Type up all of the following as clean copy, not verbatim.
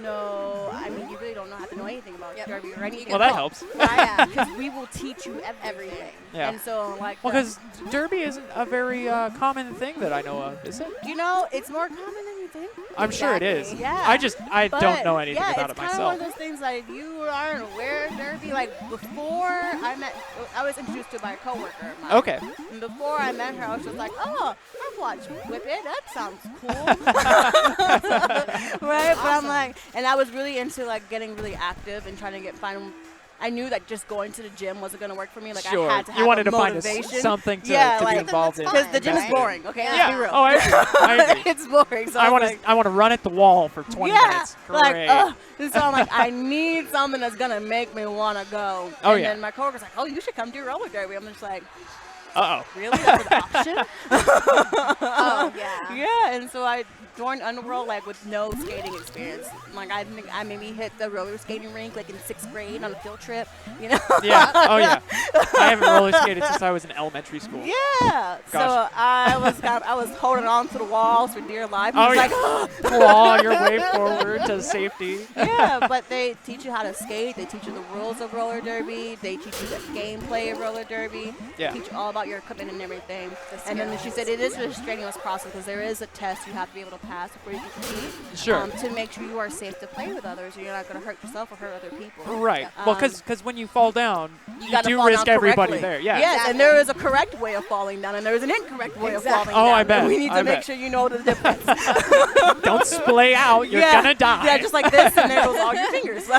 No, I mean, you really don't have to know anything about Derby or anything. Well, that helps. Right? Because we will teach you everything. Yeah. And so, like, well, because Derby isn't a very common thing that I know of, is it? You know, it's more common than you think. I'm sure it is. Yeah. I don't know anything about it myself. Yeah, it's kind of one of those things that you aren't aware of Derby. Like, before I was introduced to it by a coworker of mine. Okay. And before I met her, I was just like, oh, I've watched Whip It. That sounds cool. Right? Awesome. But I'm like, and I was really into, like, getting really active and trying to find. I knew that just going to the gym wasn't going to work for me. Like, sure. I had to have you wanted a to motivation. find something to, yeah, to like, be involved in. Because the gym is boring, okay? Yeah. Let's be real. Oh, I agree. It's boring. So I want to run at the wall for 20 minutes. Great. Like, and so I'm like, I need something that's going to make me want to go. Oh, and yeah. then my coworker's like, oh, you should come do roller derby. I'm just like, uh-oh. Really? That's an option? Oh, yeah. Yeah, and so I joined Underworld, like, with no skating experience. Like, I maybe hit the roller skating rink, like, in 6th grade on a field trip, you know? Yeah. Oh, yeah. I haven't roller skated since I was in elementary school. Yeah. Gosh. So I was holding on to the walls for dear life. Oh, yeah. Like, claw your way forward to safety. Yeah, but they teach you how to skate. They teach you the rules of roller derby. They teach you the gameplay of roller derby. Yeah. They teach you all about your equipment and everything. And then she said it is a strenuous process because there is a test you have to be able to pass before you can compete. Sure. To make sure you are safe to play with others and you're not going to hurt yourself or hurt other people. Right. Well, because when you fall down, you do fall risk down everybody correctly. there. Yeah. Yes, Exactly. and there is a correct way of falling down and there is an incorrect way of falling down. Oh, I bet. And we need to I make bet. sure you know the difference. Don't splay out. You're gonna die. Yeah, just like this, and there goes all your fingers. So,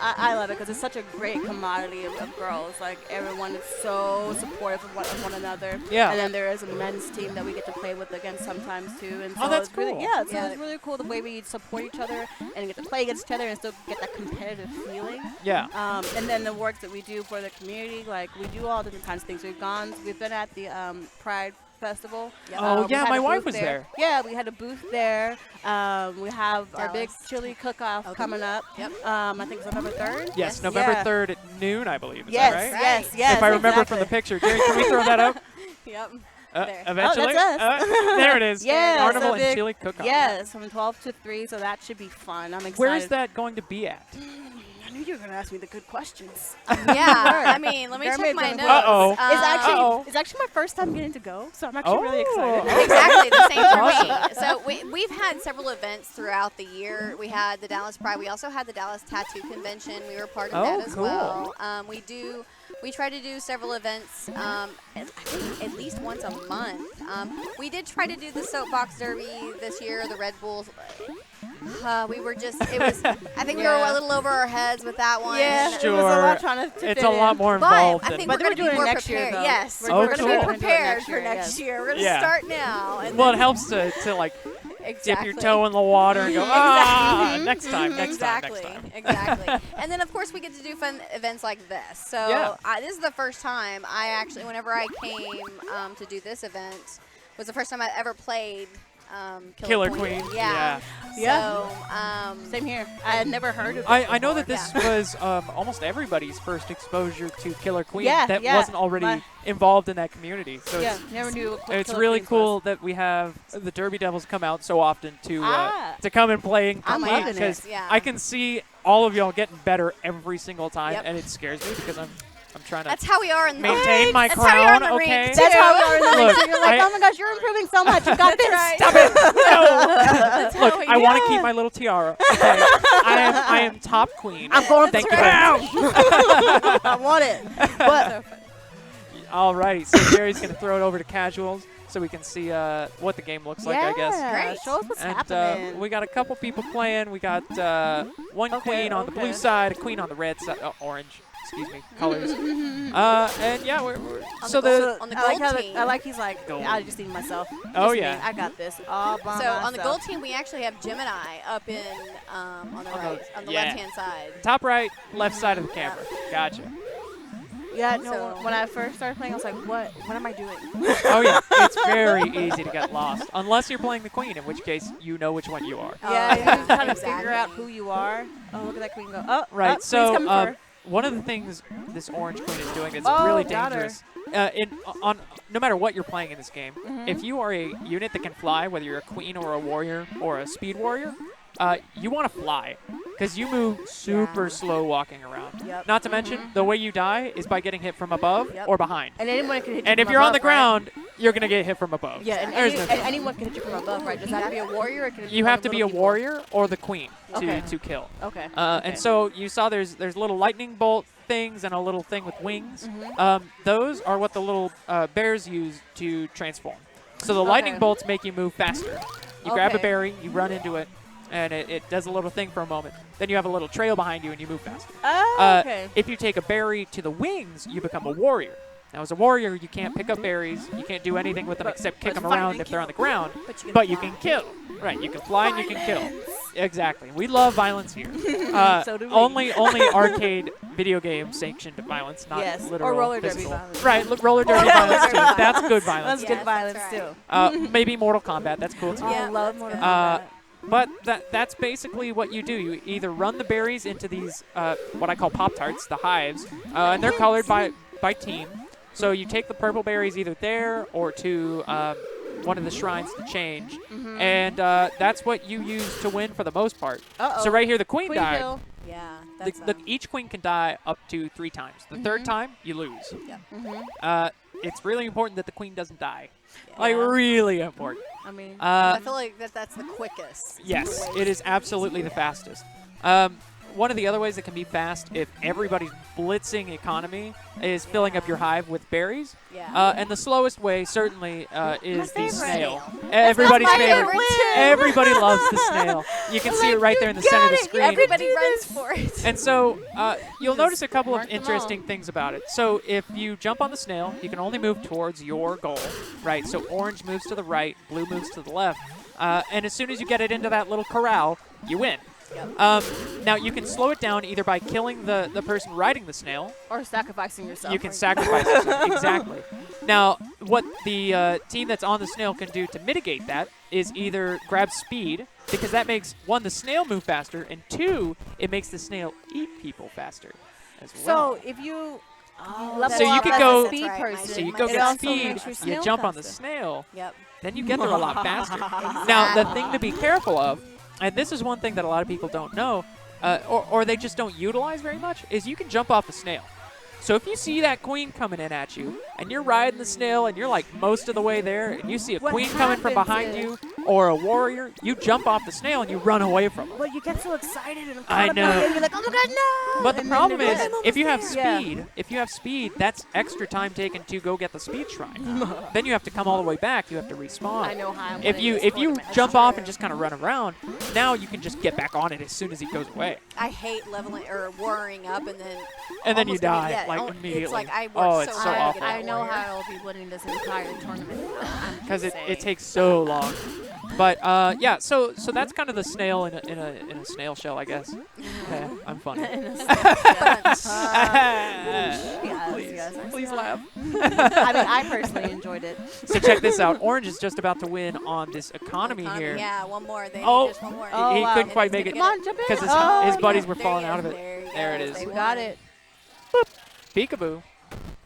I love it because it's such a great commodity of girls. Like, everyone is so supportive of one another. Yeah. And then there is a men's team that we get to play with against sometimes too. And so Oh, that's it's really, cool. yeah, so Yeah. it's really cool the way we support each other and get to play against each other and still get that competitive feeling. Yeah. And then the work that we do for the community, like we do all different kinds of things. We've been at the Pride Festival. Yep. Oh, We yeah, had my a wife booth was there. Yeah, we had a booth there. We have our big Dallas. chili cook-off Okay. coming up. Yep. I think it's November 3rd. Yes, November Yeah. 3rd at noon, I believe. Is Yes, that right? yes, yes. If I remember from the exactly. picture. Jerry, can we throw that up? Yep. There. Eventually? that's us. There it is. Yeah, Carnival so and big- Chili Cook-Off. Yes, from 12 to 3, so that should be fun. I'm excited. Where is that going to be at? I knew you were going to ask me the good questions. Yeah. I mean, let me check Pyramid's my on the notes. board. Uh-oh. It's actually my first time getting to go, so I'm actually really excited. Exactly, the same for Awesome. me. So we've had several events throughout the year. We had the Dallas Pride. We also had the Dallas Tattoo Convention. We were part of that as cool. well. We try to do several events, I think at least once a month. We did try to do the Soapbox Derby this year, the Red Bulls. We were just, it was, I think we were a little over our heads with that one. Yeah, it was a Sure. lot trying to It's fit a lot in. more But involved I than think But we're we're going to doing be it more next year, prepared. though. Yes, We're Oh, we're going to cool. be We're gonna do it prepared next for year, next yes. year. We're going to Yeah. start now. And Well, it then- helps to like dip your Exactly. toe in the water and go, next time, next Exactly, time. exactly. And then, of course, we get to do fun events like this. So Yeah. this is the first time I actually, whenever I came to do this event, was the first time I ever played Killer Queen. Yeah. Yeah. So, Same here. I had never heard of it I know that before. this was almost everybody's first exposure to Killer Queen Yeah, that yeah. wasn't already involved in that community. So Yeah, never knew what it's Killer really Queens cool was. that we have the Derby Devils come out so often to Ah. come and play and I'm compete loving it. because Yeah. I can see all of y'all getting better every single time, Yep. and it scares me because I'm trying to that's how we are in the maintain my That's how we are in crown. the Okay. rink, That's too. how we are in the ring. Look, So you're like, I- oh my gosh, you're improving so much. You got this. right. Stop it! No. That's Look, how we I want to are. keep my little tiara. Okay. I am top queen. I'm going Thank for you very much. I want it. But Alrighty, so Jerry's going to throw it over to casuals so we can see what the game looks like, I guess. Great. Show us what's And happening. we got a couple people playing. We got one queen on the blue okay. side, a queen on the red side, orange, excuse me, colors. And yeah, we're On so the the gold- on the I like gold how team. I like he's like, Gold. I just need myself. Oh, Just me. yeah. I got this all by So on the myself. gold team, we actually have Gemini up in on the right, on the yeah. left-hand side. top right, left side of the camera. Gotcha. Yeah, no. So- When I first started playing, I was like, what? What am I doing? Oh yeah, it's very easy to get lost unless you're playing the queen, in which case you know which one you are. Yeah, yeah, you're just trying to figure out exactly. who you are. Oh, look at that queen go. Oh, Right. queen's So coming for her. one of the things this orange queen is doing is Oh, really got her. dangerous. On no matter what you're playing in this game, Mm-hmm. if you are a unit that can fly, whether you're a queen or a warrior or a speed warrior, you want to fly because you move super Yeah. slow walking around. Yep. Not to mention the way you die is by getting hit from above Yep. or behind. And anyone can hit you And if from you're on above, the ground, you're gonna get hit from above. right? Yeah, and, There's any, no- and anyone can hit you from above, right? Does that have to be a warrior? Or can it be you one have of to the be a little people? warrior or the queen Okay. to kill. Okay. And okay. so you saw there's little lightning bolt things and a little thing with wings. Mm-hmm. Those are what the little bears use to transform. So the lightning Okay. bolts make you move faster. You grab a Okay. berry, you run into it, and it does a little thing for a moment. Then you have a little trail behind you and you move faster. Oh, okay. If you take a berry to the wings, you become a warrior. Now, as a warrior, you can't pick up berries. You can't do anything with them But- except kick but them fight around and if they're on the kill. ground. But You can kill. Right, you can fly and you can kill. Exactly. We love violence here. So do we. Only arcade video game sanctioned violence, not Yes, literal or roller derby physical. violence. Right, roller derby violence too. That's good That's violence. Yes, good that's violence right. too. Maybe Mortal Kombat. That's cool too. Oh, Yeah, I love that's Mortal good. Kombat. But that's basically what you do. You either run the berries into these what I call Pop-Tarts, the hives, and they're colored by team. So you take the purple berries either there or to one of the shrines to change, and that's what you use to win for the most part. Uh-oh. So right here, the queen Queen died. kill. Yeah, The, that's each queen can die up to 3 times. The third time, you lose. It's really important that the queen doesn't die. Like, Yeah. really important. I mean, I feel like that's the quickest. Yes, way it to is do absolutely the Yeah. fastest. one of the other ways that can be fast if everybody's blitzing economy is filling up your hive with berries. Yeah. And the slowest way certainly is the favorite. snail. Everybody's my favorite. favorite too. Everybody loves the snail. You can see it right there in the center of the screen. Everybody runs for it. And so you'll Just notice a couple of mark them interesting things about it. So if you jump on the snail, you can only move towards your goal, right? So orange moves to the right, blue moves to the left. And as soon as you get it into that little corral, you win. Yep. Now, you can slow it down either by killing the person riding the snail. Or sacrificing yourself. You can sacrifice yourself. Exactly. Now, what the team that's on the snail can do to mitigate that is either grab speed, because that makes, 1, the snail move faster, and 2, it makes the snail eat people faster as well. So if you So you could go- speed That's right, person, So you my go it get also speed, makes your you snail jump on the faster. snail, Yep. then you get there a lot faster. Now, the thing to be careful of, and this is one thing that a lot of people don't know, or they just don't utilize very much, is you can jump off the snail. So if you see that queen coming in at you, and you're riding the snail, and you're like most of the way there, and you see a What queen coming from happens behind is- you, or a warrior, you jump off the snail and you run away from them. But you get so excited and I caught up know. in it, you're like, oh my god, no! But the And then problem you're is, like, if you have Yeah. speed, that's extra time taken to go get the speed shrine. Then you have to come all the way back. You have to respawn. I know how I'm If winning you this if you tournament. jump off and just kind of run around, now you can just get back on it as soon as he goes away, I hate leveling or warring up and then. and then you almost gonna die get- like oh, immediately. It's like I worked Oh, it's so so hard awful. to get I that know warrior. how I'll be winning this entire tournament. Because it takes so long. But yeah, so that's kind of the snail in a snail shell, I guess. Yeah, I'm funny. Please laugh. I mean, I personally enjoyed it. So check this out. Orange is just about to win on this economy here. Yeah, one more. They Oh. need just one more. Oh, He wow. couldn't quite And he's make it gonna Come on, jump in. because Oh, his buddies yeah. were There falling he out is. of it. There There he it goes. is. They We won. got it. Peekaboo.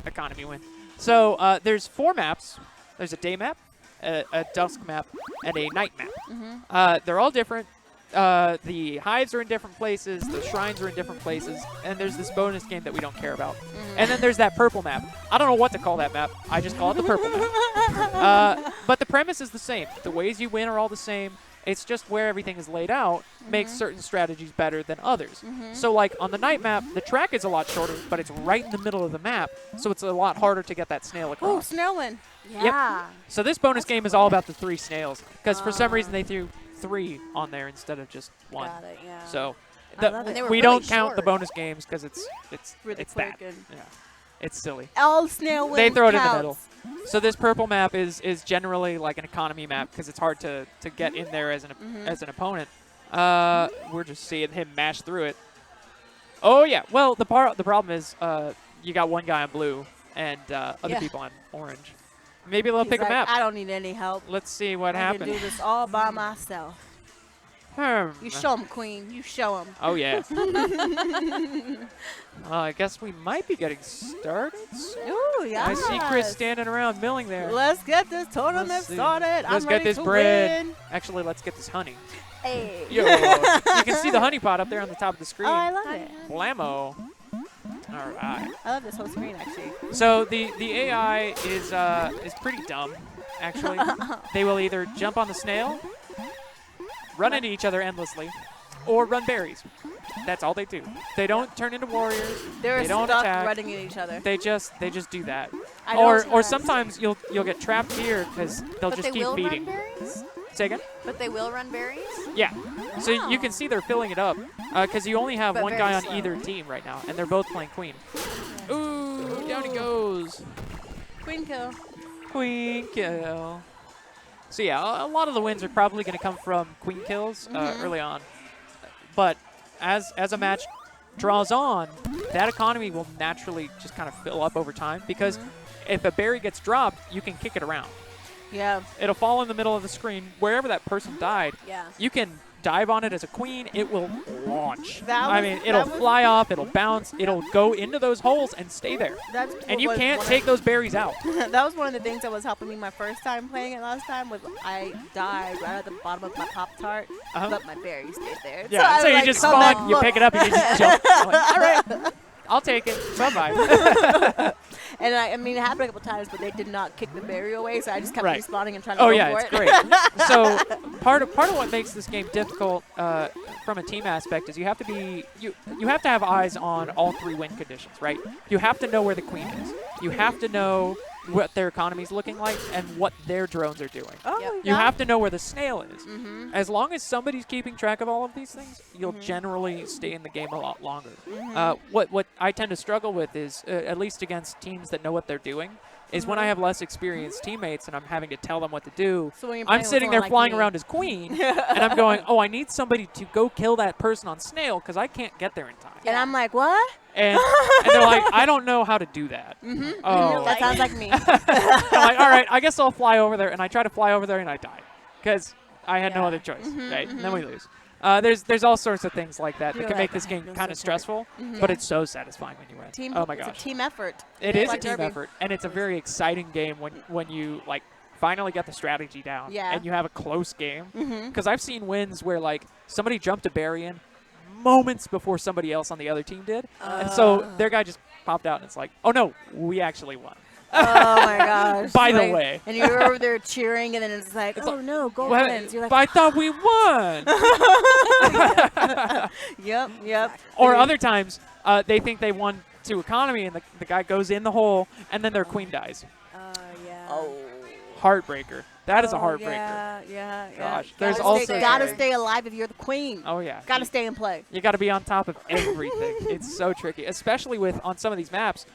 Economy win. So there's 4 maps. There's a day map, a dusk map, and a night map. They're all different. The hives are in different places. The shrines are in different places. And there's this bonus game that we don't care about. And then there's that purple map. I don't know what to call that map. I just call it the purple map. But the premise is the same. The ways you win are all the same. It's just where everything is laid out makes certain strategies better than others. So like on the night map, the track is a lot shorter, but it's right in the middle of the map, so it's a lot harder to get that snail Oh, across. snail win. Yeah. So this bonus game is all about the 3 snails, because for some reason they threw 3 on there instead of just 1. Got it. Yeah. So I love it. They were we really don't count the short. bonus games because it's Really it's quick that. and- Yeah. It's silly. All snail wins They throw it in the counts. middle. So this purple map is generally like an economy map because it's hard to get in there as an opponent. We're just seeing him mash through it. Oh yeah. Well, the problem is you got one guy on blue and other Yeah. people on orange. Maybe they'll He's pick like, a map. I don't need any help. Let's see what I happens. can do this all by myself. You show him, Queen. You show him. Oh yeah. I guess we might be getting started. Ooh, yeah. I see Chris standing around milling there. Let's get this tournament Let's see. started. Let's I'm get ready this to bread. win. Actually, let's get this honey. Hey. Yo, you can see the honey pot up there on the top of the screen. Oh, I love it. Blammo. All right. I love this whole screen, actually. So the AI is pretty dumb, actually. They will either jump on the snail, run into each other endlessly, or run berries. That's all they do. They don't turn into warriors. They're They don't stuck attack. running at each other. They just do that. I Or don't- or sometimes you'll get trapped here because they'll But just they keep will feeding. run berries. Say again? But they will run berries. Yeah. So you can see they're filling it up because you only have But one very guy on slow. either team right now, and they're both playing queen. Ooh, down he goes. Queen kill. Queen kill. So yeah, a lot of the wins are probably going to come from queen kills early on. But as a match draws on, that economy will naturally just kind of fill up over time because if a berry gets dropped, you can kick it around. Yeah. It'll fall in the middle of the screen wherever that person died. Yeah. You can dive on it as a queen. It will launch. That I was- mean, that it'll was- fly off. It'll bounce. It'll go into those holes and stay there. That's And you what can't one take those berries out. that was one of the things that was helping me my first time playing it last time was I died right at the bottom of my Pop-Tart, but my berry stayed there. Yeah, I so would, you like, just come back, spawn, you look. pick it up, and you just jump. I'm like, all right, I'll take it. Bye-bye. And I mean, it happened a couple times, but they did not kick the barrier away, so I just kept Right. respawning and trying to Oh go yeah, for it's it. great. So part of what makes this game difficult from a team aspect is you have to have eyes on all 3 win conditions, right? You have to know where the queen is. You have to know what their economy is looking like and what their drones are doing. Oh, Yep. You have to know where the snail is. Mm-hmm. As long as somebody's keeping track of all of these things, you'll generally stay in the game a lot longer. What I tend to struggle with is, at least against teams that know what they're doing, is when I have less experienced teammates and I'm having to tell them what to do. So when you're I'm playing with sitting someone there like flying me- around as queen, and I'm going, oh, I need somebody to go kill that person on snail because I can't get there in time. And I'm like, what? And they're like, I don't know how to do that. Oh. That sounds like me. I'm like, all right, I guess I'll fly over there. And I try to fly over there and I die because I had no other choice, right? And then we lose. There's all sorts of things like that that You're can like, make this "I game feel kind of so stressful, but it's so satisfying when you win. Oh my gosh. It's a team effort. It is a like team Derby. effort, and it's a very exciting game when you like finally get the strategy down Yeah. and you have a close game. Because I've seen wins where like somebody jumped a berry in moments before somebody else on the other team did, and so their guy just popped out and it's like, oh no, we actually won. Oh my gosh. By the Like, way. And you're over there cheering, and then it's like, oh no, gold Well, wins. You're like, but I thought we won. yep. Or other times, they think they won to economy, and the guy goes in the hole, and then their queen dies. Yeah. Oh. Heartbreaker. That is a Oh, heartbreaker. Yeah. Gosh. There's Gotta also stay, gotta stay alive if you're the queen. Oh yeah. Gotta stay and play. You got to be on top of everything. It's so tricky, especially with on some of these maps.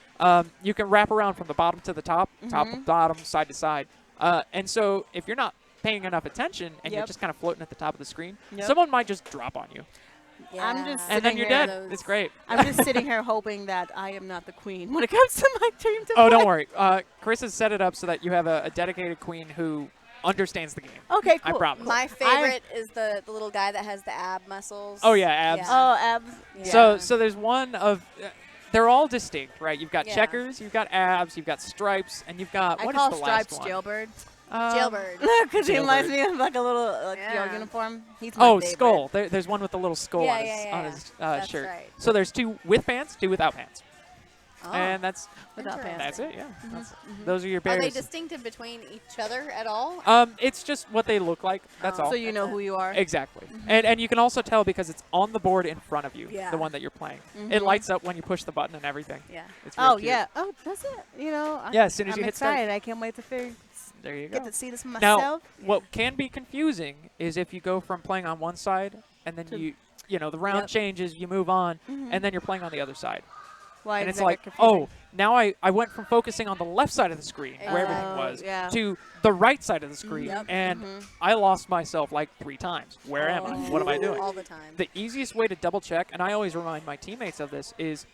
You can wrap around from the bottom to the top, top to bottom, side to side. And so if you're not paying enough attention and you're Yep. just kind of floating at the top of the screen, Yep. someone might just drop on you, Yeah. I'm just and then sitting you're here, dead. It's great. I'm just sitting here hoping that I am not the queen when it comes to my team to Oh, play. don't worry. Chris has set it up so that you have a dedicated queen who understands the game. Okay, I cool. promise. My favorite is the little guy that has the ab muscles. Oh yeah, abs. Oh, abs. Yeah. So there's one of. They're all distinct, right? You've got Yeah. checkers, you've got abs, you've got stripes, and you've got I what is call the Stripes last one? Jailbird. Jailbird. Because he reminds Jailbird. me of like a little Yeah. uniform. He's my Oh, favorite. skull. There's one with the little skull Yeah, on his, yeah, on yeah. his That's shirt. right. So there's 2 with pants, 2 without pants, Oh. and that's Without pants. that's it. Yeah, those are your Are they berries. distinctive between each other at all? It's just what they look like. That's all. So you know who you are. Exactly. And you can also tell because it's on the board in front of you, Yeah. the one that you're playing. It lights up when you push the button and everything. Yeah. It's real Oh, cute. yeah. Oh, does it? You know. Yeah, as soon as I'm you hit start. excited. I can't wait to There you get go. to see this for Now, myself. what can be confusing is if you go from playing on one side and then To- you know, the round Yep. changes, you move on, and then you're playing on the other side. Why And is it's that like, confusing? oh, now I went from focusing on the left side of the screen, where everything Oh, was, yeah. to the right side of the screen. Yep. And I lost myself like 3 times. Where am I? What am I doing? All the time. The easiest way to double check, and I always remind my teammates of this, is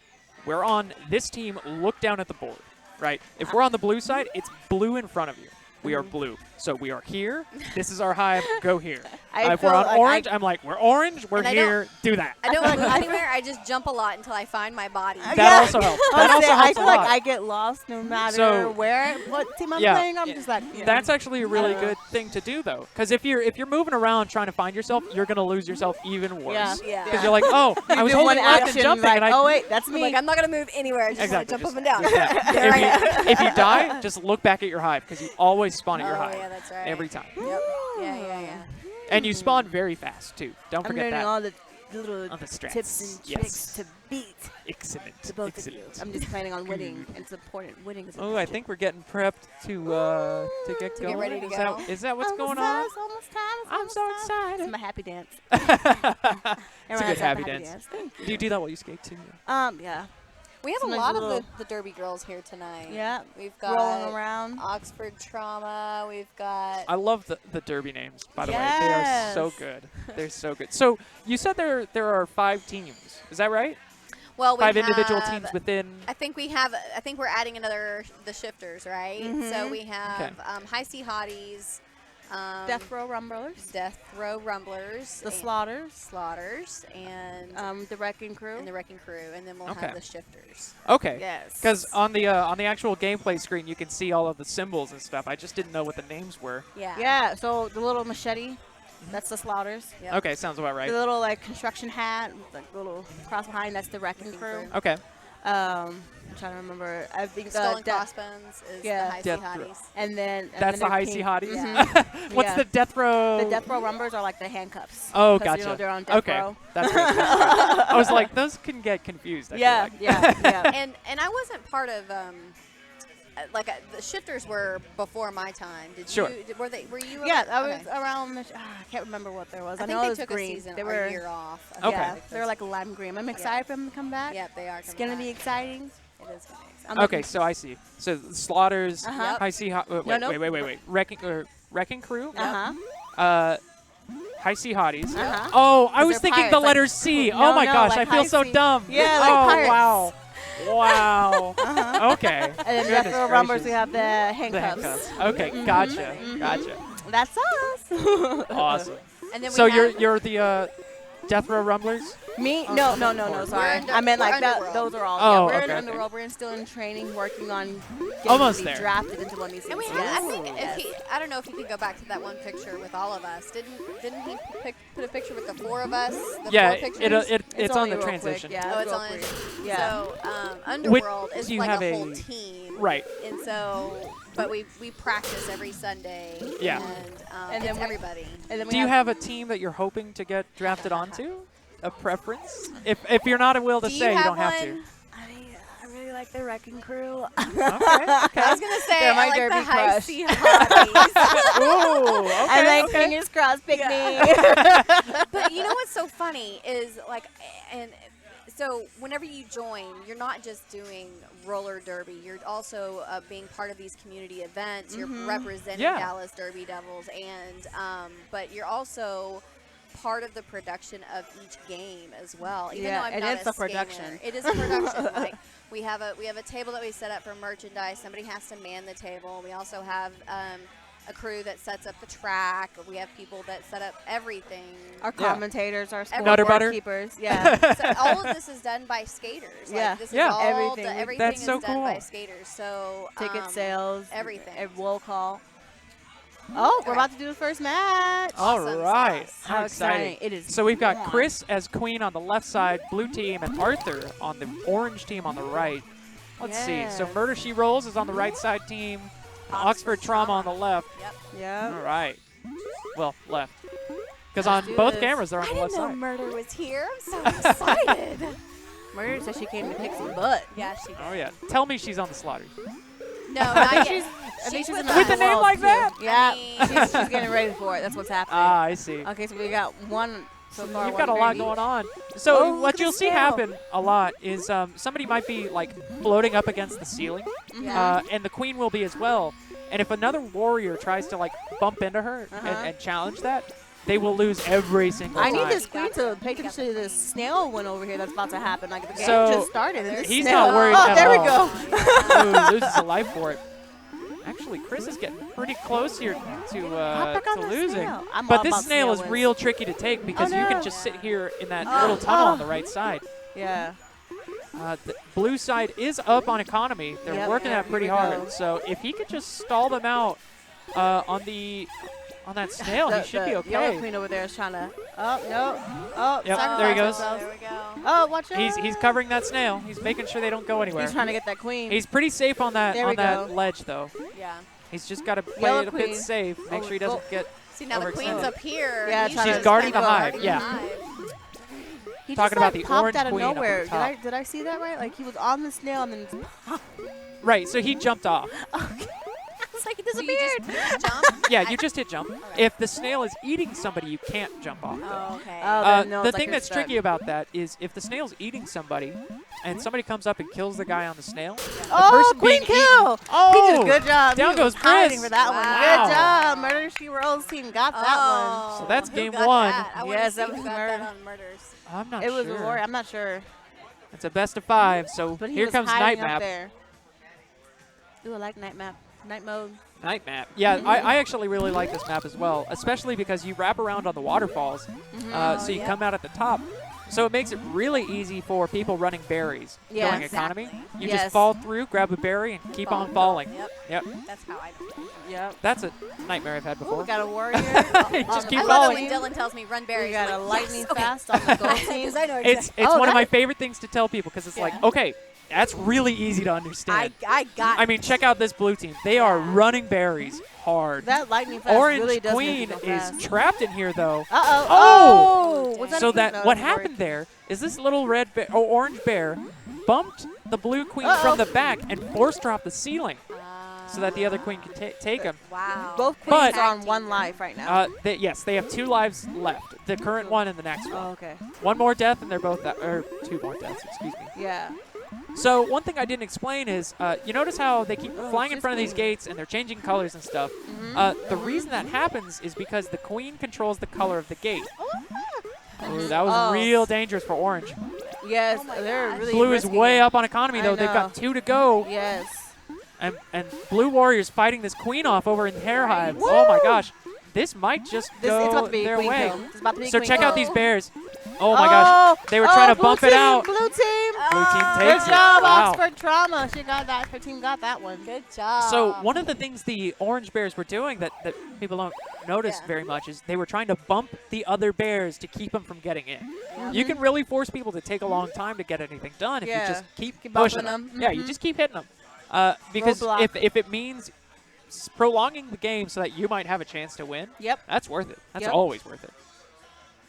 we're on this team, look down at the board, right? If we're on the blue side, it's blue in front of you. We are blue. So we are here. This is our hive. Go here. I If we're feel on like orange, I'm like, we're orange. We're And I here. Do that. I don't feel like move I- anywhere. I just jump a lot until I find my body. That also helps. That also I helps a feel like lot. I get lost no matter So- what team I'm Yeah. playing. I'm just like, yeah. That's actually a really I don't know. good thing to do, though, because if you're moving around trying to find yourself, you're gonna lose yourself even worse. Yeah. Because you're like, oh, I was do holding one left action, and jumping, like, and I oh wait, that's I'm me. like, I'm not going to move anywhere. I just exactly. want to jump up and down. just that. There I am. if you die, just look back at your hive because you always spawn at your Oh, hive yeah, that's right. every time, Yep. Yeah. and you spawn very fast too. Don't I'm forget learning that. all the little On the strats. tips and Yes. tricks to beat Excellent. the both of you. Excellent. I'm just planning on winning. It's important. Winning is Oh, I important. think we're getting prepped to get get going. ready to is go. That, is that what's Almost going time, on? It's almost time. It's I'm almost so time. excited. It's my happy dance. It's a Everyone good has happy dance. Thank Do you do that while you skate too? Yeah. We have Sometimes a lot a of little- the Derby girls here tonight. Yeah. We've got Rolling around. Oxford Trauma. We've got. I love the derby names, by the way. They are so Yes. good. They're so good. So you said there are 5 teams. Is that right? Well, we 5 individual have- teams within. I think we're adding the shifters, right? So we have Okay. High C Hotties, Death Row Rumblers. Death Row Rumblers, The and Slaughters. and The Wrecking Crew. the Wrecking Crew, and then we'll Okay. have the shifters. Okay. Yes. Because on the actual gameplay screen, you can see all of the symbols and stuff. I just didn't know what the names were. Yeah. Yeah, so the little machete, that's the Slaughters. Yep. Okay, sounds about right. The little like construction hat, with, like little cross behind, that's the Wrecking Crew. Okay. I'm trying to remember. I think Stolen Crossbones is yeah. the High C Death Row. Hotties. And then That's the there's High C King- Hotties? Yeah. What's Yeah. the Death Row? The Death Row Rumbers are like the handcuffs. Oh, 'Cause, gotcha. You know, they're on Death Okay, Row. that's good. I was like, those can get confused. I feel like. Yeah. And I wasn't part of the shifters were before my time. Did Sure. you? Were you? Yeah, I okay. was around. I can't remember what there was. I I think know it they was took green. a season They or were a year off. Okay. Yeah, they were like lime green. I'm excited for them to come back. Yep, they are. It's gonna be exciting. It is gonna be exciting. I'm Okay, looking- so I see. So Slaughters, Uh-huh. High C Hot. Wait, No. wait. Wrecking Crew. Uh-huh. High C Hotties. Uh-huh. Oh, I 'Cause was they're thinking pirates, the like- letter C. No, Oh my no, gosh, like I feel high so C. dumb. Yeah, like oh pirates. wow. Wow. Uh-huh. Okay. And then Goodness Death Row Rumbers, gracious. we have the The handcuffs. handcuffs. Okay, gotcha. That's us. Awesome. And then So we you're the Death Row Rumblers? Me? No, sorry. We're I meant like that. Underworld. Those are all. Oh, yeah, we're okay, in okay. Underworld. We're still in training, working on getting Almost to be there. drafted into one of these And we things. had, I Yes. think Yes. I don't know if you can go back to that one picture with all of us. Didn't he put a picture with the four of us? The Yeah, four pictures? it's on only the real transition. Quick. Yeah, Oh, it's real on. quick. Yeah. So Underworld is you like have a whole a- team, Right. And so, but we practice every Sunday. Yeah. And then it's we- everybody. And then we Do you have a team that you're hoping to get drafted onto? A preference? If you're not willing to Do say, you you have don't have to. one? I really like the Wrecking Crew. Okay. I was gonna say They're I my like derby the high crush. C hotties. Ooh, okay. I like okay. fingers crossed, pick me. But you know what's so funny is like, and so whenever you join, you're not just doing roller derby. You're also being part of these community events. You're representing Yeah. Dallas Derby Devils, and but you're also part of the production of each game as well. Even Yeah, though I'm and not it's a a production. skater. It is a production. Like we have a table that we set up for merchandise. Somebody has to man the table. We also have a crew that sets up the track. We have people that set up everything. Our Yeah. commentators, our Nutter butter? keepers. Yeah. So all of this is done by skaters. Yeah. Like, this is Yeah. all Everything. everything That's is so done by cool. skaters. So Ticket sales. everything. A roll call. Oh, we're Okay. about to do the first match. All Awesome right. sauce. How exciting. It is. So we've got on. Chris as queen on the left side, blue team, and Arthur on the orange team on the right. Let's see. So Yes. Murder She Rolls is on the right side team, and Oxford Trauma on the left. Yep. Yeah. All right. Well, left. Because Let's on do both this. cameras, they're I on the didn't left know side. Murder was here. I'm so excited. Murder said she came to kick some butt. Yeah, she did. Oh, yeah. Tell me she's on the Slaughters. No, not yet. I think she's in with the With a name Underworld, like too. that? Yeah. I mean- she's getting ready for it. That's what's happening. Ah, I see. Okay, so we got one so far. You've one got a lot baby. going on. So Oh, look what at you'll the see scale. happen a lot is somebody might be like floating up against the ceiling, Yeah. and the queen will be as well. And if another warrior tries to like bump into her and challenge that, they will lose every single I time. need this queen to pay attention to this snail one over here that's about to happen. Like the game So, just started. And this he's snail- not worried Oh, at there we all. go. Ooh, loses a life for it. Actually, Chris is getting pretty close here to back on the losing. snail. I'm But all this about snail is wins. real tricky to take because you can just sit here in that little tunnel on the right side. Yeah. The blue side is up on economy. They're Yep, working yep, that pretty here we hard. go. So if he could just stall them out on that snail, he should be Yellow okay. queen over there is trying to. Oh no. Oh. Yep, sacrifice there he goes. herself. There we go. Oh, watch out. He's covering that snail. He's making sure they don't go anywhere. He's trying to get that queen. He's pretty safe on that There we that go. ledge though. Yeah. He's just got to play Yellow it a bit queen. safe. Make Oh, sure he doesn't oh. get. See, now the queen's Overextended. up here. Yeah, He's trying just to guarding the guard hive, guarding yeah. the hive. He Talking just, about like, the popped orange out of queen up at the nowhere. top. Did I see that right? Like he was on the snail and then. Right, so he jumped off. It's like it So you disappeared. just jump? Yeah, you just hit jump. If the snail is eating somebody, you can't jump off. though. Oh, okay. Oh, then no, The it's like thing you're that's stuck. tricky about that is if the snail's eating somebody, and somebody comes up and kills the guy on the snail, Oh, person queen being kill! Oh, He did a good job. down He goes was hiding Chris. for that Wow. one. Good job. Murder She Rolls team got that Oh, So that's who game got one. that? I wanna Yes, see that who was got murder. that on murders. I'm not one. It was sure. a warrior. I'm not sure. It's a best of 5, so But he here was comes hiding night up map. there. Ooh, I like night map. Night mode. Night map. Yeah, I actually really like this map as well, especially because you wrap around on the waterfalls, so you yeah. come out at the top. So it makes it really easy for people running berries, Yeah, going economy. exactly. You Yes. just fall through, grab a berry, and keep on falling. Yep. Yep. That's how I do it. Yep. That's a nightmare I've had Ooh, before. got a warrior. You just on keep I the love falling. it when Dylan tells me run berries. We got I'm a like, lightning yes, okay. fast on the gold team. Because I know It's exactly. one Oh, of my that- favorite things to tell people because it's like, Yeah. okay, That's really easy to understand. I got I mean, check out this blue team. They are running berries hard. That lightning fast Orange really does Queen make you go is fast. trapped in here, though. Uh-oh. Oh! Was that So a queen? that No, what it was a happened bird. there is this little orange bear bumped the blue queen from the back and force dropped the ceiling so that the other queen could take him. Wow. Both But- queens are on one life right now. Yes, they have 2 lives left. The current one and the next one. Oh, okay. One more death and they're both or 2 more deaths, excuse me. Yeah. So one thing I didn't explain is, you notice how they keep flying in she's front of these queen. gates and they're changing colors and stuff. The reason that happens is because the queen controls the color of the gate. Ooh, that was real dangerous for orange. Yes, Oh my they're gosh. really Blue is risking way it. up on economy, I though. They've got know. 2 to go. Yes. And Blue Warriors fighting this queen off over in Hair Hive. Oh, my gosh. This might just It's go about to be a their queen way. kill. It's about to be a So queen check kill. out these bears. Oh, my gosh. They were trying to blue bump it team, out. Blue team. Blue team Good takes it. job, Wow. Oxford Trauma. She got that. Her team got that one. Good job. So one of the things the orange bears were doing that people don't notice Yeah. very much is they were trying to bump the other bears to keep them from getting in. Yeah. You can really force people to take a long time to get anything done if you Yeah. just keep Keep pushing bumping them. Yeah, you just keep hitting them. Because Roadblock. if it means prolonging the game so that you might have a chance to win, Yep. that's worth it. That's Yep. always worth it.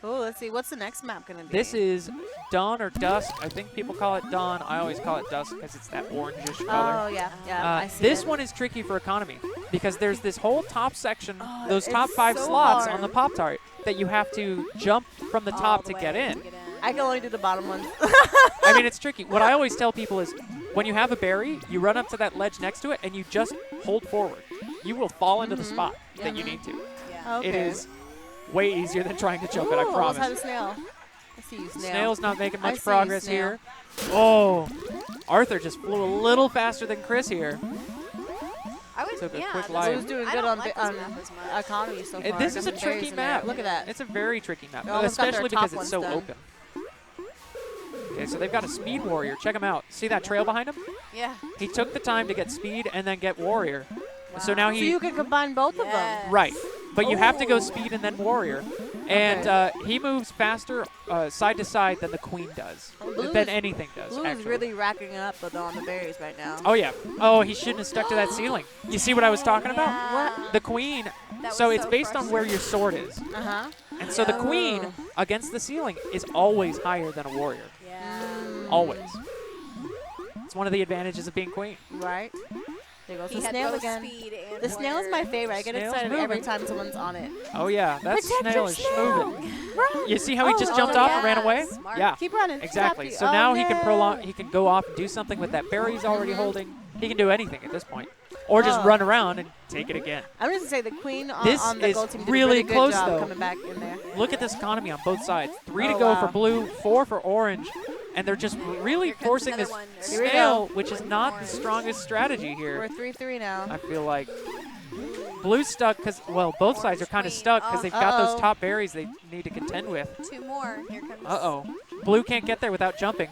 Oh, let's see. What's the next map going to be? This is dawn or dusk. I think people call it dawn. I always call it dusk because it's that orangish color. Oh, yeah. Yeah, I see This it. one is tricky for economy because there's this whole top section, Oh, those it's top 5 so slots hard. on the Pop-Tart that you have to jump from the All top the to get way in. I can only do the bottom one. I mean, it's tricky. What I always tell people is when you have a berry, you run up to that ledge next to it and you just hold forward. You will fall into the spot that you need to. Yeah. Okay. It is way easier than trying to jump it, I Ooh, Let's have a promise. snail. I see you, snail. Snail's not making I much see you, progress snail. here. Oh, Arthur just flew a little faster than Chris here. I was, Took a yeah, quick this light. Who's doing I good don't on, like this map as much. economy so far. This is a There's some berries tricky in there. map. Look at that. It's a very tricky map, They almost got their especially top because it's ones so done. open. Okay, so they've got a speed warrior. Check him out. See that trail behind him? Yeah. He took the time to get speed and then get warrior. So now So he you can combine both of them. Yes. right, but you have to go Ooh. speed and then warrior, and he moves faster side to side than the queen does, Blue than is- anything does. Blue is actually. really racking up on the berries right now. Oh yeah. Oh, he shouldn't have stuck to that ceiling. You see what I was talking about? Yeah. The queen. That So was it's so based on where your sword is, Uh-huh. and so the Yeah. queen against the ceiling is always higher than a warrior. Yeah. Always. It's one of the advantages of being queen. Right. There goes He the had snail both again. speed and The snail is my warrior. favorite. I get Snail's excited every moving. time someone's on it. Oh yeah, that Protect snail your is snail. schmoving. You see how he Oh, just oh, jumped off and ran yeah, away? smart. Yeah. Keep running. Exactly. Stop So you. now Oh, he can no. prolong. He can go off and do something with that berry he's already holding. He can do anything at this point, or just Oh. run around and take it again. I'm just gonna say the queen This on the is gold team did really a really good close, job though. coming back in there. Look at this economy on both sides. 3 to Oh, go for wow. blue, 4 for orange, and they're just really Here comes forcing another this one. Here we snail, go. which is not the strongest strategy We're here. 3-3 now. I feel like blue's stuck because, well, both sides are kind of Orange stuck queen. because they've got those Uh-oh. top berries they need to contend with. 2 more. Here comes. Uh-oh. Blue can't get there without jumping.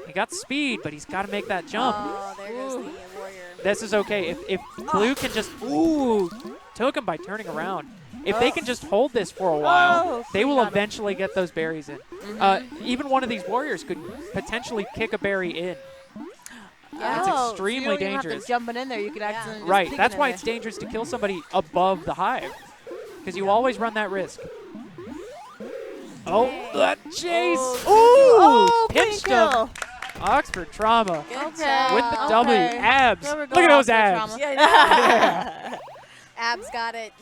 He got speed, but he's got to make that jump. Oh, there goes Ooh. the warrior. This is okay. If blue can just, ooh, took him by turning around. If they can just hold this for a while, Oh, they will got him. eventually get those berries in. Even one of these warriors could potentially kick a berry in. It's Oh, extremely so you don't even dangerous. have to jumping in there. You could accidentally just Right. peek That's in why there. it's dangerous to kill somebody above the hive, because you always run that risk. Oh, that chase! Oh, Ooh, clean pinched kill. him. Oxford Trauma Good Okay. job. with the W. Okay. Abs. There we Look go, at those Oxford abs. Trauma. Yeah, Abs got it.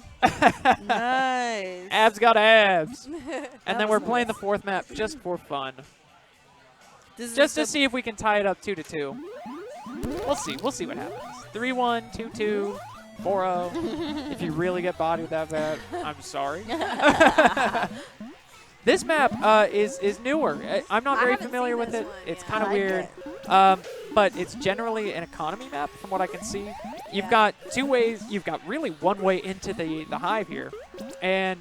Nice. Abs got abs. And That then was we're playing nice. the 4th map just for fun. This is Just to the- see if we can tie it up 2-2. We'll see. We'll see what happens. 3-1, 2-2, 4-0. If you really get bodied that bad, I'm sorry. This map is newer. I'm not I very haven't familiar seen with this it. one, It's yeah. kind of I like weird. But it's generally an economy map from what I can see. You've Yeah. got 2 ways. You've got really one way into the hive here. And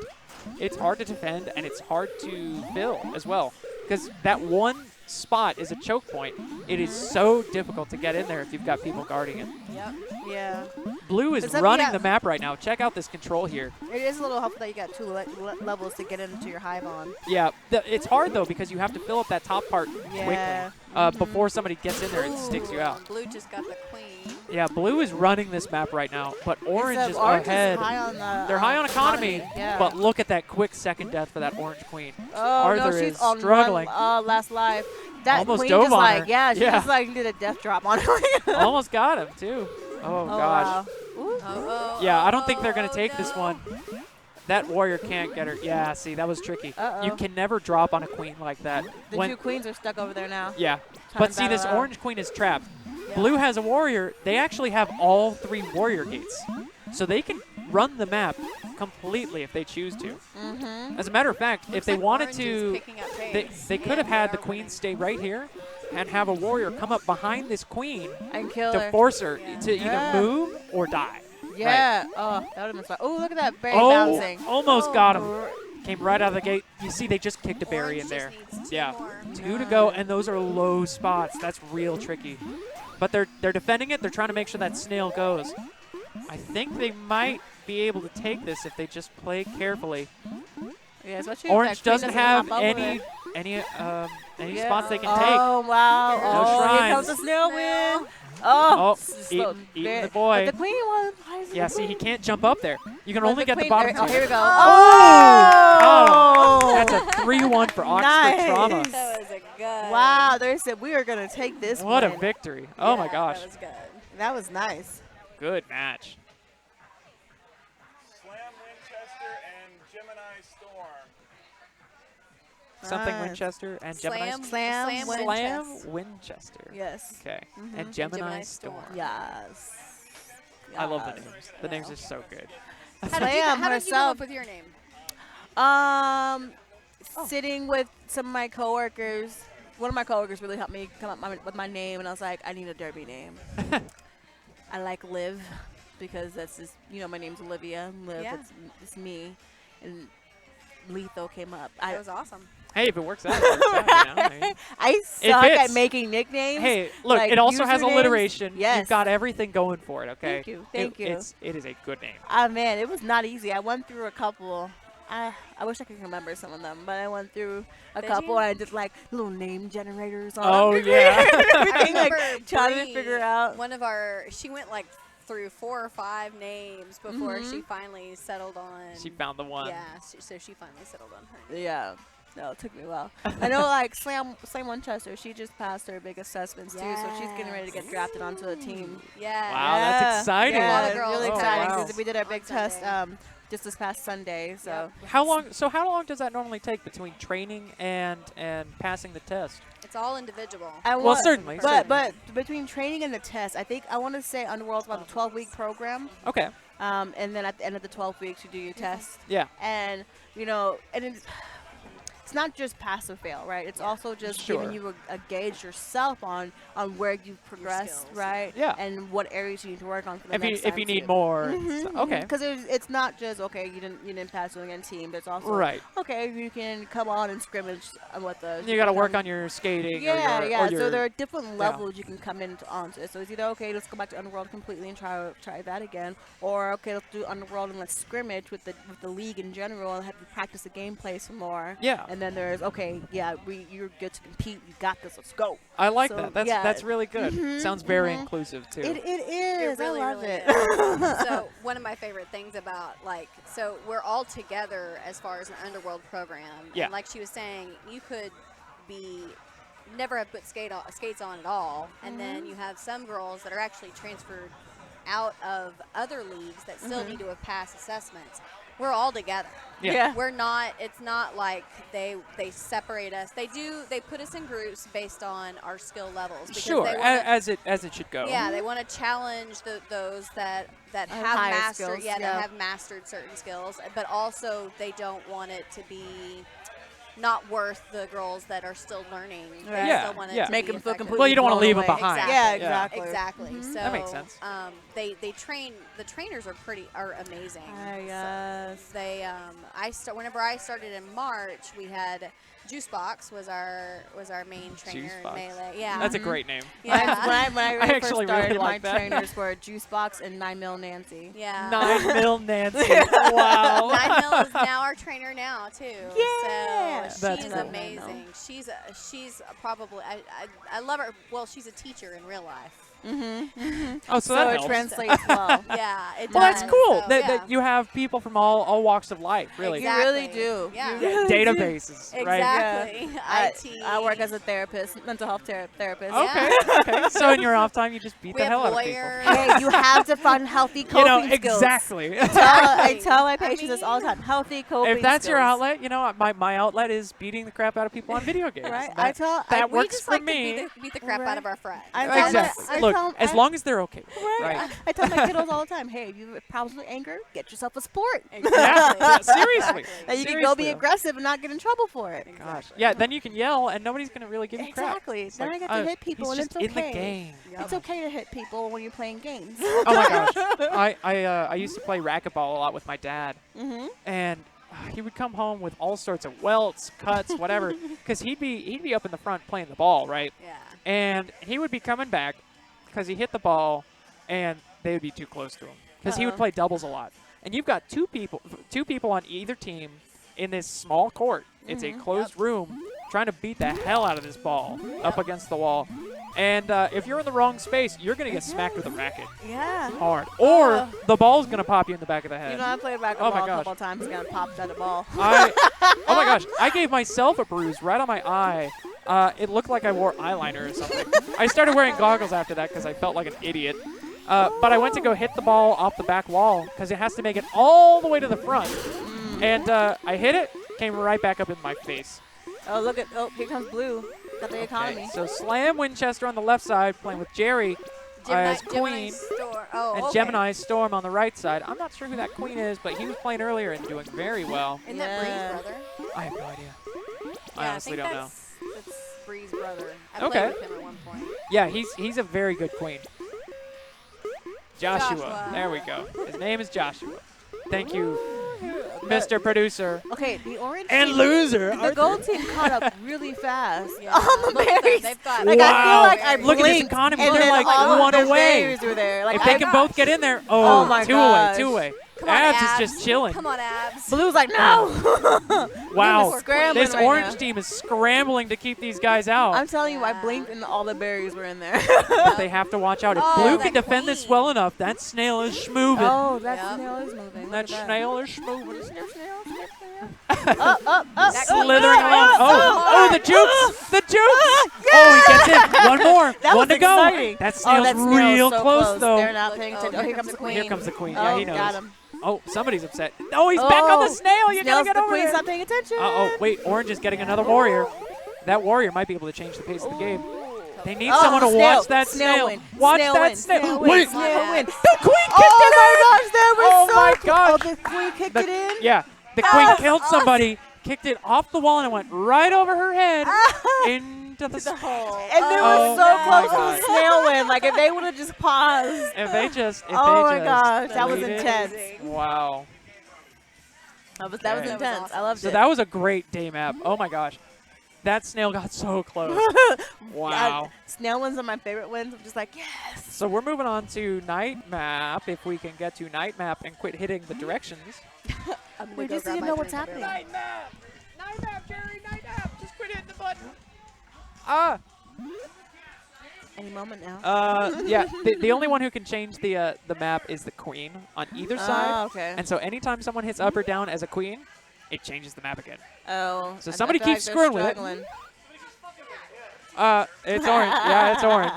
it's hard to defend and it's hard to fill as well. Because that one spot is a choke point. It is so difficult to get in there if you've got people guarding it. Yep. Yeah. Blue is Except running yeah. the map right now. Check out this control here. It is a little helpful that you got 2 levels to get into your hive on. Yeah, it's hard though because you have to fill up that top part Yeah. quickly before somebody gets in there and sticks you out. Blue just got the queen. Yeah, blue is running this map right now, but orange is Orange ahead. Is high on the, They're high on economy, yeah. but look at that quick second death for that orange queen. Oh, Arthur no, she's is on struggling. last life. That Almost queen dove just on like, her. yeah, she Yeah. just like did a death drop on her. Almost got him too. Oh, gosh. Wow. Ooh. Yeah, I don't think they're going to take this one. That warrior can't get her. Yeah, see, that was tricky. Uh-oh. You can never drop on a queen like that. The 2 queens are stuck over there now. Yeah. Trying But to see, this battle out. orange queen is trapped. Yeah. Blue has a warrior. They actually have all 3 warrior gates. So they can run the map completely if they choose to. As a matter of fact, if they wanted to, they could have had the queen stay right here and have a warrior come up behind this queen And kill to her. force her to Yeah. either move or die. Yeah. Oh, that would have been fun. Oh, look at that berry Oh, bouncing. almost got him. Came right out of the gate. You see, they just kicked a berry in there. Yeah, 2 to go, and those are low spots. That's real tricky. But they're defending it. They're trying to make sure that snail goes. I think they might be able to take this if they just play carefully. Yeah, especially Orange if that queen doesn't hop have over any there. any spots they can take. Oh, wow. No Oh, here shrines. comes the snail win. Oh, slow- eating the boy. But the queen was. Yeah, see, he can't jump up there. You can But only the get the queen- bottom Oh, two. here we go. Oh! That's a 3-1 for Oxford Nice. Trauma. That was a good. Wow, they said we are going to take this What a win. victory. Oh, my gosh. That was good. That was nice. Good match. Slam Winchester and Gemini Storm. Something Nice. Winchester and Gemini. Slam Slam Winchester. Yes. Okay. And Gemini Storm. Yes. I love the Yes. names. The names are so good. How did you Slam come herself. up with your name? Sitting with some of my coworkers. One of my coworkers really helped me come up with my name, and I was like, I need a derby name. I like Liv because that's just, my name's Olivia. Liv, Yeah. it's me, and Letho came up. That was awesome. Hey, if it works out, it works out. I mean, I suck at fits. making nicknames. hey, look, like it also has usernames. alliteration. Yes. You've got everything going for it, okay? Thank you. Thank you. It is a good name. Man, it was not easy. I went through a couple. I wish I could remember some of them, but I went through a Did couple you? and I did like little name generators on Oh, them. yeah. Everything, I remember like trying to Bree, figure out. One of she went like through 4 or 5 names before she finally settled on. She found the one. Yeah, so she finally settled on her. Yeah. No, it took me a while. I know, like Slam Winchester, she just passed her big assessments too, so she's getting ready to get drafted onto a team. Yeah. Wow, that's exciting. Yeah, A lot of girls really Oh, exciting wow. because we did our big On test Sunday. just this past Sunday. So How long does that normally take between training and passing the test? It's all individual. Well, certainly. But between training and the test, I think I want to say Underworld's about a 12-week program. Okay. And then at the end of the 12 weeks, you do your test. Yeah. And, and it's not just pass or fail, right? It's also just Sure. giving you a gauge yourself on where you've progressed, skills. right? Yeah. And what areas you need to work on for the If next you time need too. more. Mhm, Okay. Because it's not just you didn't pass doing a team. There's also Right. okay, you can come on and scrimmage on what the You got to work on your skating. yeah, or your, yeah. Or your, So there are different levels you can come into onto it. So it's either okay, let's go back to Underworld completely and try that again, or okay, let's do Underworld and let's scrimmage with the league in general and have you practice the gameplay some more. Yeah. And then there's okay, yeah, you're good to compete. You got this. Let's go. I like So, that. That's yeah. that's really good. Sounds very inclusive too. It is. really, I love really it. is. So one of my favorite things about so we're all together as far as an Underworld program. Yeah. And like she was saying, you could never have put skates on at all, and then you have some girls that are actually transferred out of other leagues that still need to have passed assessments. We're all together. Yeah. We're not. It's not like they separate us. They put us in groups based on our skill levels. Because Sure, they wanna, as it should go. yeah, they want to challenge those that have higher mastered. skills, Yeah, yeah. that have mastered certain skills, but also they don't want it to be not worth the girls that are still learning. They Right. Yeah, still want it yeah. to Make be them feel effective. completely Well, you don't want to blown leave them away. behind. Yeah, Yeah. exactly. Exactly. So That makes sense. they train. The trainers are amazing. Yes. So they whenever I started in March, we had Juice Box was our main trainer Juice in Box. Melee. Yeah. That's a great name. Yeah. When I really actually first started, really my like that. trainers were Juice Box and 9 Mil Nancy. Yeah. 9 Mil Nancy. Wow. 9 Mil is now our trainer now too. Yeah. So That's she's cool. amazing. She's probably I love her. Well, she's a teacher in real life. Oh, so So that it helps. translates well. Yeah, it Well, that's does. cool So, that, yeah. that you have people from all walks of life, really. You really Exactly. do. Yeah. You really do. Databases, right? Exactly. IT. I work as a therapist, mental health therapist. Okay, okay. So in your off time, you just beat We the have hell out of lawyers. people. Hey, you have to find healthy coping skills. Exactly. I tell my I patients this mean, all the time. Healthy coping If that's your skills. outlet, my outlet is beating the crap out of people on video games. Right? That, that we works just for like me. to beat the crap out of our friends. I tell Exactly. I Look, tell- as I- long as they're okay, Right. right? I tell my kiddos all the time, hey, if you have problems with anger, get yourself a sport. Yeah, seriously. That you can go be Seriously. aggressive and not get in trouble for it. Gosh. Yeah, then you can yell and nobody's going to really give you crap. Exactly. It's Then like, I get to hit people, he's and just it's okay. in the game. It's okay to hit people when you're playing games. Oh my gosh. I used to play racquetball a lot with my dad. And he would come home with all sorts of welts, cuts, whatever, because he'd be up in the front playing the ball, right? Yeah. And he would be coming back because he hit the ball, and they would be too close to him because he would play doubles a lot. And you've got two people on either team in this small court. It's a closed room trying to beat the hell out of this ball up against the wall. And if you're in the wrong space, you're going to get smacked with a racket Yeah. hard. Or the ball's going to pop you in the back of the head. You know, I played racquetball Oh my a gosh. couple times and got popped at a ball. Oh my gosh, I gave myself a bruise right on my eye. It looked like I wore eyeliner or something. I started wearing goggles after that because I felt like an idiot. But I went to go hit the ball off the back wall because it has to make it all the way to the front. And I hit it, came right back up in my face. Oh, look at, here comes Blue. Got the economy. Okay, so Slam Winchester on the left side playing with Jerry as Queen. And okay. Gemini Storm on the right side. I'm not sure who that Queen is, but he was playing earlier and doing very well. Isn't that Bree's brother? I have no idea. I Yeah, honestly think don't know. That's Bree's brother. I Okay. played with him at one point. Yeah, he's a very good Queen. Joshua. Joshua. There we go. His name is Joshua. Thank you, Mr. Producer. Okay, the orange And team, loser. the gold team caught up really fast. Yeah. All the Look at them. berries. They've got Like, I feel Wow. like I Look at this blinked, economy. and They're then like all one of the away. berries were there. Like, If they can both get in there, oh, my two gosh. away, two away. Come on, Abs Abs. is just chilling. Come on, Abs. Blue's like, no. Wow. scrambling This right orange now. team is scrambling to keep these guys out. I'm telling you, I Yeah. blinked and all the berries were in there. But they have to watch out. If Oh, Blue that can defend this queen. well enough, that snail is schmoving. Oh, that Yep. snail is moving. Look That at snail is schmoving. Snip, snail, snip, snail. Up, up. That Slithering queen. along. Oh, the jukes! The jukes! Oh, he gets it. One more. That One was to go. exciting. That Oh, snail's that snail is real so close, though. They're not paying Oh, attention. Oh, here comes the the queen. Here comes the queen. Oh, Yeah, he knows. got him. Oh, somebody's upset. Oh, he's back on the snail. You gotta Snail's get the over queen's there. not paying attention. Uh-oh, wait. Orange is getting another warrior. That warrior might be able to change the pace of the game. They need Oh, someone to snail. watch that snail. win. Watch snail that win. snail. Snail win. Wait. Snail win. The queen kicked Oh it my in. gosh, that was Oh so my cool. gosh. Oh, the queen kicked it in? Yeah, the queen killed somebody, kicked it off the wall, and it went right over her head into the hole. And they Oh were so my close to gosh. the snail win. Like, if they would have just paused. If they just, Oh my gosh, that was lead it- intense. Wow. That was Okay. intense. awesome. I loved So it. that was a great day map. Oh my gosh, that snail got so close. Wow. Snail wins are my favorite wins. I'm just like, yes. So we're moving on to night map. If we can get to night map and quit hitting the directions. I'm gonna We go just grab didn't my know what's drink. I'll be right happening. back. Night map, Jerry. Night map. Just quit hitting the button. Any moment now. Yeah. The only one who can change the map is the queen on either side. Oh, okay. And so anytime someone hits up or down as a queen, it changes the map again. Oh. So I somebody feel like keeps they're screwing with it. struggling. It's orange. Yeah, it's orange.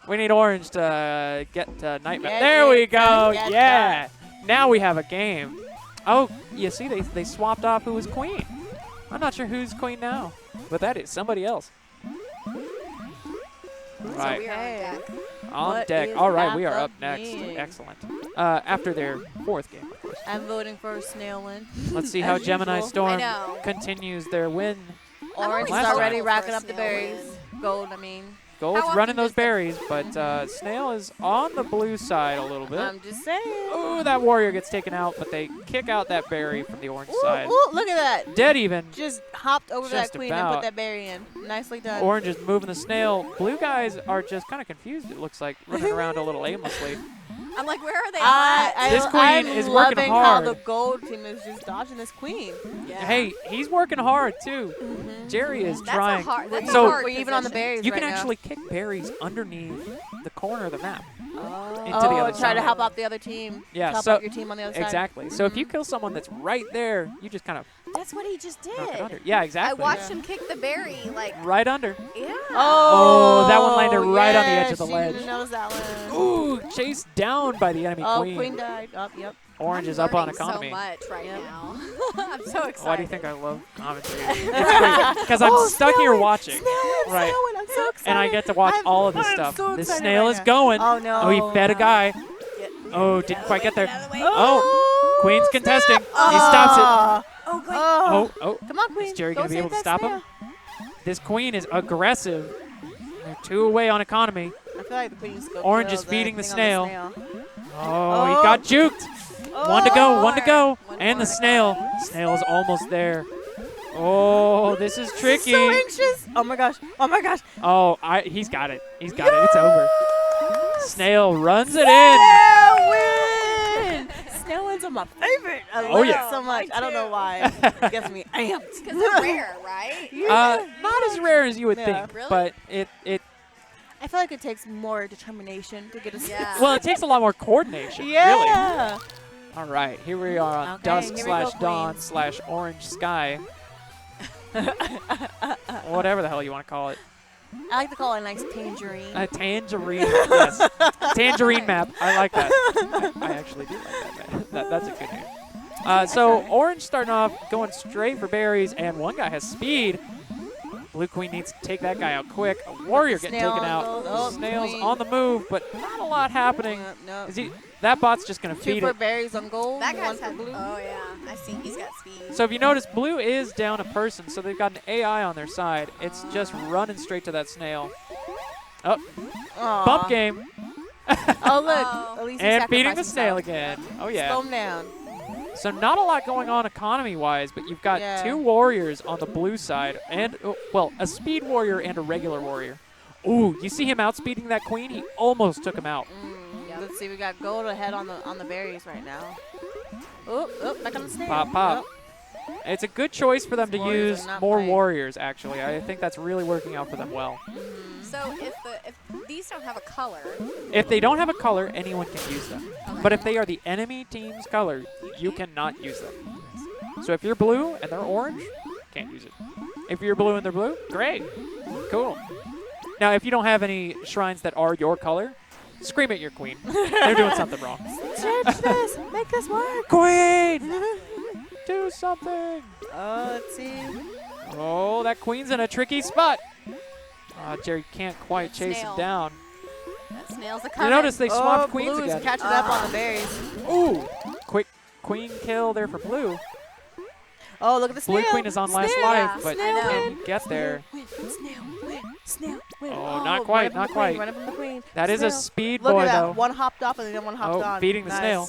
We need orange to get night map. Get There we it go. done, get Yeah. Now we have a game. Oh, you see, they swapped off who was queen. I'm not sure who's queen now, but that is somebody else. So Right. we are on Okay. deck. On What deck. is All right, we are up happening? next. Excellent. After their fourth game, of course. I'm voting for a snail win. Let's see how As Gemini usual. Storm I know. continues their win. Orange is always already voting for racking a up the snail berries. win. Gold, I mean. Gold's How running often those does the- berries, but Snail is on the blue side a little bit. I'm just saying. Ooh, that warrior gets taken out, but they kick out that berry from the orange Ooh, side. ooh, look at that. Dead even. Just hopped over Just that queen and about. put that berry in. Nicely done. Orange is moving the snail. Blue guys are just kind of confused, it looks like, running around a little aimlessly. I'm like, where are they at? This queen I'm is working loving hard. how the gold team is just dodging this queen. Yeah. Hey, he's working hard, too. Jerry is That's trying. a hard. That's So- a hard We're even on the position. berries You right can now. actually kick berries underneath the corner of the map. Oh, into the other try to side. help out the other team. Yeah, help so- out your team on the other side. Exactly. So if you kill someone that's right there, you just kind of That's what he just knock it under. did. Yeah, I exactly. watched him kick the berry, like, Right under. yeah. Oh, that one landed right on the edge of the she ledge. didn't notice that one. Ooh, chased down by the enemy Oh, queen. queen died. Oh, yep. Orange I'm is up on learning economy. so much right Yep. now. I'm so excited. Why do you think I love commentary? Because I'm stuck here watching. Right. I'm so excited. And I get to watch all of this I'm stuff. so This excited snail right is now. going. Oh, no. Oh, he fed a guy. Get- Oh, didn't quite get there. Out of the way. Oh, Queen's contesting. Oh. He stops it. Oh, good. Oh. Oh, Come on, queen. is Jerry Go going to be save able to that stop snail. him? This queen is aggressive. They're 2 away on economy. I feel like the queen's go Orange kill is feeding the thing snail. on the snail. Oh, he got juked. One to go, one to go. One And more the to snail. Snail is almost there. Oh, this is tricky. So anxious. Oh my gosh. Oh my gosh. Oh, he's got it. He's got it. It's over. Snail runs it in. Snail win. Snail wins are my favorite. I Oh, love yeah. it so much. I don't know why. It gets me amped. Because they're rare, right? Not as rare as you would Yeah. think, Really? but it I feel like it takes more determination to get a Yeah. well, it takes a lot more coordination. Really. Yeah. All right, here we are on Okay, dusk here we go, / dawn queen. / orange sky. Whatever the hell you want to call it. I like to call it a nice tangerine. A tangerine, yes. Tangerine map. I like that. I actually do like that, man. That's a good name. So orange starting off, going straight for berries, and one guy has speed. Blue queen needs to take that guy out quick. A warrior getting Snail taken on out. gold. Oh, Snail's queen. on the move, but not a lot happening. No. Is he? That bot's just gonna 2 feed for it. berries on gold. That 1 guy's for had. blue. Oh, yeah. I see. He's got speed. So if you notice, blue is down a person, so they've got an AI on their side. It's just running straight to that snail. Oh, Aw. bump game. Oh look. Oh. At least he And feeding the sacrificed snail himself. again. Oh, yeah. Slow him down. So not a lot going on economy-wise, but you've got Yeah. 2 warriors on the blue side, and, well, a speed warrior and a regular warrior. Ooh, you see him outspeeding that queen? He almost took him out. Yep. Let's see. We got gold ahead on the berries right now. Oh, back on the snail. Pop, pop. It's a good choice for them to Warriors are use not more playing. warriors, actually. I think that's really working out for them well. So if these don't have a color, If they don't have a color, anyone can use them. okay. But if they are the enemy team's color, you cannot use them. So if you're blue and they're orange, can't use it. If you're blue and they're blue, great. Cool. Now, if you don't have any shrines that are your color, scream at your queen. They're doing something wrong. Change this. Make this work. Queen! Do something! Let's see. Oh, that queen's in a tricky spot. Jerry can't quite chase him Snail. down. that snail's a You coming. notice they swapped queens blue again. is catching up on the berries. Ooh, quick queen kill there for blue. Oh, look at the snail. Blue queen is on last Snail. life, Yeah, but I know. can you get there? Snail win. Snail win. Oh, not quite, running from not the quite. Queen, running from the queen. That is a Snail. speed Look boy, at that. though. One hopped off and then one hopped on. Feeding the Nice. snail.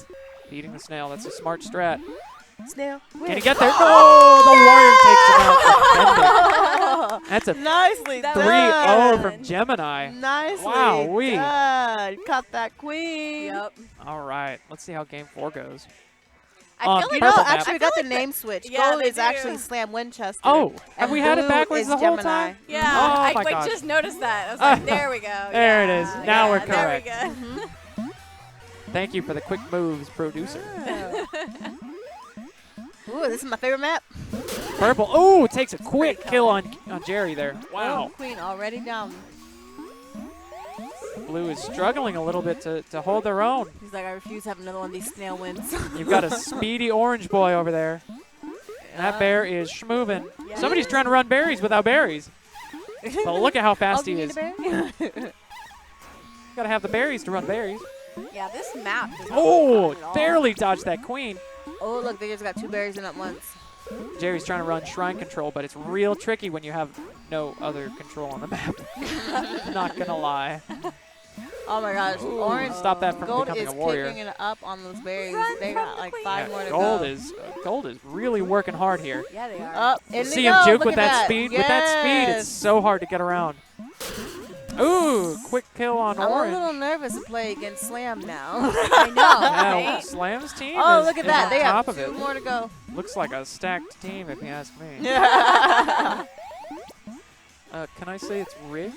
Feeding the snail. That's a smart strat. Snail win. Can he get there? No! The warrior takes him out. That's a Nicely That 3-0 was from good. Gemini. Nicely Wow-wee. done. Caught that queen. Yep. All right. Let's see how game 4 goes. I On feel like purple No, map. actually, we got the name switch. Yeah, Gold they is do. actually Slam Winchester. Oh, have and we had it blue backwards is the whole Gemini. time? Yeah, Oh I my gosh. just noticed that. I was like, there we go. There it is. Yeah, Now we're There we correct. go. Thank you for the quick moves, producer. Ooh, this is my favorite map. Purple. Oh, takes a quick kill on Jerry there. Wow. Oh, queen already down. Blue is struggling a little bit to hold their own. He's like, I refuse to have another one of these snail wins. You've got a speedy orange boy over there. That bear is schmoving. Yeah. Somebody's trying to run berries without berries. But look at how fast he is. Got to have the berries to run berries. Yeah, this map does not Oh, look fun at all. barely dodged that queen. Oh, look, they just got 2 berries in at once. Jerry's trying to run shrine control, but it's real tricky when you have no other control on the map. Not going to lie. Oh my gosh, Ooh, orange. stop that from Gold becoming is a warrior. kicking it up on those berries. Run They from got the like queen. 5 more to Gold is really working hard here. Yeah, they are. Up, in See they him go. juke Look with at that speed. With that speed, it's Yes. so hard to get around. Ooh, quick kill on I'm orange. a little nervous to play against Slam now. I know. Yeah, right? Slam's team Oh, is, look at is that. on They top have of 2 it. more to go. Looks like a stacked team, if you ask me. Can I say it's rigged?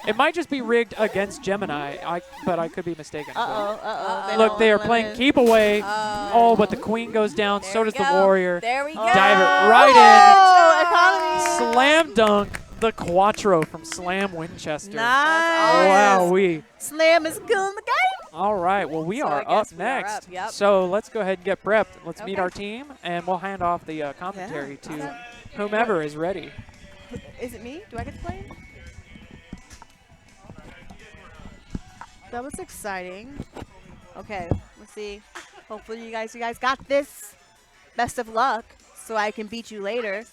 It might just be rigged against Gemini, but I could be mistaken. so. Uh-oh. Look, they are playing keep away. Oh, but the queen goes down. There so we does the go. warrior. There we go. Dive it right Oh, economy. in. Slam dunk the Quattro from Slam Winchester. Nice. Wowee. Slam is killing the game. All right, well, we So are I guess up we are next. up, yep. So let's go ahead and get prepped. Let's meet Okay. our team, and we'll hand off the commentary Yeah. to whomever is ready. Is it me? Do I get to play? That was exciting. Okay, let's see. Hopefully you guys got this. Best of luck, so I can beat you later.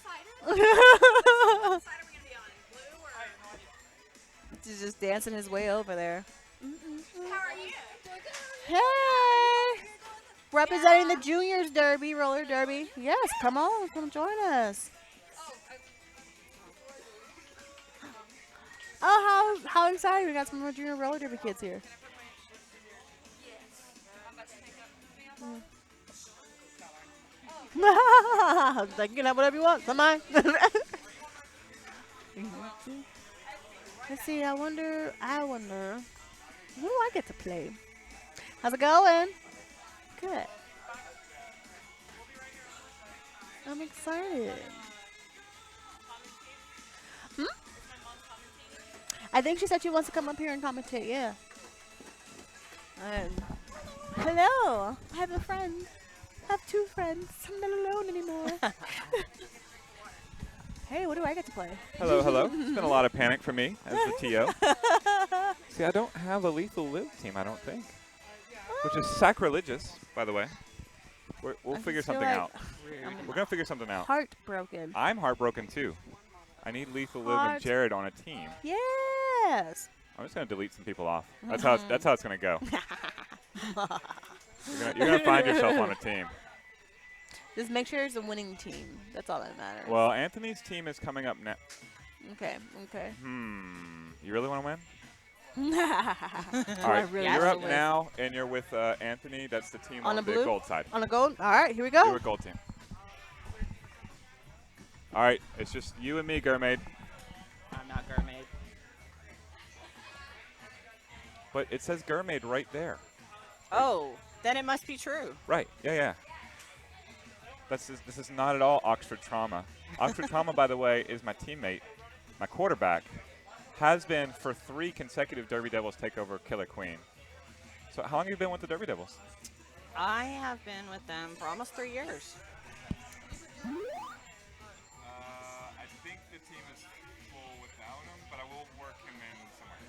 He's just dancing his way over there. Hey! Representing the juniors derby, roller derby. Yes, come on, come join us. Oh, how exciting! We got some more junior roller derby kids here. Like, you can have whatever you want. Come on. Let's see. I wonder. Who do I get to play? How's it going? Good. I'm excited. I think she said she wants to come up here and commentate. Yeah. Hello. I have a friend. I have 2 friends. I'm not alone anymore. Hey, what do I get to play? Hello, hello. It's been a lot of panic for me as the TO. See, I don't have a Lethal Live team, I don't think. Which is sacrilegious, by the way. We'll I figure just feel something like out. We're going to figure something out. Heartbroken. I'm heartbroken, too. I need Lethal Live and Jared on a team. Yes. I'm just going to delete some people off. That's how it's going to go. You're going to find yourself on a team. Just make sure it's a winning team. That's all that matters. Well, Anthony's team is coming up next. Okay. You really want to win? All All right, you're up now, and you're with Anthony. That's the team on the the blue? gold side. On a gold? All right, here we You're go. a gold team. All right, it's just you and me, Gurmaid. I'm not Gurmaid. But it says Gurmaid right there. Oh, then it must be true. Right, yeah. This is not at all Oxford Trauma. Oxford Trauma, by the way, is my teammate, my quarterback, has been for 3 consecutive Derby Devils takeover Killer Queen. So how long have you been with the Derby Devils? I have been with them for almost 3 years. I think the team is full without him, but I will work him in somewhere.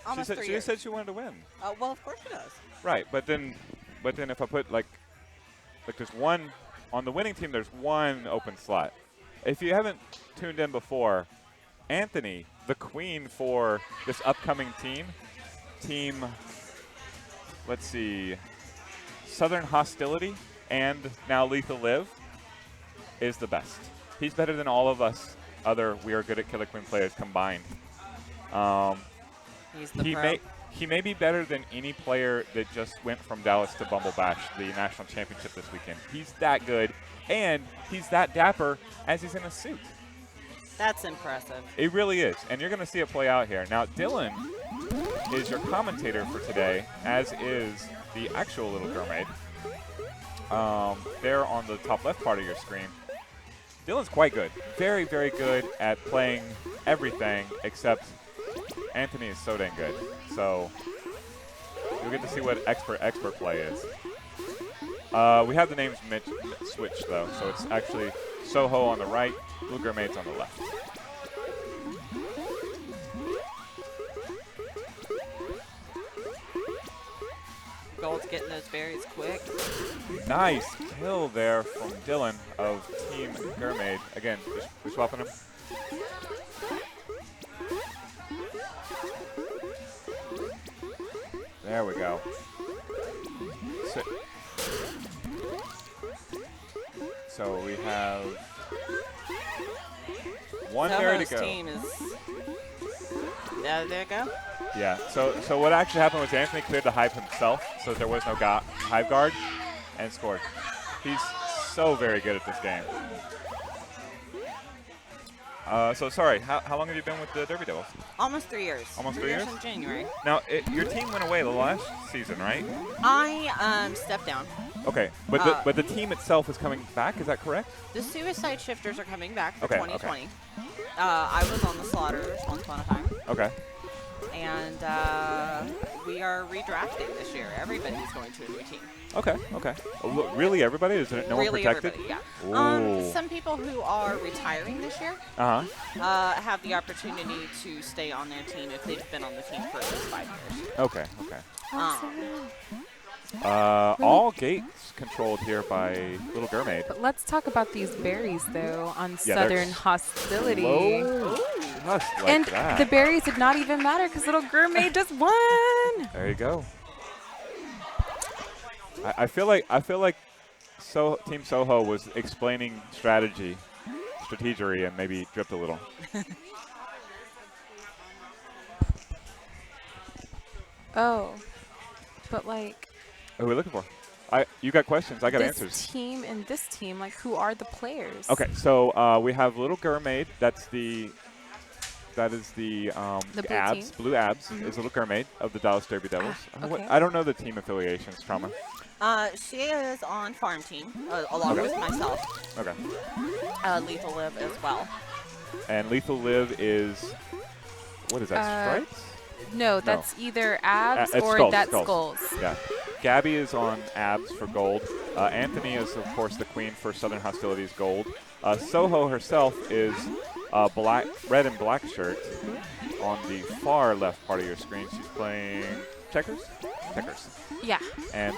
Almost 3 She years. said she wanted to win. Oh, well, of course she does. Right, but then if I put like there's one on the winning team, there's 1 open slot. If you haven't tuned in before, Anthony, the queen for this upcoming team, let's see, Southern Hostility and now Lethal Live, is the best. He's better than all of us other We Are Good at Killer Queen players combined. He's the pro. He may be better than any player that just went from Dallas to Bumble Bash, the national championship this weekend. He's that good, and he's that dapper as he's in a suit. That's impressive. It really is, and you're going to see it play out here. Now, Dylan is your commentator for today, as is the actual little Gurmaid. There on the top left part of your screen. Dylan's quite good. Very, very good at playing everything except Anthony is so dang good. So you'll get to see what expert play is. We have the names switched though, so it's actually Soho on the right, Blue Gurmaid's on the left. Gold's getting those berries quick. Nice kill there from Dylan of Team Mermaid. Again, just swapping them. There we go. So we have one berry to Soho's go. team is. There you go. Yeah. So what actually happened was Anthony cleared the hive himself, so there was no hive guard, and scored. He's so very good at this game. So sorry, how long have you been with the Derby Devils? Almost 3 years. Almost 3 years? in January. Now, your team went away the last season, right? I stepped down. Okay, but the team itself is coming back. Is that correct? The Suicide Shifters are coming back for Okay, 2020. I was on the Slaughterers once upon a time. Okay. And we are redrafting this year. Everybody's going to a new team. Okay. Really, everybody? Is there no one Really, protected? everybody, yeah. Ooh. Some people who are retiring this year have the opportunity to stay on their team if they've been on the team for at least 5 years. Okay. Um, All gates controlled here by Little Mermaid. But let's talk about these berries, though, on Yeah, Southern they're Hostility. Low. Just like And that. the berries did not even matter because Little Mermaid just won. There you go. I feel like Team Soho was explaining strategery, and maybe dripped a little. Oh, but like Who are we looking for? You got questions. I got this answers. team and this team, like who are the players? Okay, so we have Little Mermaid. That is the The blue abs. team. Blue abs is Little Mermaid of the Dallas Derby Devils. Okay. I don't know the team affiliations, Trauma. she is on farm team along Okay. with myself. Okay. Lethal Live as well. And Lethal Live is, what is that, Stripes? No, that's either abs It's or skulls, that's skulls. skulls. Yeah. Gabby is on abs for gold. Anthony is, of course, the queen for Southern Hostilities gold. Soho herself is red and black shirt on the far left part of your screen. She's playing checkers? Checkers. Yeah. And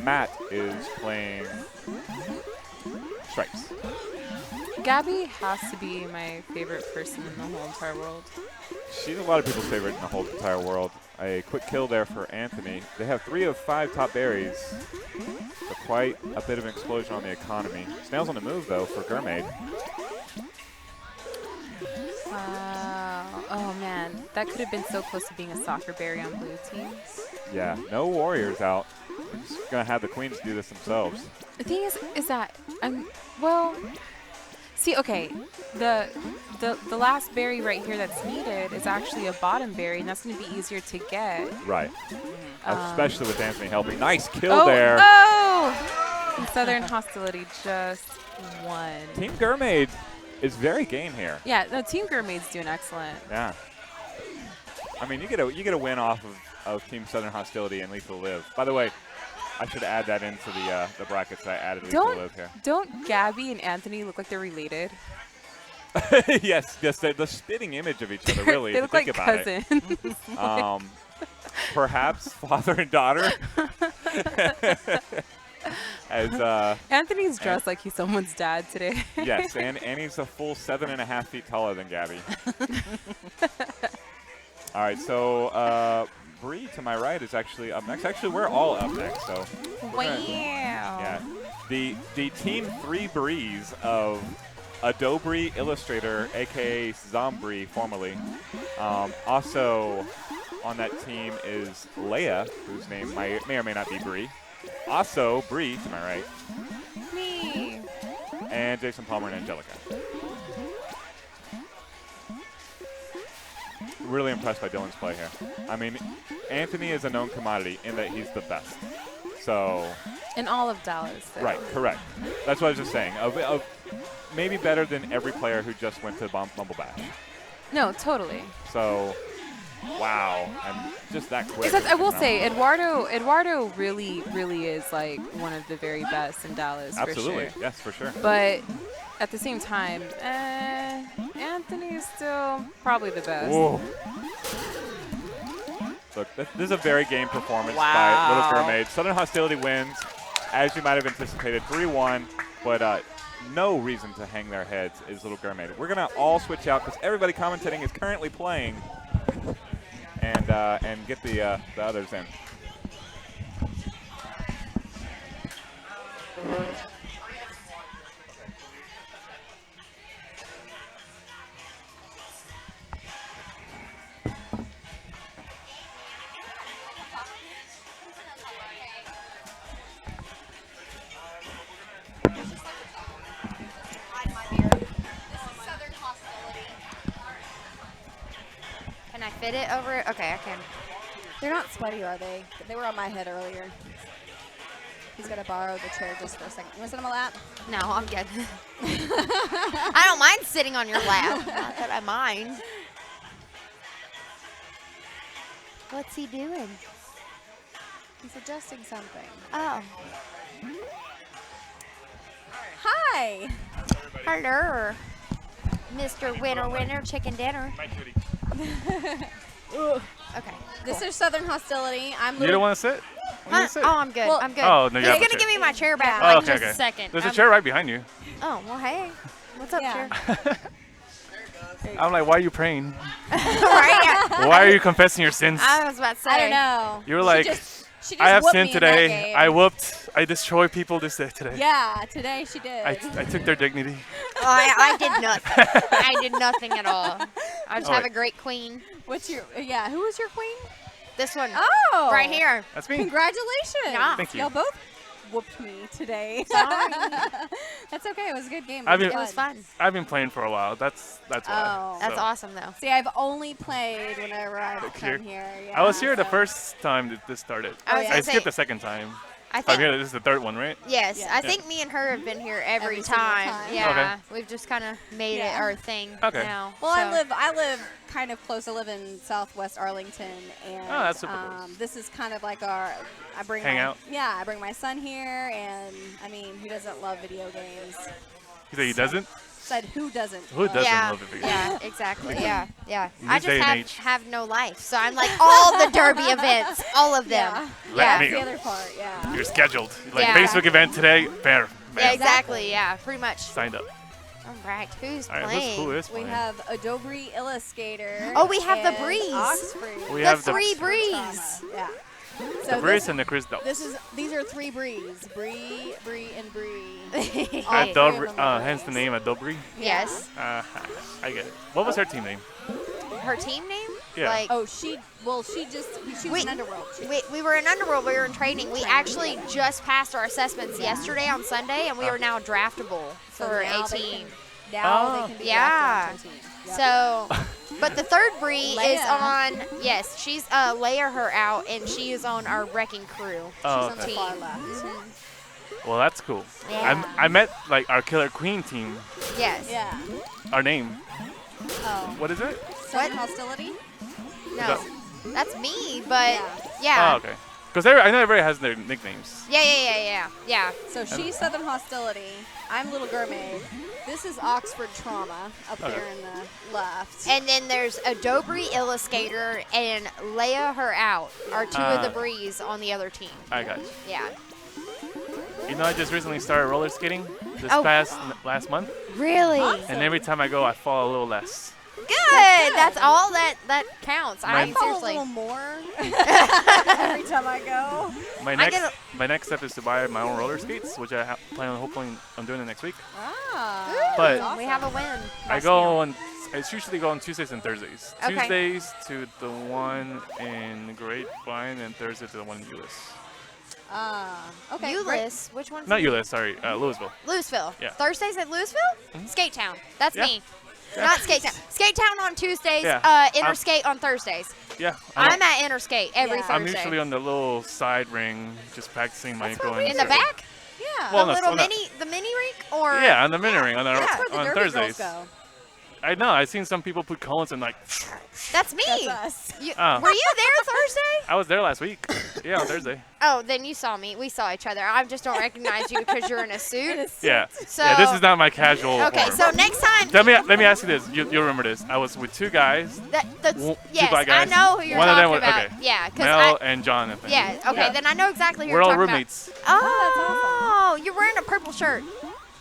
Matt is playing stripes. Gabby has to be my favorite person in the whole entire world. She's a lot of people's favorite in the whole entire world. A quick kill there for Anthony. They have 3 of 5 top berries. So quite a bit of an explosion on the economy. Snails on the move, though, for Mermaid. Wow. Oh, man. That could have been so close to being a soccer berry on blue teams. Yeah, no warriors out. We're just going to have the queens do this themselves. The thing is that well, see, okay, the last berry right here that's needed is actually a bottom berry, and that's going to be easier to get. Right. Especially with Anthony helping. Nice kill Oh, there. oh! And Southern Hostility just won. Team Mermaid is very game here. Yeah, no, Team Mermaid's doing excellent. Yeah. I mean, you get a win off of Team Southern Hostility and Lethal Live. By the way, I should add that into the brackets I added Lethal Live here. Don't Gabby and Anthony look like they're related? yes, the spitting image of each other, really. They if look you like think about cousins. Perhaps father and daughter. As Anthony's dressed like he's someone's dad today. yes, and he's a full 7.5 feet taller than Gabby. All right, so Bree to my right is actually up next. Actually, we're all up next, so. Wow. Yeah. The Team 3 Brees of Adobe Illustrator, aka Zombrie, formerly. Also on that team is Leia, whose name may or may not be Bree. Also Bree to my right. Me. And Jason Palmer and Angelica. Really impressed by Dylan's play here. I mean, Anthony is a known commodity in that he's the best. So. In all of Dallas. Though. Right, correct. That's what I was just saying. Of maybe better than every player who just went to Bumble Bash. No, totally. So, wow, I'm just that quick. Except I will say, Eduardo really is like one of the very best in Dallas. Absolutely, for sure. yes, for sure. But at the same time, Anthony is still probably the best. Whoa. Look, this is a very game performance by Little Wow. Mermaid. Southern Hostility wins, as you might have anticipated, 3-1, but no reason to hang their heads is Little Mermaid. We're going to all switch out because everybody commentating is currently playing and get the others in. Can I fit it over it? Okay, I can. They're not sweaty, are they? They were on my head earlier. He's gonna borrow the chair just for a second. You wanna sit on my lap? No, I'm good. I don't mind sitting on your lap. Not that I mind. What's he doing? He's adjusting something. Oh. Hi. Hello. Mr. Winner Chicken Dinner. Okay. This is Southern Hostility. I'm You Little. don't want to sit? Huh? Oh, I'm good. Well- I'm good. Oh, no, you He's have a gonna chair. give me my chair back Yeah. in Oh, like okay, just okay. a second. There's a chair right behind you. Oh, well, hey. What's up, Yeah. chair? I'm like, why are you praying? Right? Why are you confessing your sins? I was about to say. I don't know. You were like, She just I have whooped sinned me in that today. game. I destroyed people this day today. Yeah, today she did. I took their dignity. Oh, I did nothing. I did nothing at all. I just Oh, have wait. a great queen. What's your? Yeah, who was your queen? This one. Oh, Right here. That's me. Congratulations. Yeah. Thank you. Y'all both whooped me today. Sorry. That's okay. It was a good game. I've It been- It was fun. I've been playing for a while. That's why. Oh. That's So, awesome, though. See, I've only played whenever I've Like come here. here. I was here the so- first time that this started. I was yeah. I gonna skipped say, the second time. I I'm think, here. This is the third one, right? yes, Yeah. I think me and her have been here every Every single time. time. Yeah, we've just kind of made it Yeah. our thing Okay. now. Well, so. I live kind of close. I live in Southwest Arlington, and Oh, that's super close. this is kind of like our. I bring Hang my, out? Yeah, I bring my son here, and I mean, who doesn't love video games? He said he doesn't. Said who doesn't? Who love- doesn't yeah, love the video yeah, exactly. Yeah, yeah. In I this day just and age. have no life, so I'm like all the Derby events, all of them. Yeah. Let Yeah. me- That's the other part. Yeah. You're scheduled. Like Yeah. Facebook event today. Fair. Yeah, exactly. Yeah, pretty much. Signed up. All right, who's All right. playing? Who is We playing? have Adobe Illustrator. Oh, we have the and Breeze. Oxford. We The have three Trauma. Breeze. Yeah. the So Breeze and the Chris Doll. these are three Breeze. Bree, and Bree. Hey. All Adobri, three of them are hence the Breeze. name Adobri. Yes. I get it. What was her team name? Her team name? Yeah. Like, Oh, she was in Underworld. we were in Underworld. We were in training. We actually just passed our assessments yesterday on Sunday, and we are now draftable So for now a they team. Now Oh. they can be Yeah. drafted onto a team. Yep. So, but the third Bree is Leia. on. Yes, she's Leia her out, and she is on our wrecking crew. Oh, She's on the okay. far left. Well, that's cool. Yeah. I met like our Killer Queen team. Yes. Yeah. Our name. Oh. What is it? Southern Hostility? No, that's me. But Oh, yeah. okay. Because I know everybody has their nicknames. Yeah. So she's Southern Hostility. I'm Little Mermaid. This is Oxford Trauma up Okay. there in the left. And then there's Adobe Illustrator and Leia her out are two of the Ah. Breeze on the other team. I got you. Yeah. You know, I just recently started roller skating this Oh. last month, Really? and every time I go, I fall a little less. Good. That's all that counts. I Mine- mean, I fall a seriously. little more every time I go. My I next get my next step is to buy my own roller skates, which I plan on hopefully I'm doing it next week. Ah. But- that's We have a win. I go on. It's usually go on Tuesdays and Thursdays. Okay. Tuesdays to the one in Grapevine, and Thursday to the one in Euless. Okay. great. Euless. Which one's Not Euless, sorry, Louisville. Louisville. Yeah. Thursdays at Louisville? Skate Town. That's Yeah. me. Not Skate Town. Skate Town on Tuesdays, Yeah. Interskate on Thursdays. Yeah, I'm at Interskate every Yeah. I'm Thursday. usually on the little side ring, just practicing my That's where going. in the back? Yeah. Well, the no, little no. the mini rink or Yeah, on the mini ring on, That's where the on Derby Thursdays. girls go. I know. I seen some people put cones and like. That's me. That's us. You, Oh. were you there Thursday? I was there last week. Yeah, on Thursday. Oh, then you saw me. We saw each other. I just don't recognize you because you're in a suit. Yeah. So Yeah, this is not my casual okay. form. So next time. Let me ask you this. You'll remember this. I was with two guys. That's, Two yes, black I guys. know who you're One of them talking was- about. okay. Yeah, because Mel and Jonathan. yeah. Okay, Yeah. then I know exactly who We're you're all talking roommates. about. Oh, you're wearing a purple shirt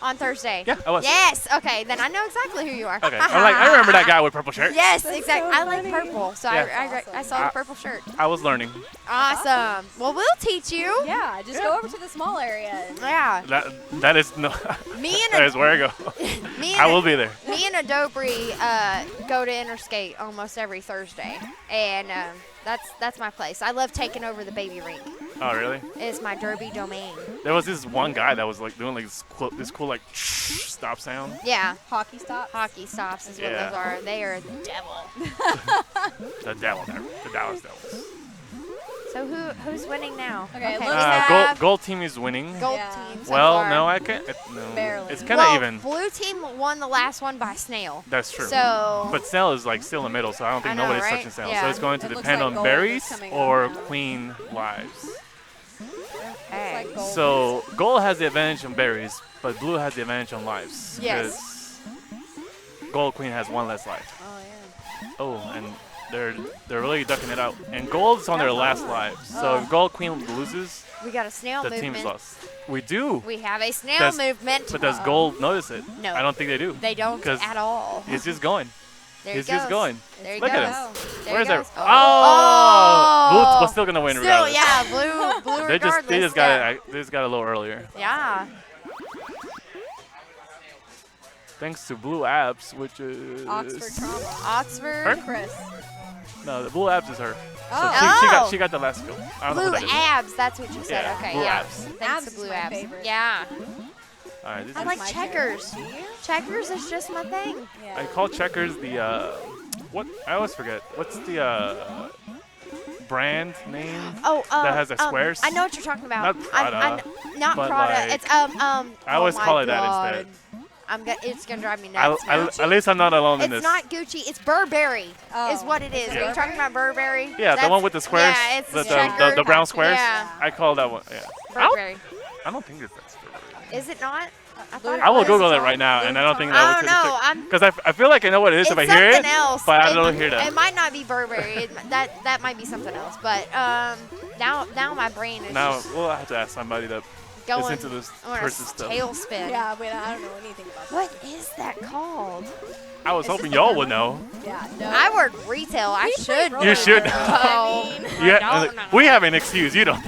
on Thursday. Yeah, I was. Yes. Okay, then I know exactly who you are. Okay. I'm like, I remember that guy with purple shirt. Yes, That's exactly. so I like funny. purple, so Yeah. I saw the purple shirt. I was learning. Awesome. Well, we'll teach you. Yeah, just go over to the small area. Yeah. That is no. Me that and is where I go. me I will and be there. me and Adobri go to Interstate almost every Thursday, and that's my place. I love taking over the baby rink. Oh really? It's my derby domain. There was this one guy that was like doing like this cool like stop sound. Yeah. Hockey stop. Hockey stops is what Yeah. those are. They are the devil. The Dallas Devils. So who's winning now? Okay, we looks have Gold team is winning. gold Yeah. team. So Well, far. no, I can't. No, Barely. it's kind of Well, even. blue team won the last one by snail. That's true. So But Snell is like still in the middle, so I don't think I know, nobody's right? touching Snell. Yeah. So it's going to It looks depend like on gold is berries coming or up now. queen lives. okay. Like gold. So gold has the advantage on berries, but blue has the advantage on lives. Yes. because gold queen has one less life. Oh yeah. Oh, and they're really ducking it out. And gold's on their last life. So if gold queen loses, We got a snail the movement. team is lost. We do. We have a snail Does- movement. But does gold notice it? No. I don't think they do. They don't 'Cause at all. He's just going. There He's he goes. just going. There he Look goes. at him. There Where's he their? goes. Oh! Blue was still gonna win Still, regardless. yeah, blue They regardless. just got it. They just got a little earlier. Yeah. Thanks to Blue Abs, which is Oxford trauma. Oxford. Her? Chris. No, the Blue Abs is her. Oh. Oh. She got the last kill. I don't know Blue who that is. abs, that's what you said. Yeah, Okay, blue yeah. abs. Thanks Abs to is blue my abs. favorite. Yeah. All right, this I is like my checkers. favorite. Do you? Checkers is just my thing. Yeah. I call checkers the what? I always forget. What's the brand name? Oh, That has the squares? I know what you're talking about. Not Prada, not but Prada. like- It's I always oh my call it that God. instead. It's gonna drive me nuts. now. At least I'm not alone in It's this. not Gucci. It's Burberry. Oh. Is what it is. Is it Are you talking about Burberry? Yeah, the That's- one with the squares. Yeah, it's the, checkered. the brown squares. Yeah, I call that one. Yeah. Burberry. I don't think it's that Burberry. Is it not? I thought I will was. Google it right now, and I don't think I don't know. because I feel like I know what it is It's if I hear it, something else. but I It- don't hear that. It might not be Burberry. That might be something else. But now my brain is Now just we'll have to ask somebody that is going into this on a person's stuff. tailspin. Yeah, but I don't know anything about that. What is that called? I was It's hoping just y'all like would know. Yeah, no. I work retail. I should. You should. know. Yeah, I don't know. we have an excuse. You don't.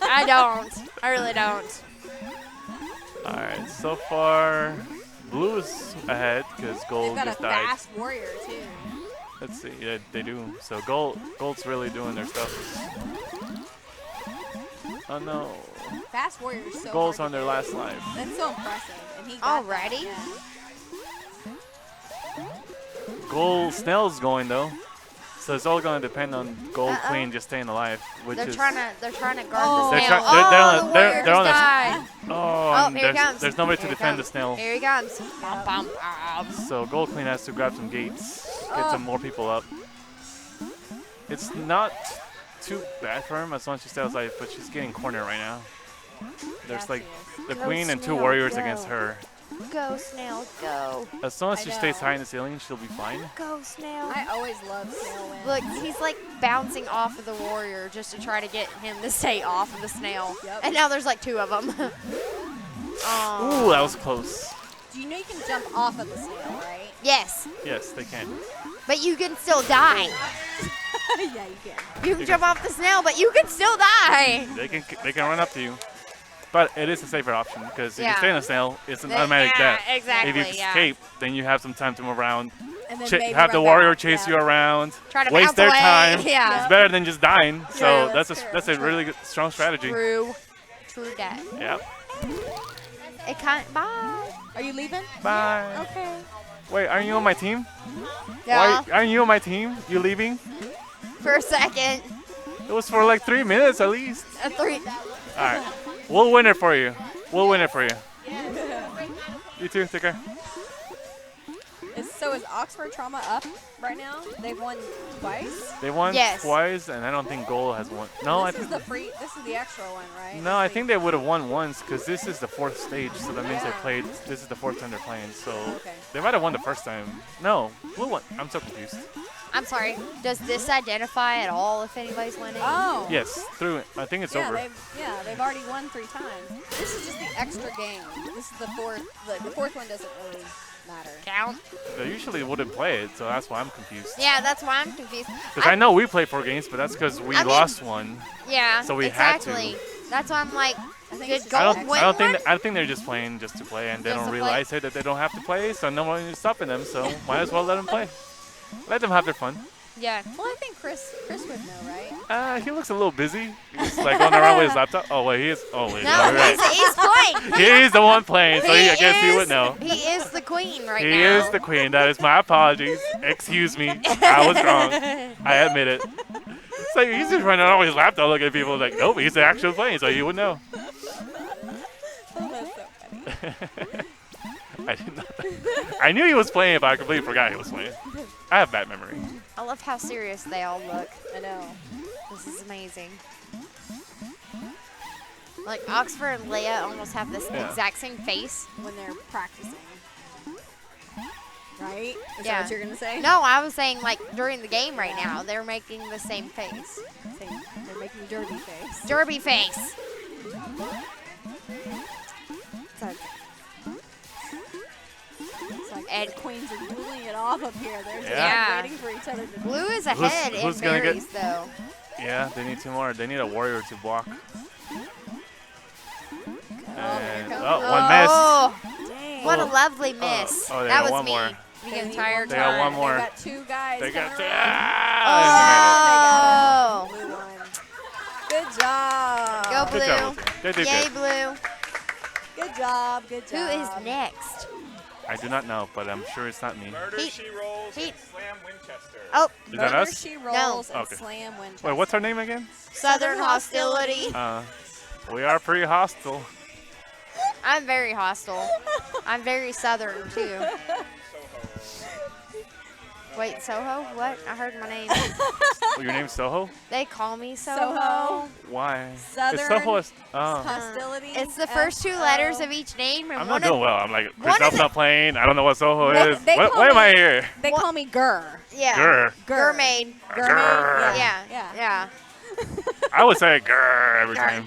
I don't. I really don't. All right. So far, blue is ahead because They've gold got a just died. fast warrior too. Let's see. Yeah, they do. So gold's really doing their stuff. Oh no. Fast warrior is so Gold's hard on to their do. last life. That's so impressive. And he got that, Alrighty. yeah. Gold Snell's going though. So it's all going to depend on Gold Queen just staying alive, which They're is trying to guard Oh. the They're snail. try- they're on the a- they're- warrior they're on just a- died. oh, Oh, and here he comes. there's nobody to Here he defend the comes. snail. Here he comes. Bum, bum, bum. So Gold Queen has to grab some gates, get some more people up. It's not too bad for him as long as she stays alive, but she's getting cornered right now. There's Yeah, like she is. the Go queen and two snail, warriors go. against her. Go, snail, go. As long as I she stays know. high in the ceiling, she'll be fine. Go, snail. I always love snail wins. Look, he's like bouncing off of the warrior just to try to get him to stay off of the snail. Yep. And now there's like two of them. Ooh, that was close. Do you know you can jump off of the snail, right? Yes, Yes, they can. but you can still die. Yeah, you can. You can jump off the snail, but you can still die. They can run up to you. But it is a safer option because if Yeah. you stay in a snail, it's an automatic death. Exactly. If you yeah. escape, then you have some time to move around. And then Ch- maybe have the run warrior back. chase Yeah. you around. Try to waste bounce their away. time. Yeah. It's better than just dying. So Yeah, that's that's a true. that's a really good, strong strategy. True that. Yep. It can't. Bye. Are you leaving? Bye. Okay. Wait, aren't you on my team? Yeah. Why aren't you on my team? You leaving? For a second. It was for like 3 minutes at least. A three. All right. We'll win it for you. We'll win it for you. You too. Take care. So is Oxford Trauma up right now? They've won twice. They won Yes. twice, and I don't think Goal has won. No, I This is think. this is the extra one, right? No, I think they would have won once because this is the 4th stage, so that means they played. This is the 4th time they're playing, so Okay. they might have won the first time. No, Blue won. I'm so confused. I'm sorry. Does this identify at all if anybody's winning? Oh. Yes, through. I think it's Yeah, over. they've already won 3 times. This is just the extra game. This is the 4th. The 4th one doesn't really matter. Count. They usually wouldn't play it, so that's why I'm confused. Yeah, that's why I'm confused. Because I know we played 4 games, but that's because we I mean- lost one. Yeah, So we had to. exactly. That's why I'm like, I think did it's just I Gold don't. win I don't think. one? I think they're just playing just to play, and they Just don't to play? realize that they don't have to play. So no one is stopping them. So might as well let them play. Let them have their fun. Yeah. Well, I think Chris would know, right? He looks a little busy. He's like going around with his laptop. Oh wait, he is. Oh wait, No, no, you're right. he's playing. He's the one playing, so I guess he would know. He is the queen right He now. is the queen. That is my apologies. Excuse me. I was wrong. I admit it. So he's just running around with his laptop looking at people like, nope, he's the actual playing, so you would know. Oh, that's so funny. I did not. I knew he was playing, but I completely forgot he was playing. I have bad memory. I love how serious they all look. I know. This is amazing. Like Oxford and Leia almost have this Yeah. exact same face. When they're practicing. Right? Is Yeah. that what you're going to say? No, I was saying like during the game right now, they're making the same face. They're making derby face. Derby face. It's like And- the queens are dueling it off up here. They're just Yeah. waiting for each other to Blue is ahead who's in gonna get- berries though. Yeah, they need 2 more. They need a warrior to block. And, one missed. Oh, Dang. what a lovely miss. Oh, they that got was one me more. the entire They got time. one more. They got 2 guys. They got coming two. around. Oh, Blue won. Good job. go Good job, Blue. Blue. They did Yay, good. Blue. Good job. Good Who job. is next? I do not know, but I'm sure it's not me. Murder, He- She Rolls, he- and Slam Winchester. Oh, Is that Murder, us? She Rolls and Okay. Slam Winchester. Wait, what's her name again? Southern Hostility. We are pretty hostile. I'm very hostile. I'm very Southern too. Wait, Soho? What? I heard my name. Well, your name's Soho? They call me Soho. Soho. Why? Southern It's Soho. Hostility. It's the first 2 letters of each name, and I'm one not doing of well. I'm like, one of Christophe's the- not playing. I don't know what Soho They- is. they What call am me- I here? They call me Gur. yeah, Grr. Gurmaid. Gurmaid. Yeah, Yeah. yeah. I would say grr every time.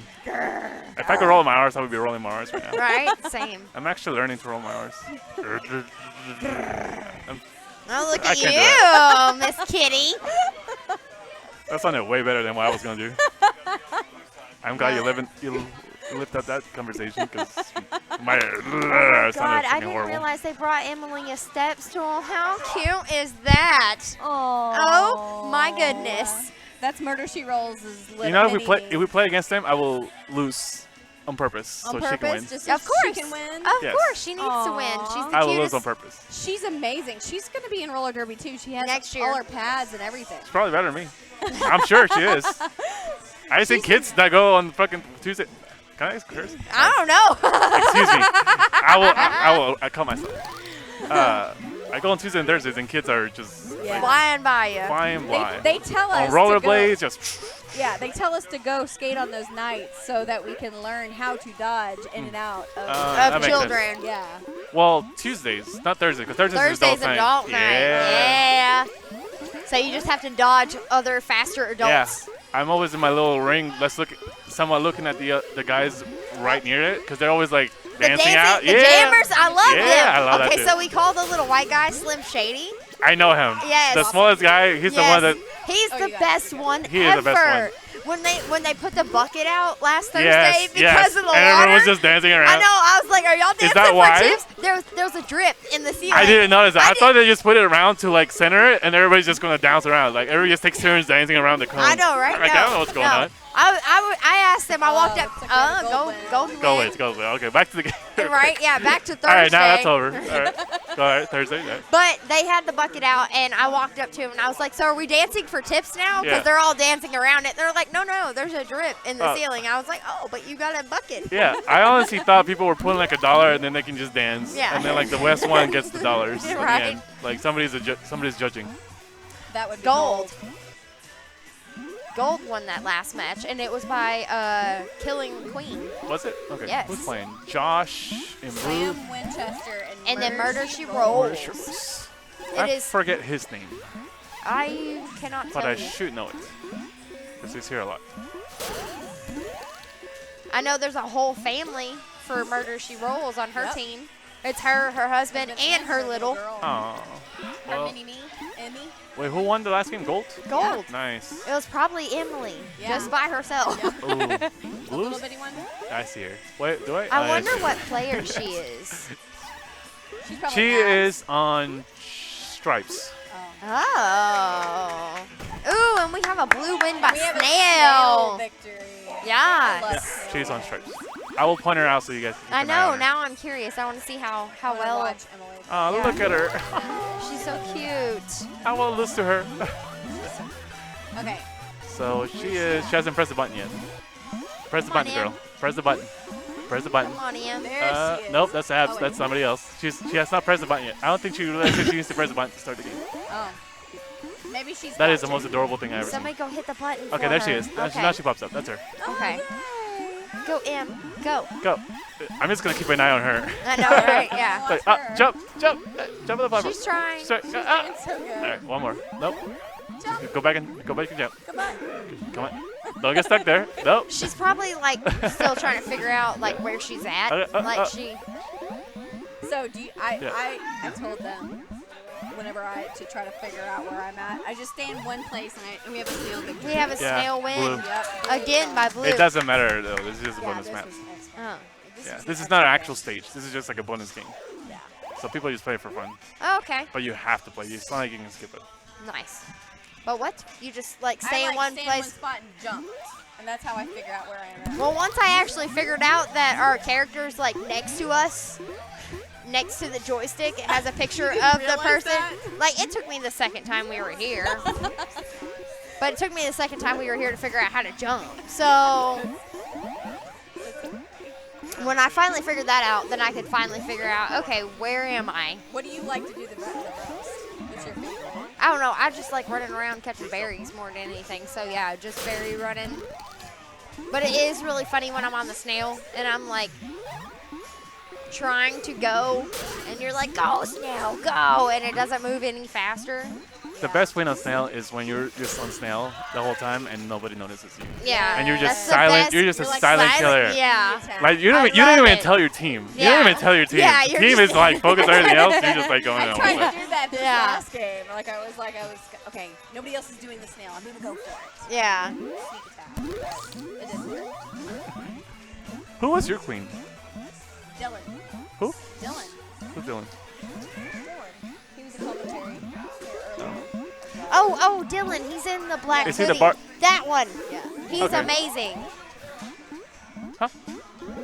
If I could roll my R's, I would be rolling my R's right now. Right, same. I'm actually learning to roll my R's. Oh, look I at can't you, Miss Kitty. That sounded way better than what I was gonna do. I'm glad you lift up that conversation because my God, sounded I freaking didn't horrible. realize they brought Emily a step stool. How cute is that? Oh my goodness. That's Murder She Rolls' little You know, if mini-me. we play against them, I will lose on purpose on so purpose, she can win. just so Of course. she can win. Of Yes. course, she needs to win. Aw. She's the I will lose cutest. on purpose. She's amazing. She's going to be in roller derby too. She has Next year. all her pads and everything. She's probably better than me. I'm sure she is. I see kids that go on fucking Tuesday. Can I curse? I don't know. Excuse me. I call myself. I go on Tuesday and Thursdays, and kids are just Yeah. Flying by you. flying blind. They tell us on to rollerblades, go, just yeah, they tell us to go skate on those nights so that we can learn how to dodge in and out of. that Of makes sense. children. Yeah. Well, Tuesdays, not Thursdays, because Thursdays is Thursday's adult adult night. night. Yeah. Yeah. So you just have to dodge other faster adults. Yeah. I'm always in my little ring. Somewhat looking at the guys right near it, because they're always like The dancing out. the Yeah. jammers, I love them. Yeah, I love that okay, too. so we call the little white guy Slim Shady. I know him. Yes. The smallest guy. He's the one that. He's Oh, the you got best one He ever. is the best When they put the bucket out last Thursday Yes. because Yes. of the And water. everyone was just dancing around. I know. I was like, "Are y'all dancing that for why? tips?" There was a drip in the ceiling. I didn't notice that. I did- thought they just put it around to like center it, and everybody's just gonna dance around. Like everybody just takes turns dancing around the cone. I know, right? Like, I No, don't know what's going no. on. I asked them. I walked up. looks like we have a gold Golden Go win. away, go away. Okay, back to the game. Right? Yeah, back to Thursday. All right, now that's over. All right, go ahead, Thursday. Yeah. But they had the bucket out, and I walked up to him, and I was like, "So are we dancing for tips now?" Because Yeah. they're all dancing around it. They're like, "No, there's a drip in the Oh. ceiling." I was like, "Oh, but you got a bucket." Yeah, I honestly thought people were pulling like $1 and then they can just dance. Yeah. And then like the West one gets the dollars. at the Right. end. Like somebody's judging. That would be Gold. Gold won that last match, and it was by killing Queen. Was it? Okay. Yes. Who's playing? Josh in blue. Sam Winchester And then Murder, She Where's Rolls. yours? It I is- forget his name, I cannot but tell I you. should know it. Because he's here a lot. I know there's a whole family for Murder, She Rolls on her Yep. team. It's her husband, and her little. girl. Oh. Her Well, mini me, Emmy. wait, who won the last game? Gold? Gold. Nice. It was probably Emily, Yeah. just by herself. Ooh. The little Blues? bitty one. I see her. Wait, do I? I Oh, wonder yeah. what player she is. She's probably She Abs. is on Stripes. Oh. Ooh, and we have a blue win by We have a Snail. victory. I Yeah. love Yeah, Snail. she's on Stripes. I will point her out so you guys can keep I an eye know. on her. Now I'm curious. I want to see how I wanna well. watch Emily. Oh, Yeah. look at her. She's so cute. I want to lose to her. Okay. So she hasn't pressed the button yet. Press the Come on, button, Em. girl. Press the button. Press the button. Come on, Em. There she is. Nope, that's Abs. Oh, wait. That's somebody else. She has not pressed the button yet. I don't think she realized that she needs to press the button to start the game. Oh. Maybe she's That is the watching. most adorable thing I've ever seen. Somebody go hit the button. Okay, for there her. she is. Okay. Now she pops up. That's her. Okay. Go, Em. Go. Go. I'm just gonna keep an eye on her. I know, right? Yeah. Like, Watch her. jump on the platform. She's trying. Sorry. It's so good. All right, one more. Nope. Jump. Go back and jump. Come on. Come on. Don't get stuck there. Nope. She's probably like still trying to figure out like where she's at. Like she. So do you, I, Yeah. I told them whenever to try to figure out where I'm at, I just stay in one place and we have a snail victory. We have a Yeah, snail win blue. Yep. again by blue. It doesn't matter though. This is just a Yeah, bonus this map. was extra. Oh. Yeah, was this is an not an extra actual stage. This is just like a bonus game. Yeah. So people just play it for fun. Oh, okay. But you have to play. It's not like you can skip it. Nice. But what? You just like I stay in one stay place? in one spot and jump, and that's how I figure out where I am at. Well, once I actually figured out that our character's like next to us, next to the joystick, it has a picture of the realize person. that? Like it took me the second time we were here. But it took me the second time we were here to figure out how to jump. So when I finally figured that out, then I could finally figure out, okay, where am I? What do you like to do the most? What's your favorite? I don't know. I just like running around catching berries more than anything. So yeah, just berry running. But it is really funny when I'm on the snail and I'm like trying to go, and you're like, go snail, go, and it doesn't move any faster. The best win on Snail is when you're just on Snail the whole time and nobody notices you. Yeah. And you're just that's the silent. best. You're just a You're like silent killer. Yeah. Like you I don't even love it. tell your team. You Yeah. don't even tell your team. Yeah, the you're team just- is like focused on everything else. You're just like going I on. tried Like, to do that this Yeah. last game. I was okay. Nobody else is doing the snail. I'm gonna go for it. Yeah. Sneak attack. It didn't work. who was your queen? Dylan. Who? Dylan. Who's Dylan? He was a commentary. Oh, Dylan, he's in the black Is he the hoodie. bar- That one. Yeah. He's Okay. amazing.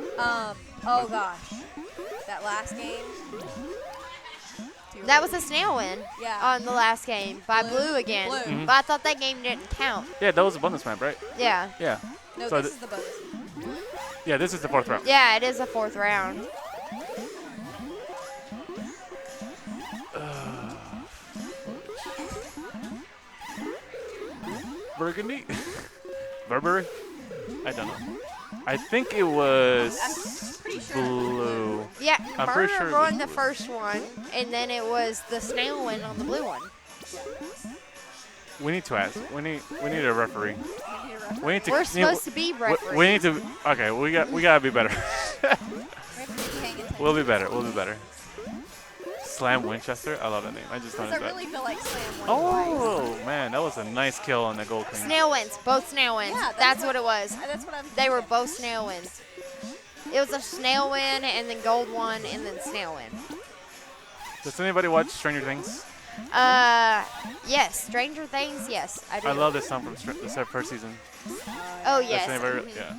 Oh gosh. That last game. Do you That was a snail win Yeah. on the last game by Blue. blue again. Blue. Mhm. But I thought that game didn't count. Yeah, that was a bonus map, right? Yeah. Yeah. No, So this th- is the bonus. Yeah, this is the fourth round. Yeah, it is the fourth round. Burgundy? Burberry? I don't know. I think it was Pretty sure. blue. Yeah, I'm pretty Murder sure it was won the blue. first one, and then it was the snail win on the blue one. We need to ask. We need a referee. We need to. We're supposed to be referees. We need to. Okay, we gotta be better. We'll be better. We'll be better. Slam Winchester. I love that name. I just Because noticed I that. really feel like Slam won Oh man, that was a nice kill on the gold queen. Snail wins, both snail wins. Yeah, that's what it was. twice. That's what I'm They were thinking. both snail wins. It was a snail win, and then gold one, and then snail win. Does anybody watch Stranger Things? Yes. Stranger Things. Yes, I do. I love this song from the first season. Oh That's yes. never, mhm. yeah.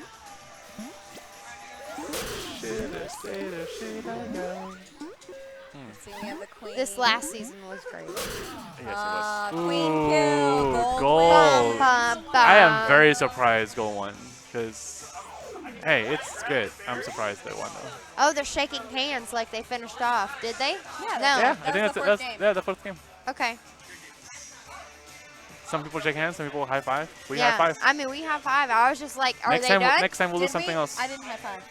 So we have the queen. This last season was great. Yes, it was. Queen kill. Ooh, Gold. gold. Bum, bum, I am bum. very surprised gold won because, hey, it's good. I'm surprised they won though. Oh, they're shaking hands like they finished off. Did they? Yeah, No. Yeah, I that think was the fourth game. the fourth game. Okay. Some people shake hands, some people high five. We yeah. high five. I mean, we high five. I was just like, are Next they time, done? next time we'll do Did something we? else. I didn't high five.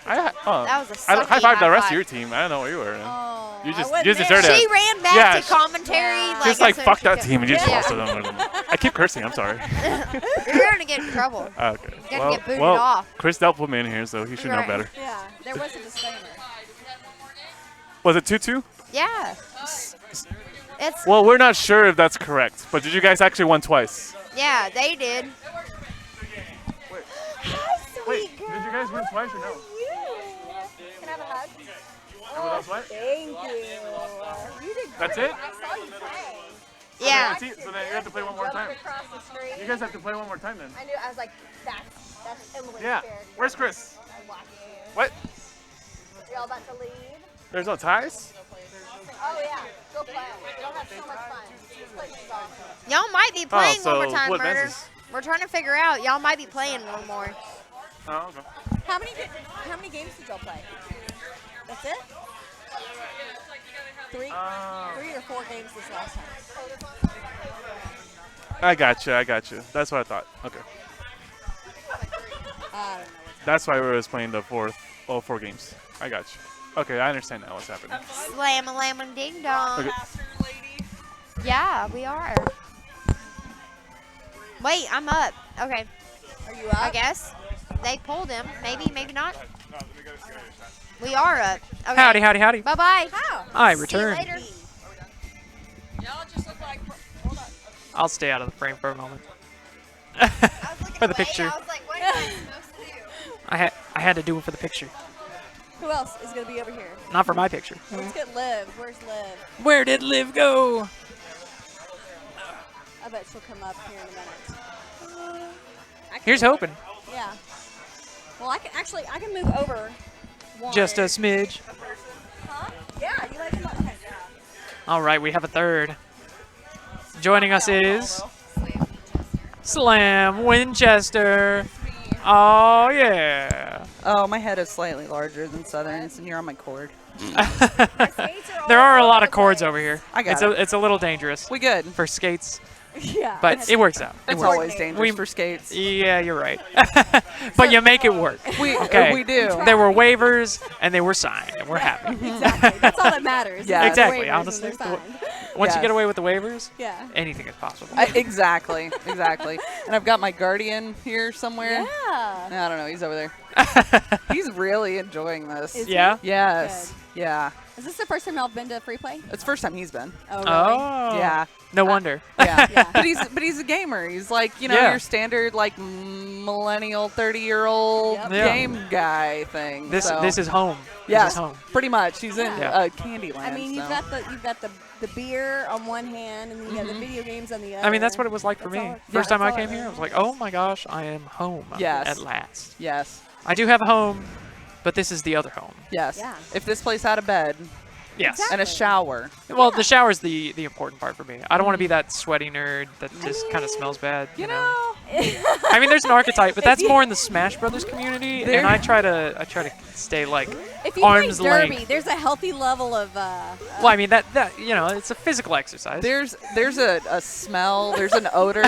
That was a I sucky high five the high rest five. of your team. I don't know where you were. Oh, You I just wasn't deserted there. it. She ran back Yeah, to commentary. Yeah. Just as like soon fuck as that she team and you just Yeah. lost to them. I keep cursing. I'm sorry. You're gonna get in trouble. Okay. You're gonna get booted well, off. Chris Delp put me in here, so he should know Right. better. Yeah, there was a disclaimer. Was it 2-2? Yeah. It's Well, we're not sure if that's correct, but did you guys actually win twice? yeah, they did. Wait, did you guys win twice or no? Can I have a hug? Everyone else what? Thank you. You did That's it? I saw you play. Yeah. So then you have to play one more time. Across the street. You guys have to play one more time then. I knew. I was like, that's Emily's Yeah. character. Where's Chris? I'm watching you. What? Y'all about to leave? There's no ties? Oh yeah. Go play. You'll have so much fun. This place is awesome. Y'all might be playing so one more time, what Murder. events is- We're trying to figure out. Y'all might be playing one more. Oh, okay. How many games did y'all play? That's it? Three or 4 games this last time. I got you. That's what I thought. Okay. I don't know. That's why we were playing the 4 games. I got you. Okay, I understand now what's happening. Slam a lam and ding dong. Okay. Yeah, we are. Wait, I'm up. Okay, Are you up? I guess. They pulled him. Maybe, maybe not. We are up. Okay. Howdy, howdy, howdy. Bye-bye. How? I See you returned. later. Y'all just look like. Hold on. I'll stay out of the frame for a moment. I was looking For the away. picture. I was like, what am I supposed to do? I had to do it for the picture, Who else is going to be over here? not for my picture. Let's get Liv. Where's Liv? Where did Liv go? I bet she'll come up here in a minute. Here's hoping. Yeah. Well, I can move over. One. Just a smidge. Huh? Yeah, you like to come up. Okay. All right, we have a third. Joining us is Slam Winchester. Oh, yeah. Oh, my head is slightly larger than Southern's, and you're on my cord. There are a lot of cords over here. I got it. It's a little dangerous We good. for skates, Yeah. but it works out. It It's works. always dangerous We- for skates. Yeah, you're right. But you make it work. Okay. We do. There were waivers, and they were signed, and we're happy. Exactly. That's all that matters. Yeah. is the Exactly, waivers and honestly. they're signed. Once you Yes. get away with the waivers, Yeah. anything is possible. Exactly. And I've got my guardian here somewhere. Yeah. I don't know. He's over there. He's really enjoying this. Is Yeah? Yes. Yeah. Is this the first time y'all been to Free Play? It's the first time he's been. Oh, really? Oh. Yeah. No wonder. Yeah. Yeah. But he's a gamer. He's like, Yeah. your standard like millennial 30-year-old Yep. Yeah. game guy thing. This so. this is home. yeah, This is home. pretty much. He's in Yeah. Candyland. I mean, so. you've got the beer on one hand, and then you got the video games on the other. I mean, that's what it was like for That's me. all- First yeah, time I that's all came it here, I is. was like, oh my gosh, I am home Yes. at last. Yes. I do have a home, but this is the other home. Yes. Yeah. If this place had a bed Yes. and a shower. Well, the shower's the important part for me. I don't want to be that sweaty nerd that just kind of smells bad. You know. I mean, there's an archetype, but that's more in the Smash Brothers community, There- and I try to stay like If you arm's play Derby, length. there's a healthy level of. Well, I mean that it's a physical exercise. There's a smell. There's an odor.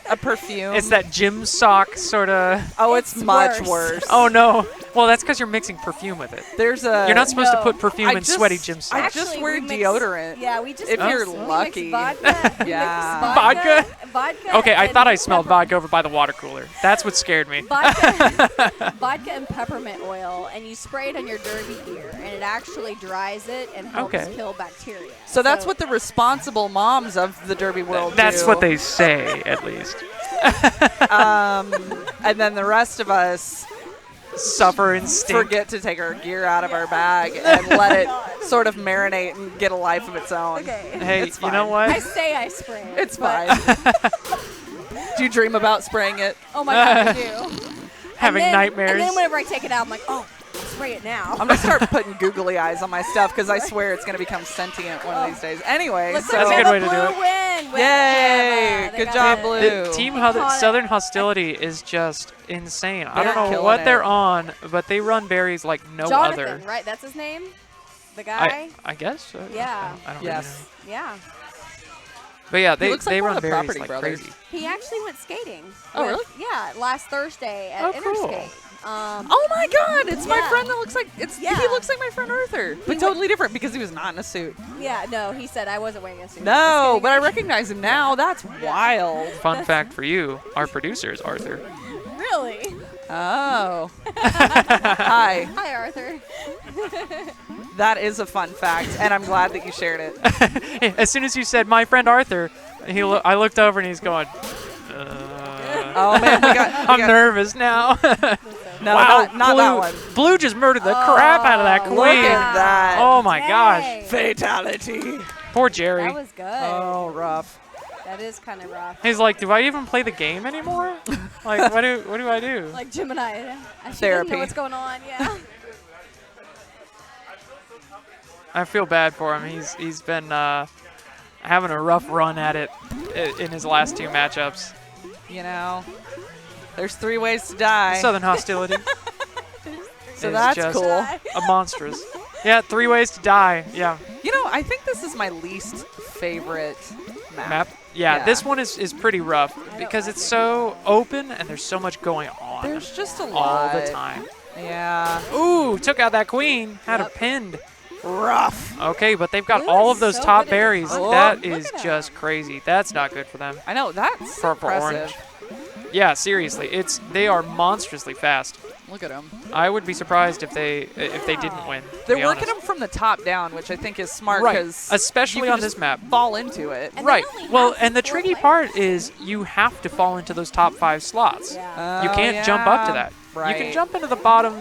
A perfume. It's that gym sock sort of. Oh, it's It's much worse. worse. Oh no! Well, that's because you're mixing perfume with it. There's a. You're not supposed to no. put perfume I in just- sweaty gym socks. I just wear we mix- deodorant. Yeah, we just. If mix- you're we mix lucky. Vodka. we Yeah. mix Vodka? Vodka. Okay, I and thought I smelled pepper- vodka over by the water cooler. That's what scared me. Vodka and peppermint oil, and you spray it on your Derby gear, and it actually dries it and helps Okay. kill bacteria. So that's what the responsible moms of the Derby world That's do. what they say, at least. And then the rest of us Suffer and stink. forget to take our gear out of our bag and let it sort of marinate and get a life of its own. Okay. Hey, It's you know fine. I what? say I spray it. It's but- fine. Do you dream about spraying it? Oh my god, I do. Having and then, nightmares. And then whenever I take it out, I'm like, oh, spray it now. I'm gonna start putting googly eyes on my stuff because I swear it's gonna become sentient one of these days. Anyway, Looks so That's a like good we way to have do a it. blue win. Yay! They Good got job, it. Blue. The Team Caught it. Southern Hostility is just insane. I They're don't know killing what it. they're on, but they run berries like no Jonathan, other. right? That's his name? The guy? I guess. So. Yeah. I don't Yes. Yeah. really know. But yeah, they looks like they one run of the berries Property like Brothers. crazy. He actually went skating. Oh, really? Yeah, last Thursday at Oh, cool. Interskate. Oh my God! It's my Yeah. friend that looks like Yeah. He looks like my friend Arthur, but went- totally different because he was not in a suit. Yeah, no, he said I wasn't wearing a suit. No, Just but I kidding. recognize him now. That's wild. Fun fact for you: our producer is Arthur. Really? Oh. Hi. Hi, Arthur. That is a fun fact, and I'm glad that you shared it. As soon as you said my friend Arthur, I looked over and he's going. Oh man, we got. I'm nervous now. No, wow, not Blue, that one. Blue just murdered the crap out of that queen. Look at that. Oh my gosh, Dang. Fatality. poor Jerry. That was good. Oh, rough. That is kind of rough. He's like, do I even play the game anymore? Like, what do I do? Like Gemini. I should Therapy. know what's going on. Yeah. I feel bad for him. He's been having a rough run at it in his last two matchups. You know, there's 3 ways to die. Southern Hostility. So is that's just cool. A monstrous. Yeah, 3 ways to die. Yeah. You know, I think this is my least favorite map. Yeah, Yeah. this one is pretty rough because it's so open and there's so much going on There's just a all lot. the time. Yeah. Ooh, took out that queen. Had her Yep. pinned. Rough. Okay, but they've got Blue all is of those so top good at berries. defense. That Look is at that. just crazy. That's not good for them. I know, that's For impressive. orange. Yeah, seriously, they are monstrously fast. Look at them. I would be surprised if they didn't win. to They're be working honest. them from the top down, which I think is smart Right, because especially on this map. fall into it. And they Right. only Well, have and the 4 tricky players. part is you have to fall into those top 5 slots. Yeah. You can't jump up to that. Right. You can jump into the bottom.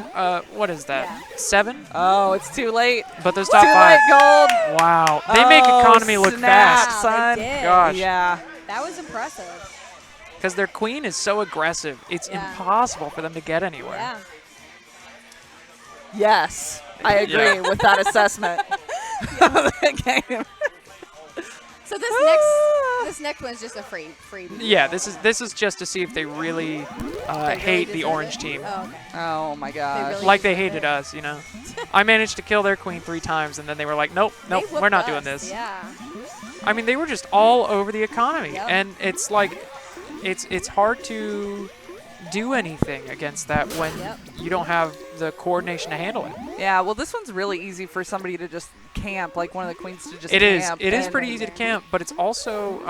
What is that? Yeah. 7. Oh, it's too late. But those Too top 5. late, Gold. Wow, they make Oh, economy look snap, fast. Wow, son. they did. Gosh. Yeah. That was impressive. Because their queen is so aggressive, it's Yeah. impossible for them to get anywhere. Yeah. Yes, I agree Yeah. with that assessment of the game. So this next one's just a freebie. Yeah, this is just to see if they really They hate really the deserve orange it? team. Oh, okay. Oh my gosh. really- Like they deserve hated it. us, you know. I managed to kill their queen 3 times, and then they were like, nope, They nope, we're whooped not us, doing this. Yeah. I mean, they were just all over the economy, Yep. and it's like, it's hard to do anything against that when Yep. you don't have the coordination to handle it. Yeah, well, this one's really easy for somebody to just camp, like one of the queens to just It is. camp. It is and- pretty easy to camp, but it's also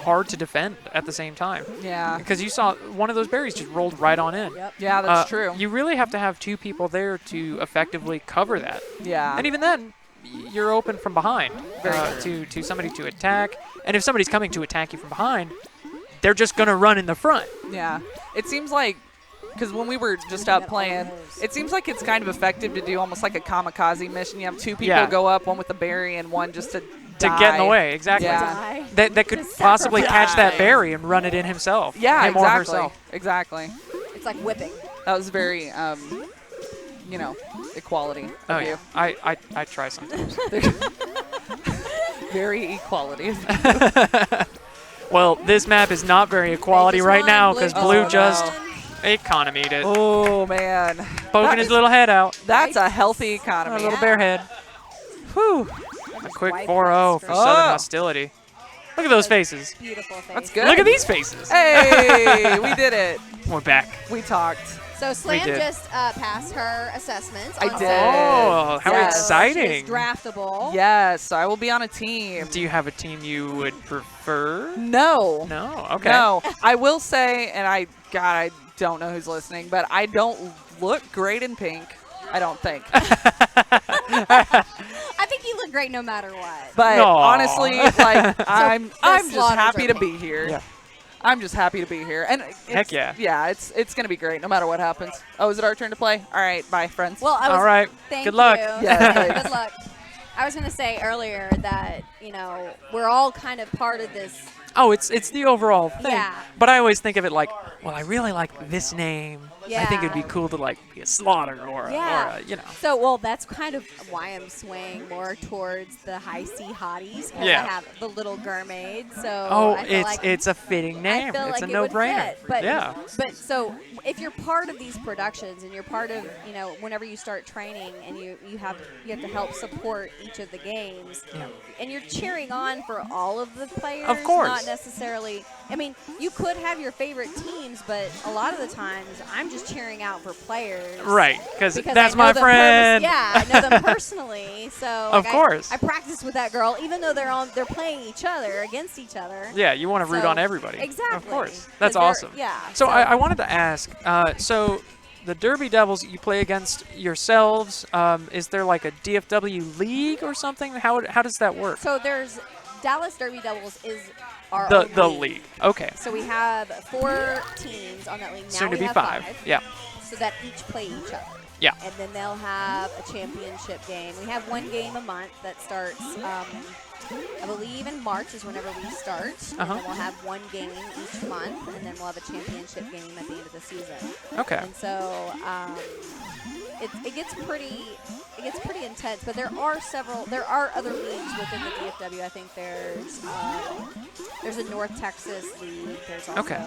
hard to defend at the same time. Yeah. Because you saw one of those berries just rolled right on in. Yep. Yeah, that's true. You really have to have 2 people there to effectively cover that. Yeah. And even then, you're open from behind Very to somebody to attack. And if somebody's coming to attack you from behind, they're just going to run in the front. Yeah. It seems like, because when we were just Got out all playing, those. it seems like it's kind of effective to do almost like a kamikaze mission. You have 2 people Yeah. go up, one with a berry and one just to To get in the die. way, exactly. Yeah. Die. That could Just possibly catch that sacrifice. berry and run it in himself. Yeah, him or exactly. herself. Exactly. It's like whipping. That was very, equality of Oh, you. yeah. I try sometimes. Very equality. Well, this map is not very equality just right won. now Blue because just Blue won. just economied it. Oh, man. Poking that his is- little head out. That's a healthy A economy. little bear head. Whew. A quick 4-0 for Southern Oh. Hostility. Look at those faces. Beautiful face. That's good. Look at these faces. Hey, we did it. We're back. We talked. So Slam did. just passed her assessments. I on did. Oh, how Yes. exciting. She's draftable. Yes, I will be on a team. Do you have a team you would prefer? No. No? Okay. No. I will say, and I don't know who's listening, but I don't look great in pink. I don't think. I think you look great no matter what. But No. honestly, like I'm just slaughters happy are to pink. be here. Yeah. I'm just happy to be here. And Heck yeah. Yeah, it's gonna be great no matter what happens. Oh, is it our turn to play? All right, bye, friends. Well, I was. All right. Thank Good luck. you. Yeah, thanks. Good luck. I was going to say earlier that, we're all kind of part of this. Oh, it's the overall thing. Yeah. But I always think of it like, well, I really like this name. I think it'd be Yeah. cool to like be a Slaughter or Yeah. a So, well, that's kind of why I'm swaying more towards the high C hotties. 'Cause Yeah. I have the little Mermaid. So Oh, I feel it's a fitting name. I feel It's like a it would no-brainer. fit, but Yeah. But so if you're part of these productions and you're part of, whenever you start training and you have to help support each of the games, and you're cheering on for all of the players, Of course. not necessarily. I mean, you could have your favorite teams, but a lot of the times I'm just cheering out for players. Right, because I that's know my them friend. I know them personally, so Of like, course. I practice with that girl, even though they're playing each other against each other. Yeah, you want to root So- on everybody. Exactly. Of course. 'Cause That's they're- awesome. yeah, So so- I wanted to ask, so the Derby Devils, you play against yourselves. Is there like a DFW league or something? How does that work? So there's Dallas Derby Devils is our The own league. Okay. So we have 4 teams on that league. Now Soon we to be have 5. Yeah. So that each play each other. Yeah. And then they'll have a championship game. We have 1 game a month that starts, I believe in March is whenever we start. And then we'll have 1 game each month, and then we'll have a championship game at the end of the season. Okay. And so it gets pretty intense, but there are other leagues within the DFW. I think there's a North Texas league. There's also Okay.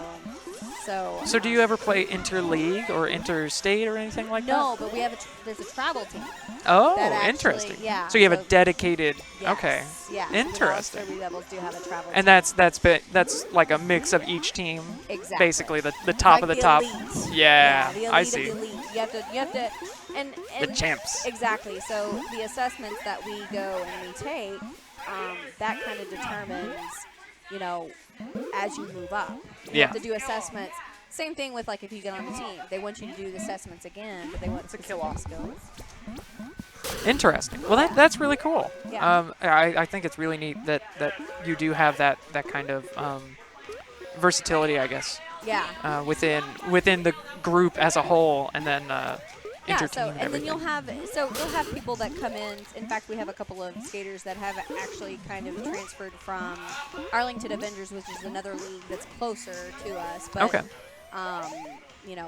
So do you ever play interleague or interstate or anything like that? No, but we have there's a travel team. Oh, that actually- interesting. yeah, So you have a so- dedicated. Yes, Okay. Yeah. Interesting. The Dallas Derby Devils do have a travel And team. that's like a mix of each team. Exactly. Basically, the top Like of the top. elite. Yeah, the elite I of see. the elite. You have to, and The champs. Exactly. So the assessments that we go and we take, that kind of determines, as you move up. You Yeah. have to do assessments. Same thing with like if you get on the team, they want you to do the assessments again, but they want to kill off skills. Interesting. Well, that's really cool. Yeah. I think it's really neat that you do have that kind of versatility, I guess. Yeah. Within the group as a whole, and then Yeah, interteam so and and then everything. you'll have people that come in. In fact, we have a couple of skaters that have actually kind of transferred from Arlington Avengers, which is another league that's closer to us. But, Okay.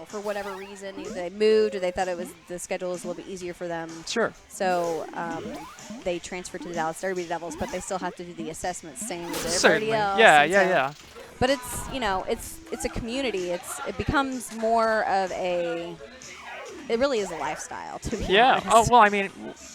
For whatever reason, either they moved or they thought the schedule was a little bit easier for them. Sure. So they transferred to the Dallas Derby Devils, but they still have to do the assessments, same as everybody Certainly. else. Yeah, and yeah. But it's a community. It becomes more of it really is a lifestyle, to be Yeah. honest. Oh, well, I mean,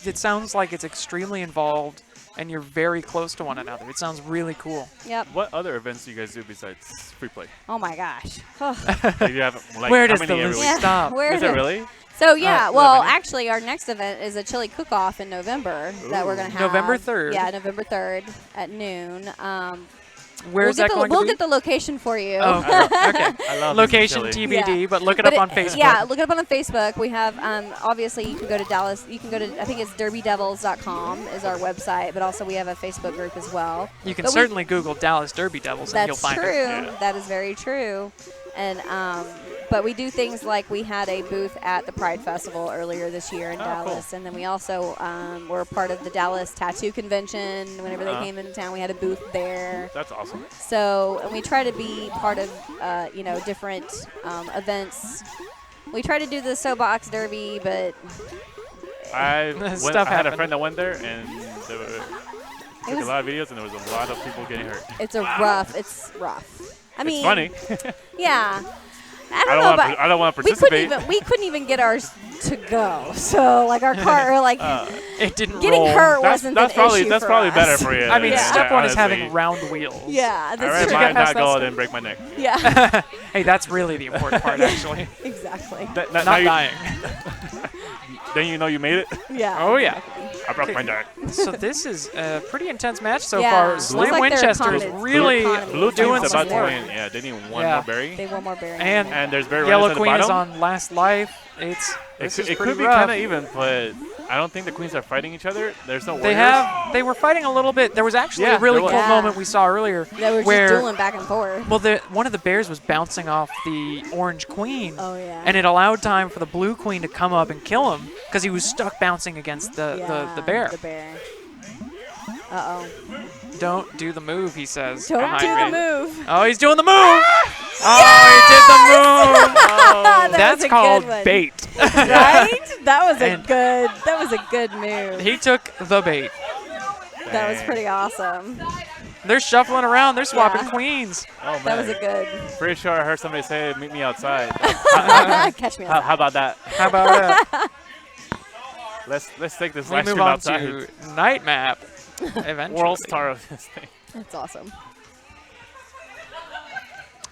it sounds like it's extremely involved, and you're very close to one another. It sounds really cool. Yep. What other events do you guys do besides free play? Oh my gosh. Like, you have, like, Where how does many the every list week? stop? Where Is it really? So yeah, do you well, have any? actually, our next event is a chili cook-off in November that we're gonna have. November 3rd. Yeah, November 3rd at noon. Where's that going we'll to be? get the location for you. Oh, okay. I love me some Location chili. TBD, Yeah. but look it But up on Facebook. Yeah, look it up on Facebook. We have, obviously, you can go to Dallas. You can go to, I think it's derbydevils.com is our website, but also we have a Facebook group as well. You can But we- certainly Google Dallas Derby Devils, and That's you'll find true. it. Yeah. That is very true. And but we do things like we had a booth at the Pride Festival earlier this year in Dallas, and then we also were part of the Dallas Tattoo Convention. Whenever they came into town, we had a booth there. That's awesome. So, and we try to be part of different events. We try to do the Soapbox Derby, but I Stuff had a happened. friend that went there, and there were, took was- a lot of videos, and there was a lot of people getting hurt. it's rough. I mean, It's funny. Yeah. I I don't know, don't but want. I don't want to we participate. couldn't even get ours to go. So like our car, like It didn't getting roll. hurt That's wasn't that's an probably issue that's for probably us. better for you. I mean, Yeah. step one is honestly. having round wheels. Yeah, I that's rather true. mine past not that go step. than break my neck. Yeah, Hey, that's really the important part, actually. exactly. Now Not you- dying. Then you know you made it. Yeah. Oh, yeah. I broke my neck. So this is a pretty intense match so Yeah. far. Looks Slam like their Winchester is economy- really their economy Blue is doing team's some about to work. win. Yeah, they need one Yeah. more berry. They want more bearing. And And there's berry Yellow runners at the Queen is bottom. on last life. This is It pretty could be rough. kind of even, but I don't think the queens are fighting each other. There's no They warriors. were fighting a little bit. There was actually Yeah, a really there cool was. Yeah. moment we saw earlier they were where just dueling back and forth. well, one of the bears was bouncing off the orange queen. Oh yeah. And it allowed time for the blue queen to come up and kill him because he was stuck bouncing against the Yeah, bear. The bear. Uh-oh. Don't do the move, he says. Don't behind do the me. move. Oh, he's doing the move. Oh, he did the move. That That's was a called good one. bait. Right? That was And- a good move. He took the bait. That was pretty awesome. They're shuffling around. They're swapping Yeah. queens. Oh, man. That was a good. Pretty sure I heard somebody say, meet me outside. Catch me how outside. about that? How about that? Let's take this We live move stream on outside. to night map. Eventually. World star of this thing. That's awesome.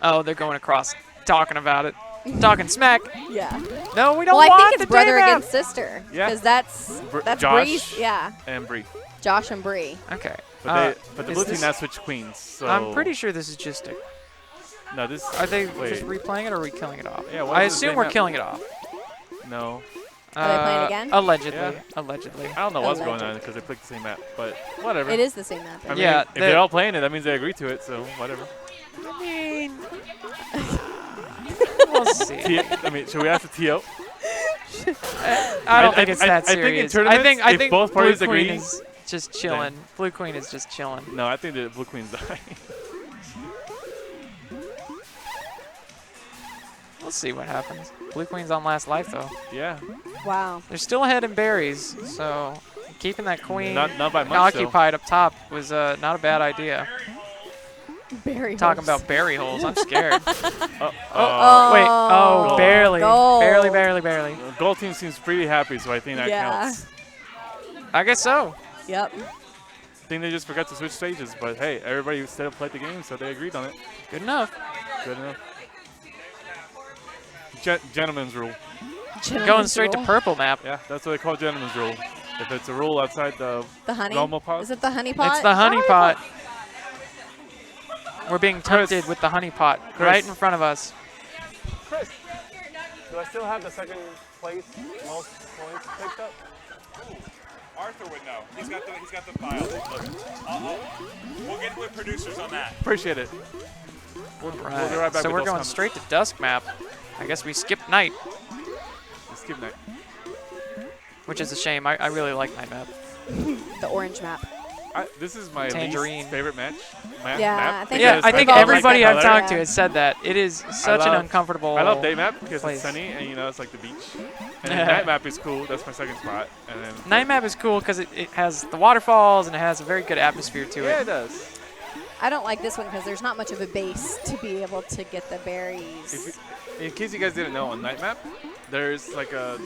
Oh, they're going across, talking about it, talking smack. Yeah. No, we don't Well, I want think the it's brother day map. against sister. Yeah. Because that's Josh Bree's. Yeah. and Bree. Josh and Bree. Okay. But the is blue team this- now switched queens. So I'm pretty sure this is just a. No, this. Are they wait. just replaying it or are we killing it off? Yeah, what I is the assume day we're map? killing it off. No. Are they playing again? Allegedly. Yeah. Allegedly. I don't know what's going on Allegedly. because they picked the same map, but whatever. It is the same map. I mean, Yeah, if they're all playing it, that means they agree to it, so whatever. I mean, we'll see. I mean, should we ask the TO? I don't think it's that I think in serious. tournaments, I if think both parties Blue Queen agree, is just chilling. Blue Queen is just chilling. No, I think the blue queen's dying. We'll see what happens. Blue Queen's on last life though. Yeah. Wow. They're still ahead in berries, so keeping that queen Not by much, though. occupied up top was not a bad idea. Berry Talking holes. about berry holes, I'm scared. Oh, Wait, oh, Goal. barely, Goal. barely. the gold team seems pretty happy, so I think that Yeah. counts. I guess so. Yep. I think they just forgot to switch stages, but hey, everybody still played the game, so they agreed on it. Good enough. Good enough. Gentleman's rule. Going straight to purple map. Yeah, that's what they call gentleman's rule. If it's a rule outside the The honey. normal pot. Is it the honey pot? It's the honey pot. We're being tempted with the honey pot right in front of us. Chris, do I still have the second place most points picked up? Arthur would know. He's got the file. We'll get with producers on that. Appreciate it. We'll be right back So with we're those going comments. straight to dusk map. I guess we skipped night, Skip night. which is a shame. I really like night map. The orange map. This is my Tangerine. least favorite match. Yeah, map I think Yeah, it's I think we've all everybody liked I've that talked to color. has said that. It is such an love- uncomfortable I love day map because place. it's sunny and you know it's like the beach. And then night map is cool. That's my second spot. And then Night map is cool because it has the waterfalls and it has a very good atmosphere to yeah, it. it does. I don't like this one because there's not much of a base to be able to get the berries. In case you guys didn't know, on night map, there's like a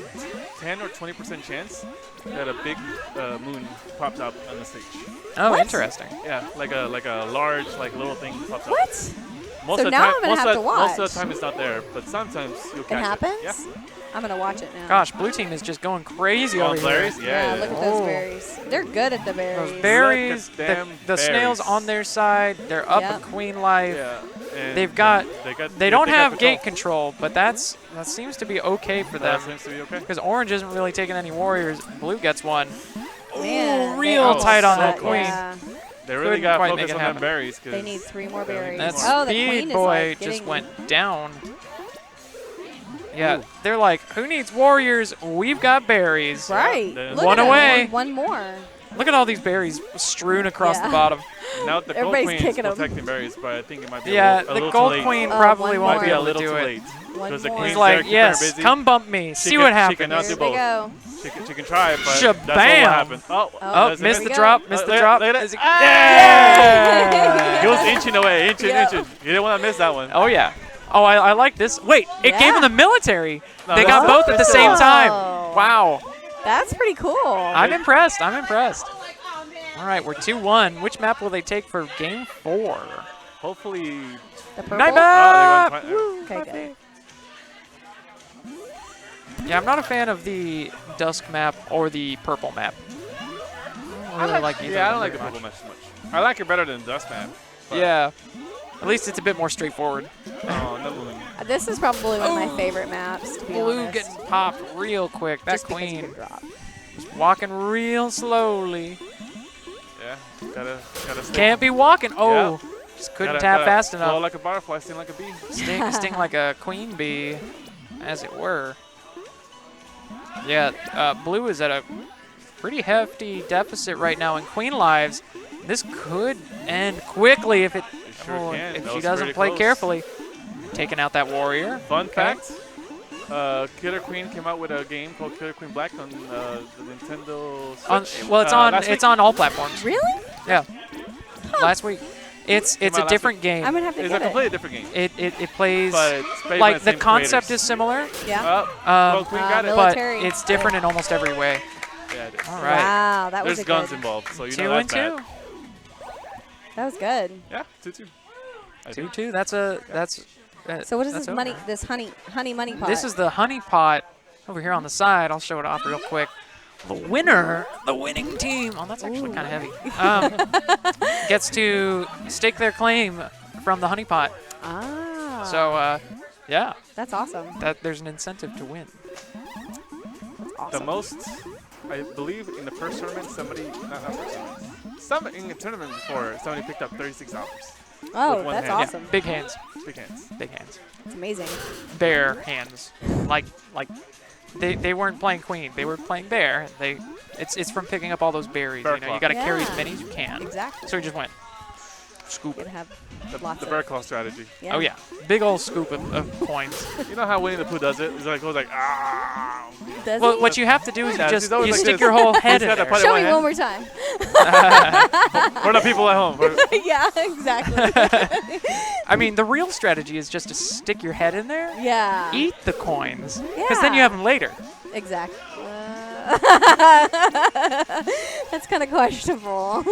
10 or 20% chance that a big moon pops up on the stage. Oh, What? interesting. Yeah, like a large little thing pops up. What? Most So of the now time, I'm gonna most have of to the- Most of watch. the time it's not there, but sometimes you'll It catch happens? Yeah. I'm going to watch it now. Gosh, blue team is just going crazy On over here. berries? Yeah, Yeah. look at Oh. those berries. They're good at the berries. Those berries, Look the, at them the snails berries. on their side, they're up Yep. a queen life. Yeah. And They've got, they don't got have gate control, but that seems to be okay for That them. seems to be okay. Because orange isn't really taking any warriors. Blue gets one. Man, real they almost tight on got- that queen. Yeah. They really Couldn't got quite to make focus it on their happen. berries. They need 3 more berries. That Oh, the speed queen is boy like just getting- went down. Yeah, they're like, who needs warriors? We've got berries. Right. Yeah. Look One at that, away. One more. Look at all these berries strewn across Yeah. the bottom. Now the gold Everybody's queen is kicking 'em. protecting berries, but I think it might be Yeah, a the little gold too late. queen Oh, probably one won't more. be Might be a able to little do too it. late. One Because the more. queen's He's there like, keeping her yes, busy. come bump me. See She what can- happens. She cannot Here do they both. go. She can try it, but that's Shabam. not what happened. Oh, doesn't missed it? the we drop. go. Missed the Look at- drop. look at it. Is it- Yeah. He was inching away, inching. Yep. You didn't want to miss that one. Oh, yeah. Oh, I like this. Wait, it gave Yeah. him the military. No, They that's got not- both at the same time. Wow. That's pretty cool. I'm impressed. I'm impressed. All right, we're 2-1. Which map will they take for game 4? Hopefully. The purple. Night Oh, map! they went Okay, good. Yeah, I'm not a fan of the dusk map or the purple map. I don't really like either. Yeah, I of don't like them the very purple match as much. I like it better than Dust Man. much. Yeah. At least it's a bit more straightforward. Oh, no balloon. This is probably one of my favorite maps, to be Blue honest. getting popped real quick. That Just because you queen could drop. just walking real slowly. Yeah, gotta stay. Can't be walking. Oh, just couldn't tap fast Flow enough. like a butterfly, sting like a bee. Sting like a queen bee, as it were. Yeah, blue is at a pretty hefty deficit right now in queen lives. This could end quickly if it. sure can. If That she was doesn't pretty play close. carefully. Taking out that warrior. Fun Okay. fact, Killer Queen came out with a game called Killer Queen Black on the Nintendo Switch. Well, last week. it's on all platforms. Really? Yeah. Last week. It's Came a out last different game. I'm gonna have to It's a get it. completely different game. It plays But it's made by like the same concept creators. is similar, Yeah. Well, Queen got it. but Military. it's different in almost every way. Yeah, it is. All right. Wow, that was There's a guns good. involved, so you 2 know and that's 2. bad. That was good. Yeah, 2-2. I think. 2-2. That's. So what is that's this money? over. This honey money pot? This is the honey pot over here on the side. I'll show it off real quick. The winning team. Oh, that's actually kind of heavy. Gets to stake their claim from the honey pot. Ah. So, yeah, that's awesome. there's an incentive to win. That's awesome. The most, I believe, in the first tournament, somebody, not first tournament, in a tournament before, somebody picked up $36. Oh, with one that's hand. Yeah, awesome. big hands. Big hands. Big hands. That's amazing. Bear hands. Like they weren't playing queen. They were playing bear. It's from picking up all those berries. Bear You know, claw. you got to carry as Yeah. many as you can. Exactly. So he just went scoop. You can have The lots the of. bear claw strategy. Yeah. Oh yeah, big old scoop of coins. You know how Winnie the Pooh does it? It's like goes like ah. Does Well, he? what you have to do is Yeah, you he's just always you like stick this. your whole head He's in got to there. put it Show one me hand. one more time. For the people at home. yeah, exactly. I mean, the real strategy is just to stick your head in there, yeah. eat the coins, because then you Yeah. have them later. Exactly. That's kind of questionable.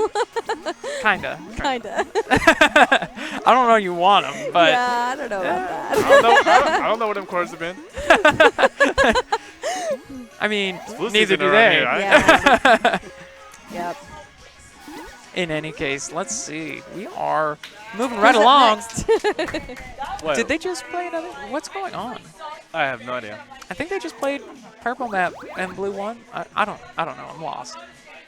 Kinda. Kinda. I don't know you want them, but yeah, I don't know about that. I don't know what them chords have been. I mean, Flu neither season do around they. here, right? Yeah. Yep. In any case, let's see. We are moving right Who's up along. next? What? Did they just play another? What's going on? I have no idea. I think they just played purple map and blue one. I don't know. I'm lost.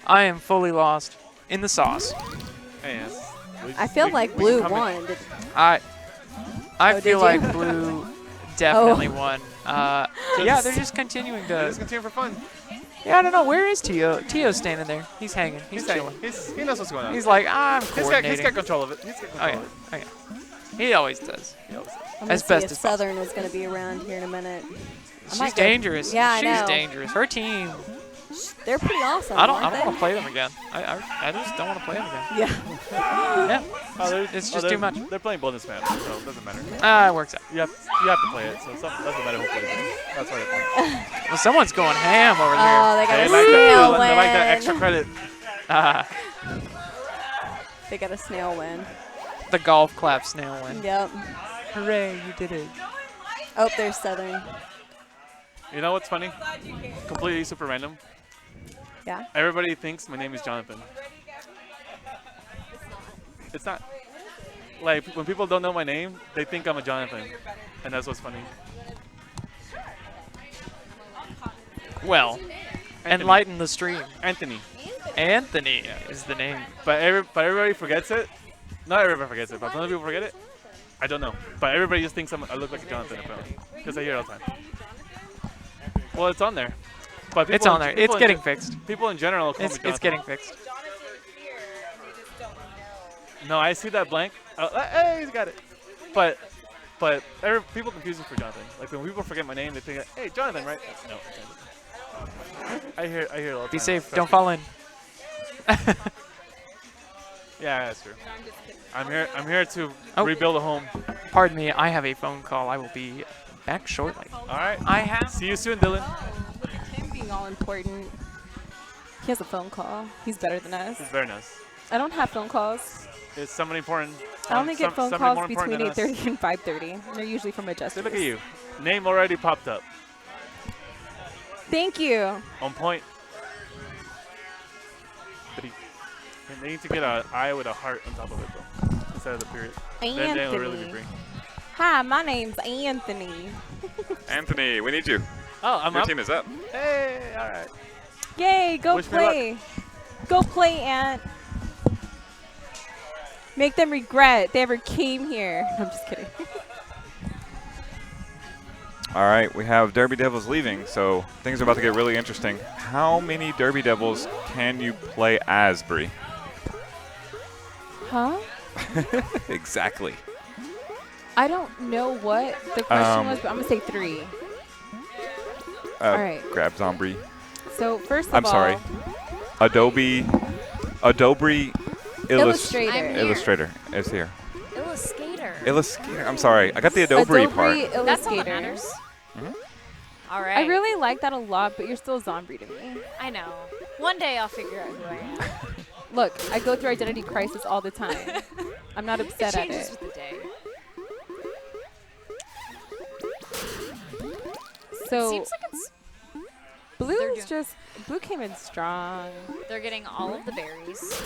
I am fully lost in the sauce. Hey, I feel like blue won. Did- I Oh, feel did you? like blue definitely won. Yeah, they're just continuing to. Just continue for fun. Yeah, I don't know. Where is Tio? Tio's standing there. He's hanging. He's chilling. He knows what's going on. He's like, I'm He's coordinating. got control of it. He's got Oh control yeah. of it. Oh yeah. He always does. He always does. I'm gonna As see best if as possible. Southern is going to be around here in a minute. She's might go- dangerous. Yeah, I She's know. dangerous. Her team. They're pretty awesome. I don't aren't want to they? play them again. I just don't want to play them again. Yeah. Yeah. Oh, It's just too much. They're playing bonus map, so it doesn't matter. It works out. You have to play it, so it doesn't matter who plays it. That's why they're playing. Well, someone's going ham over Oh, they got They a like, snail that, win. they like that extra credit. there. They got a snail win. The golf clap snail win. Yep. Hooray, you did it. Oh, there's Southern. You know what's funny? Completely super random. Yeah. Everybody thinks my name is Jonathan. It's not. Like, when people don't know my name, they think I'm a Jonathan. And that's what's funny. Well, Anthony. enlighten the stream. Anthony. Anthony is the name. But everybody forgets it. Not everybody forgets it, but some people forget it. I don't know. But everybody just thinks I look like a Jonathan, apparently. Because I hear it all the time. Well, it's on there. But It's people on there. people It's getting fixed. People in general call me Jonathan. It's getting fixed. No, I see that blank. Hey, he's got it. But people confuse me for Jonathan. Like when people forget my name, they think, hey, Jonathan, right? No. I hear it all the time. Be safe. Trust Don't me. fall in. Yeah, that's true. I'm here to Oh. rebuild a home. Pardon me. I have a phone call. I will be back shortly. All right. I have. See you soon, Dylan. Him being all important. He has a phone call. He's better than us. It's very nice. I don't have phone calls. It's somebody important. I only get phone somebody more calls between important than us. 8:30 and 5:30. They're usually from See, adjusters. look at you. Name already popped up. Thank you. On point. But they need to get an eye with a heart on top of it, though, instead of the period. Then it'll really be Anthony. free. Hi, my name's Anthony. Anthony, we need you. Oh, I'm Your up. team is up. Hey, all right. Yay, go Wish me luck. play. Go play, Ant. Make them regret they ever came here. I'm just kidding. All right, we have Derby Devils leaving, so things are about to get really interesting. How many Derby Devils can you play as, Bree? Huh? Exactly. I don't know what the question was, but I'm gonna say 3. All right. Grab Zombie. So first of I'm all, sorry. Adobe Illustrator. Illustrator is here. Illustrator. Illustrator. I'm sorry. I got the Adobe part. Illustrator. That's all that matters. All right. I really like that a lot, but you're still zombie to me. I know. One day I'll figure out who I am. Look, I go through identity crisis all the time. I'm not upset It at changes it. with the day. So Seems like it's Blue came in strong. they're getting all of the berries.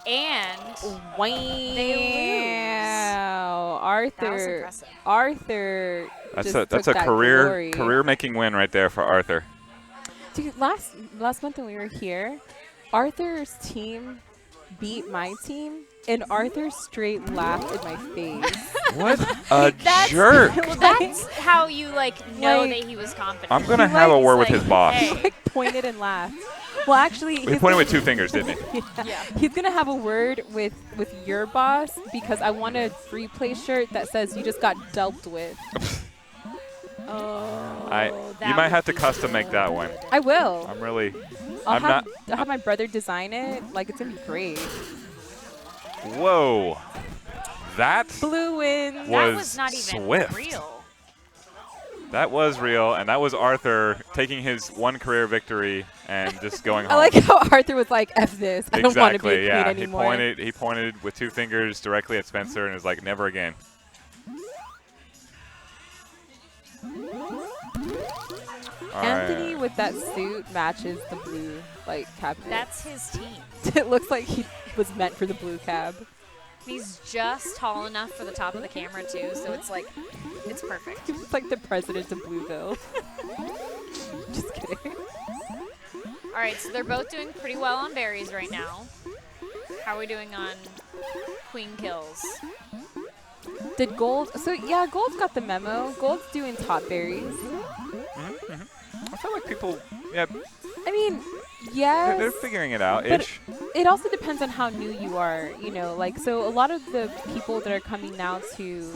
And Wow, that was impressive. Arthur. That's just a took that glory. career making win right there for Arthur. Dude, last month when we were here, Arthur's team beat my team, and Arthur straight laughed in my face. What a jerk! Well, that's how you know Like- that he was confident. I'm gonna He have a like- word with like, his boss. hey. He like pointed and laughed. Well, actually, He pointed with 2 fingers, didn't he? Yeah. he's gonna have a word with your boss because I want a free play shirt that says you just got dealt with. Oh, You might have to custom make that one. I will. I'm really. I'll have my brother design it. Like, it's gonna be great. Whoa. That Blue wins. That was not even swift. real. That was real, and that was Arthur taking his 1 career victory and just going home. I like how Arthur was like, "F this. I don't want to be a queen yeah. anymore." He pointed with 2 fingers directly at Spencer and was like, "Never again." All Anthony right. with that suit matches the blue cabinet. That's his team. It looks like he was meant for the blue cab. He's just tall enough for the top of the camera too, so it's perfect. He's like the president of Blueville. Just kidding. All right, so they're both doing pretty well on berries right now. How are we doing on queen kills? Did Gold? So yeah, Gold's got the memo. Gold's doing top berries. I feel like people, yeah, I mean, yes. they're figuring it out. But Ish. it also depends on how new you are, so a lot of the people that are coming now to,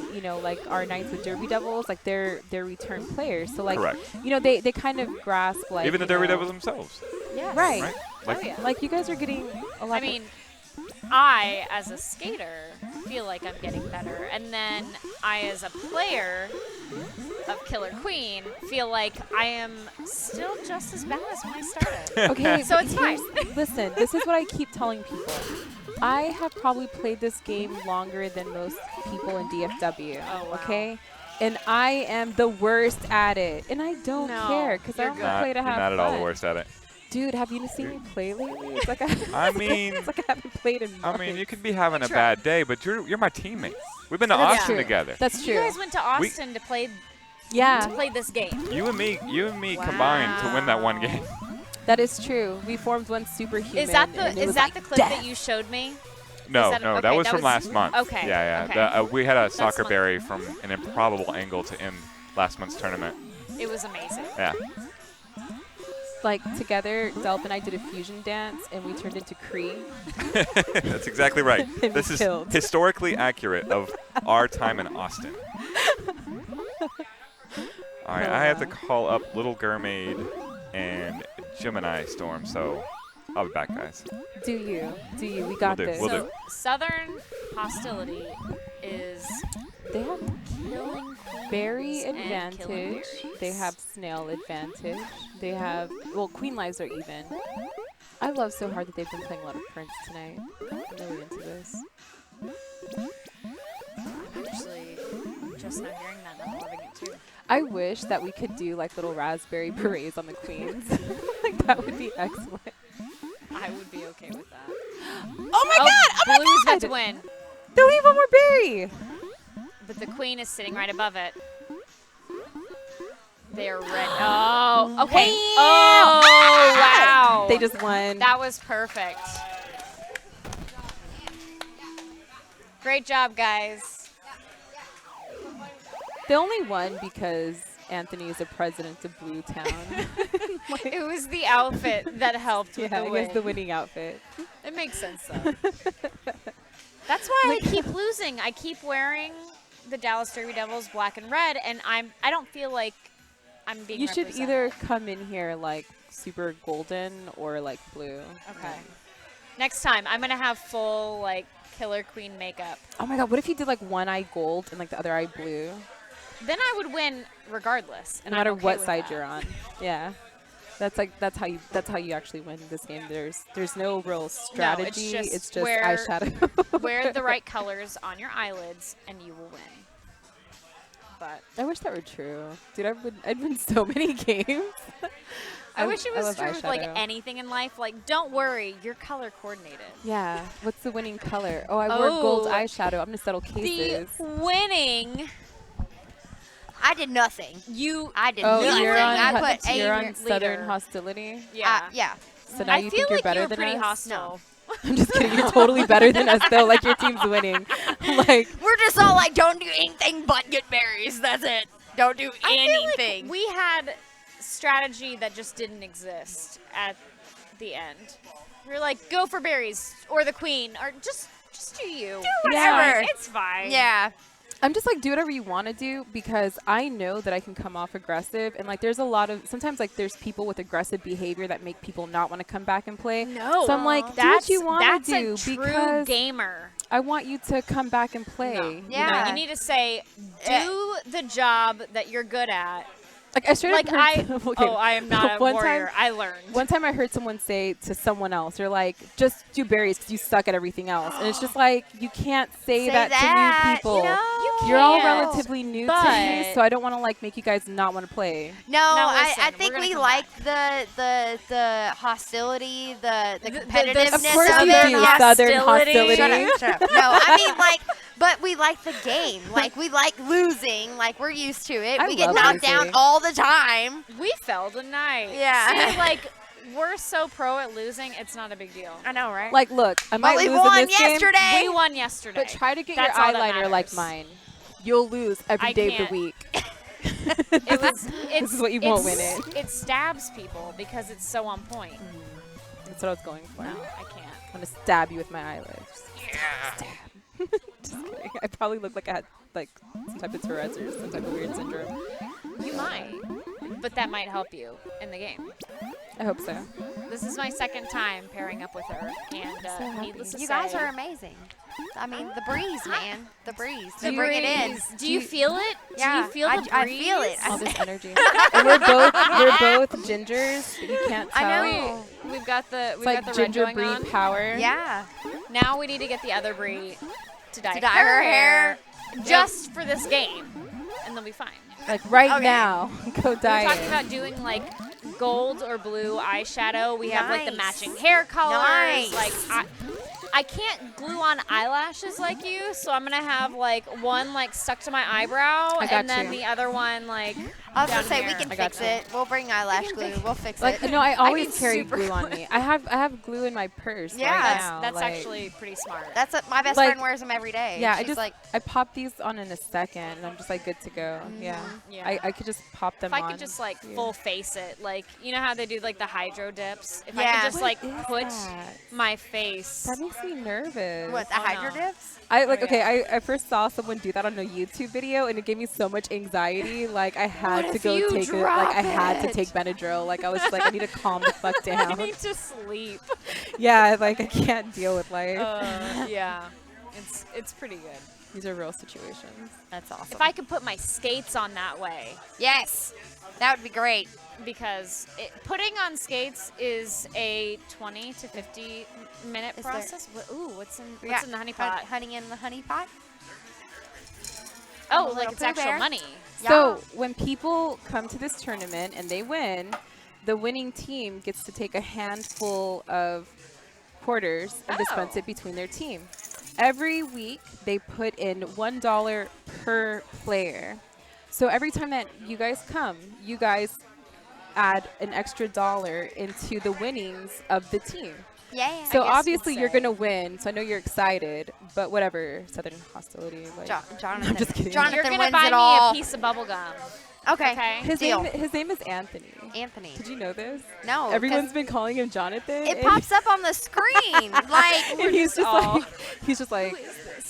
our Knights with Derby Devils, they're return players. So Correct. They kind of grasp Even the Derby Devils themselves. Yes. Right. Right? Oh Like, yeah. Like you guys are getting a lot I mean, I as a skater feel like I'm getting better, and then I as a player of Killer Queen feel like I am still just as bad as when I started. Okay, So but it's fine. Listen, this is what I keep telling people. I have probably played this game longer than most people in DFW. Oh, wow. Okay? And I am the worst at it. And I don't No, care because I you're only good. play to you're have not at all the fun. worst at it. Dude, have you seen me play lately? It's like I mean, it's like I haven't played in months. I mean, you could be having a True. bad day, but you're my teammate. We've been to That's Austin true. together. That's You true. guys went to Austin to play Yeah, this game. You and me combined to win that one game. that is true. We formed one superhuman. Is that and it was the like clip death. that you showed me? No, that- no, okay, that was that from was- last month. okay, Yeah, okay. yeah. We had a soccer month. berry from an improbable angle to end last month's tournament. It was amazing. Yeah. Like together, Delp and I did a fusion dance, and we turned into Cree. That's exactly right. And This we is killed. historically accurate of our time in Austin. All right, I have to call up Little Mermaid and Gemini Storm, so I'll be back, guys. Do you? We got do, this. we'll So do. Southern hostility is They have killing berry queens and killing advantage. berries. They have snail advantage. They have queen lives are even. I love so hard that they've been playing a lot of Prince tonight. I'm really into this. Actually, just not hearing that, and I'm loving it too. I wish that we could do like little raspberry berets on the queens. Like that would be excellent. I would be okay with that. Oh my god! Oh my Blue's about god! to win, Don't need one more berry. but the queen is sitting right above it. They're red. Oh, okay. Oh, wow. They just won. That was perfect. Great job, guys. They only won because Anthony is a president of Blue Town. It was the outfit that helped with Yeah, the I win. guess the winning outfit. It makes sense, though. That's why I keep losing. I keep wearing the Dallas Derby Devils black and red, and I don't feel like I'm being You should represented. either come in here like super golden or like blue. Okay. Next time, I'm going to have full, like, Killer Queen makeup. Oh my god, what if you did like one eye gold and like the other eye blue? Then I would win regardless. No And matter I'm okay what with side that. you're on. Yeah. That's how you actually win this game. There's no real strategy. just it's just wear- eyeshadow. Wear the right colors on your eyelids, and you will win. But I wish that were true. Dude, I'd win so many games. I wish it was love true with, like, eyeshadow. anything in life. Like, don't worry, you're color coordinated. Yeah. What's the winning color? Oh, I wore gold Oh. eyeshadow. I'm gonna settle cases. The winning, I did nothing. I did Oh, nothing. you're on, I put you're on leader. Southern Hostility. yeah. Yeah. So now I you feel think you're like better you're than pretty us? hostile. I'm just kidding. You're totally better than us, though. Like your team's winning. Like We're just all like, don't do anything but get berries. That's it. Don't do I feel anything. like we had strategy that just didn't exist at the end. We were like, go for berries or the queen or just do you. Do whatever. It's fine. Yeah. I'm just like, do whatever you want to do because I know that I can come off aggressive. And like, there's a lot of sometimes like there's people with aggressive behavior that make people not want to come back and play. No. So I'm like, do that's what you want to do a true because gamer. I want you to come back and play. No. you Yeah. know? You need to say, do the job that you're good at. Like I straight Like up heard okay, I am not a one warrior. time- I learned. One time I heard someone say to someone else, they're like, just do berries because you suck at everything else. And it's just like, you can't say that to new people. You know? You're all can't, relatively new to me, but- so I don't want to like make you guys not want to play. No, No, I listen, think we're gonna we come like the hostility, the competitiveness Of course of you it. do, Yes. Southern hostility. hostility. Shut up. No, I mean like, but we like the game. Like we like losing. Like we're used to it. I We get love knocked down losing. all the time. We fell tonight. Yeah. See, like, we're so pro at losing, it's not a big deal. I know, right? Like, look, I might but we lose won in this game, yesterday. We won yesterday. but try to get That's your all that eyeliner like matters. mine. You'll lose every I day of can't. the week. It's, is what you won't win it. It stabs people because it's so on point. That's what I was going for. No, I can't. I'm gonna stab you with my eyelids. Stab. Just kidding. I probably look like I had like some type of Tourette's or some type of weird syndrome. You might, but that might help you in the game. I hope so. This is my second time pairing up with her, and So happy. needless to You say, guys are amazing. I mean, the breeze, man. The breeze. the To bring it in. breeze. Do you feel it? Yeah, Do you feel the breeze? I feel it. All this energy. And we're both gingers, but you can't tell. I know. We've got the It's we've like got the red ginger going brie on. power. Yeah. Now we need to get the other brie to dye, dye her hair. just for this game, and they'll be fine. Like right Okay. now, go We dye talked it. about doing like gold or blue eyeshadow. We have like the Nice. matching hair colors. Nice. Like I can't glue on eyelashes like you, so I'm gonna have like one like stuck to my eyebrow, I got and then you. the other one like. I was gonna down say here. we can I got fix you. it. We'll bring eyelash glue. We'll fix Like it. no, I always need carry super glue on me. I have glue in my purse. Yeah. right That's- now. That's like, actually pretty smart. That's my best Like- friend wears them every day. Yeah, She's like, I pop these on in a second, and I'm just like good to go. Yeah. Yeah. I could just pop them If on. I could just like Yeah. full face it, like you know how they do like the hydro dips. If I Yeah. could just like What is put that? my face. That makes me nervous. what, the Oh, hydro no. dips? I like Oh, okay. I first saw someone do that on a YouTube video, and it gave me so much anxiety. Like I had What to if go you take it. Like drop I had to it? take Benadryl. Like I was just like I need to calm the fuck I down. need to sleep. Yeah, like I can't deal with life. Yeah, it's pretty good. These are real situations. That's awesome. If I could put my skates on that way, yes, that would be great. because putting on skates is a 20 to 50 minute Is there- process. Ooh, what's in We what's got in the honey pot? Honey in the honey pot. Oh, little like it's Pooh actual Bear. money. So when people come to this tournament and they win, the winning team gets to take a handful of quarters and dispense Oh. it between their team. Every week they put in $1 per player. So every time that you guys come, you guys add an extra dollar into the winnings of the team. Yeah. So I guess obviously you'd you're say. gonna win. So I know you're excited, but whatever. Southern hostility. Like, Jonathan. I'm just kidding. Jonathan You're gonna wins buy it me all. a piece of bubble gum. Okay. Okay. His name is Anthony. Anthony. Did you know this? No. 'cause Everyone's been calling him Jonathan. It and- pops up on the screen. Like, and he's just like,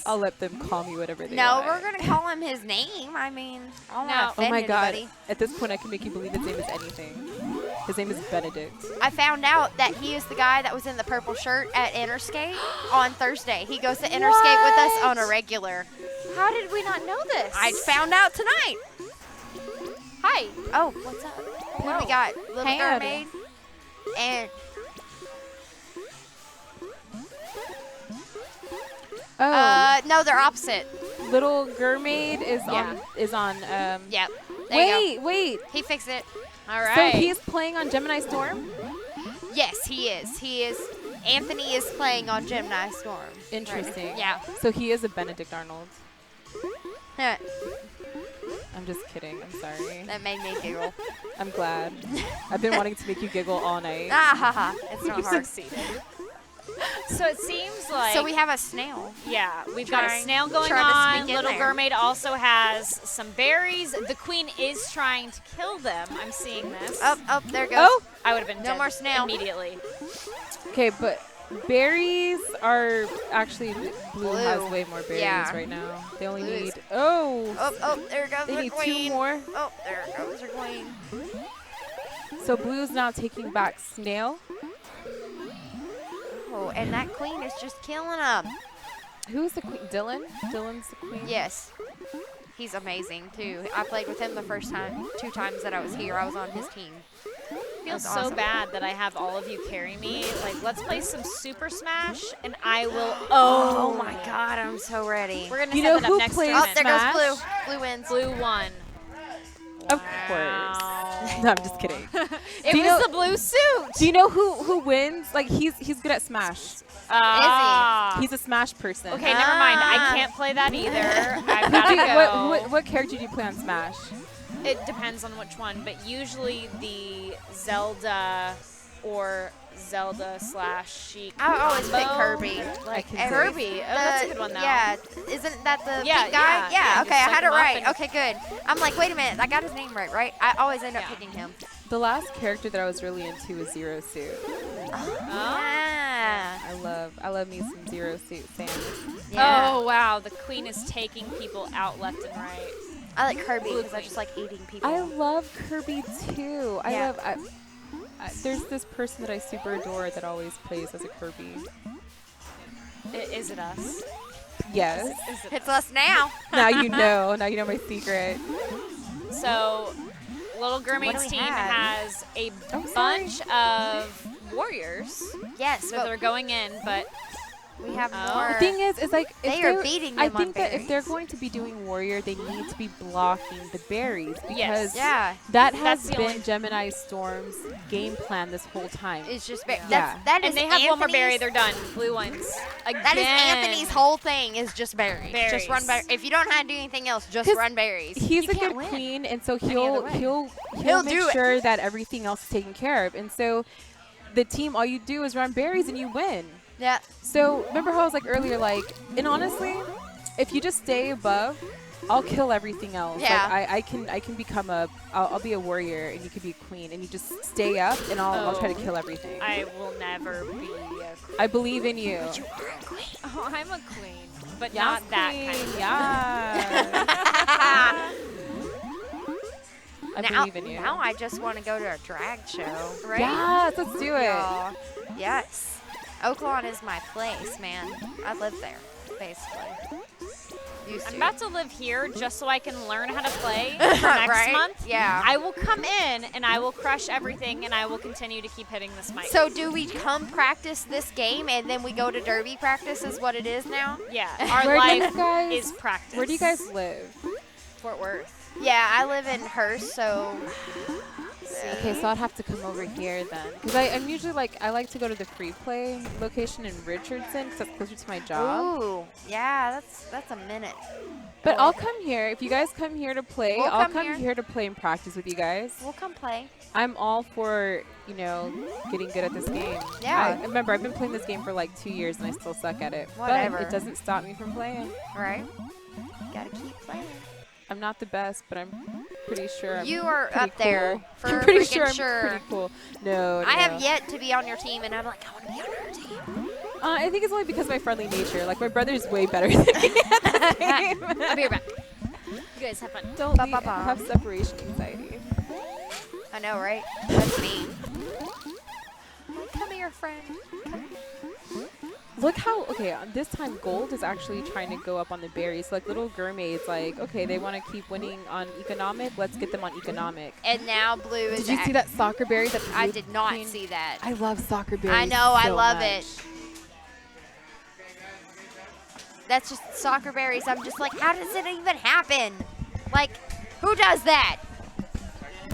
I'll let them call me whatever they no, want. we're going to call him his name. I mean, I don't No. want to Oh offend my god! anybody. At this point, I can make you believe his name is anything. His name is Benedict. I found out that he is the guy that was in the purple shirt at Interscape on Thursday. He goes to Interscape with us on a regular. How did we not know this? I found out tonight. Hi. Oh, what's up? What we got? Little Hey, Mermaid. And Oh, no, they're opposite. Little Mermaid is Yeah. on. Yep. There you Wait. go. He fixed it. All right. So he's playing on Gemini Storm. Yes, he is. He is. Anthony is playing on Gemini Storm. Interesting. Yeah. So he is a Benedict Arnold. Huh, I'm just kidding. I'm sorry. that made me giggle. I'm glad. I've been wanting to make you giggle all night. Ah ha ha. It's not You hard. succeeded. So it seems like So we have a snail. yeah, we've got a trying- snail going trying to on. sneak in Little there. Mermaid also has some berries. The queen is trying to kill them. I'm seeing this. Oh, there goes. Oh, I would have been No dead more snail. immediately. okay, but berries are actually Blue has Blue. way more berries Yeah. right now. They only Blue need is- oh, There goes they the need queen. 2 more. Oh, there goes the queen. So Blue's now taking back Snail. Oh, and that queen is just killing them. Who's the queen? Dylan. Dylan's the queen. Yes. He's amazing too. I played with him the first time, 2 times that I was here. I was on his team. Feels That's so awesome. bad that I have all of you carry me. Like, let's play some Super Smash, and I will. Oh my God, I'm so ready. We're gonna You set know that who up next plays Oh, tournament. there goes Smash? Blue. Blue wins. Blue won. Of course. Wow. No, I'm just kidding. It Do you was know- the blue suit. Do you know who wins? Like he's good at Smash. Ah. He's a Smash person. Okay, never mind. I Ah. can't play that either. I've Do got to you- go. what character do you play on Smash? It depends on which one, but usually the Zelda or Zelda / Sheik. I always pick combo. Kirby. Like Kirby. Oh, that's a good one though. Yeah, isn't that the Yeah, big guy? yeah, Okay, just I soak had it him up right. and- Okay, good. I'm like, wait a minute, I got his name right? I always end up Yeah. picking him. The last character that I was really into was Zero Suit. Ah, I love me some Zero Suit fans. yeah. Oh wow, the queen is taking people out left and right. I like Kirby Blue because I queen. just like eating people. I love Kirby too. Yeah. There's this person that I super adore that always plays as a Kirby. Is it us? Yes. Is it It's us now. Now you know. Now you know my secret. So, Little What do Mermaid's we team have? has a Oh, sorry. bunch of warriors. Yes, So but they're going in, but we have Oh. more. The thing is like if They are they're- beating I them on think that if they're berries. going to be doing warrior, they need to be blocking the berries because Yes. Yeah, that has That's the been only- Gemini Storm's game plan this whole time. it's just Yeah. that is and they have one more berry. Anthony's- They're done. Blue ones. Again. That is Anthony's whole thing is just berries. Just run Berries. berries. If you don't have to do anything else, just 'Cause run berries. He's You a can't good win queen, and so any he'll other way. he'll He'll make do it. sure that everything else is taken care of. And so the team, all you do is run berries and you win. Yeah. So remember how I was like earlier, like, and honestly, if you just stay above, I'll kill everything else. Yeah. Like I can become I'll be a warrior and you can be a queen, and you just stay up and I'll try to kill everything. I will never be a queen. I believe in you. Oh, I'm a queen, but Yes, not that queen. kind of Yeah. I now, believe in you. now I just want to go to a drag show, right? Yes, let's do it. Y'all. Yes. Oaklawn is my place, man. I live there, basically. Used I'm to. about to live here just so I can learn how to play for next Right? month. Yeah. I will come in and I will crush everything and I will continue to keep hitting this mic. So do we come practice this game and then we go to derby practice is what it is now? yeah, our Where do you life guys- is practice. Where do you guys live? Fort Worth. Yeah, I live in Hearst, so Okay, so I'd have to come over here then. Because I'm usually like, I like to go to the free play location in Richardson because that's closer to my job. Ooh, yeah, that's a minute. But I'll come here. If you guys come here to play, We'll I'll come come here. here to play and practice with you guys. We'll come play. I'm all for, getting good at this game. Yeah. Remember, I've been playing this game for like 2 years and I still suck at it. Whatever. But it doesn't stop me from playing. Right? Gotta keep playing. I'm not the best, but I'm pretty sure I'm You are pretty up there cool. for I'm pretty freaking sure I'm sure. pretty cool. No, I have no. yet to be on your team, and I'm like, I want to be on your team. I think it's only because of my friendly nature. Like, my brother's way better than me at this game. I'll be right back. You guys have fun. Don't Ba-ba-ba. have separation anxiety. I know, right? That's me. Come here, friend. Look how, this time Gold is actually trying to go up on the berries. Like, little Gourmet's like, okay, they want to keep winning on economic. Let's get them on economic. And now Blue is. Did you see that soccer berry? That I Blue did not Queen? see that. I love soccer berries. I know, I so love much. it. That's just soccer berries. I'm just like, how does it even happen? Like, who does that?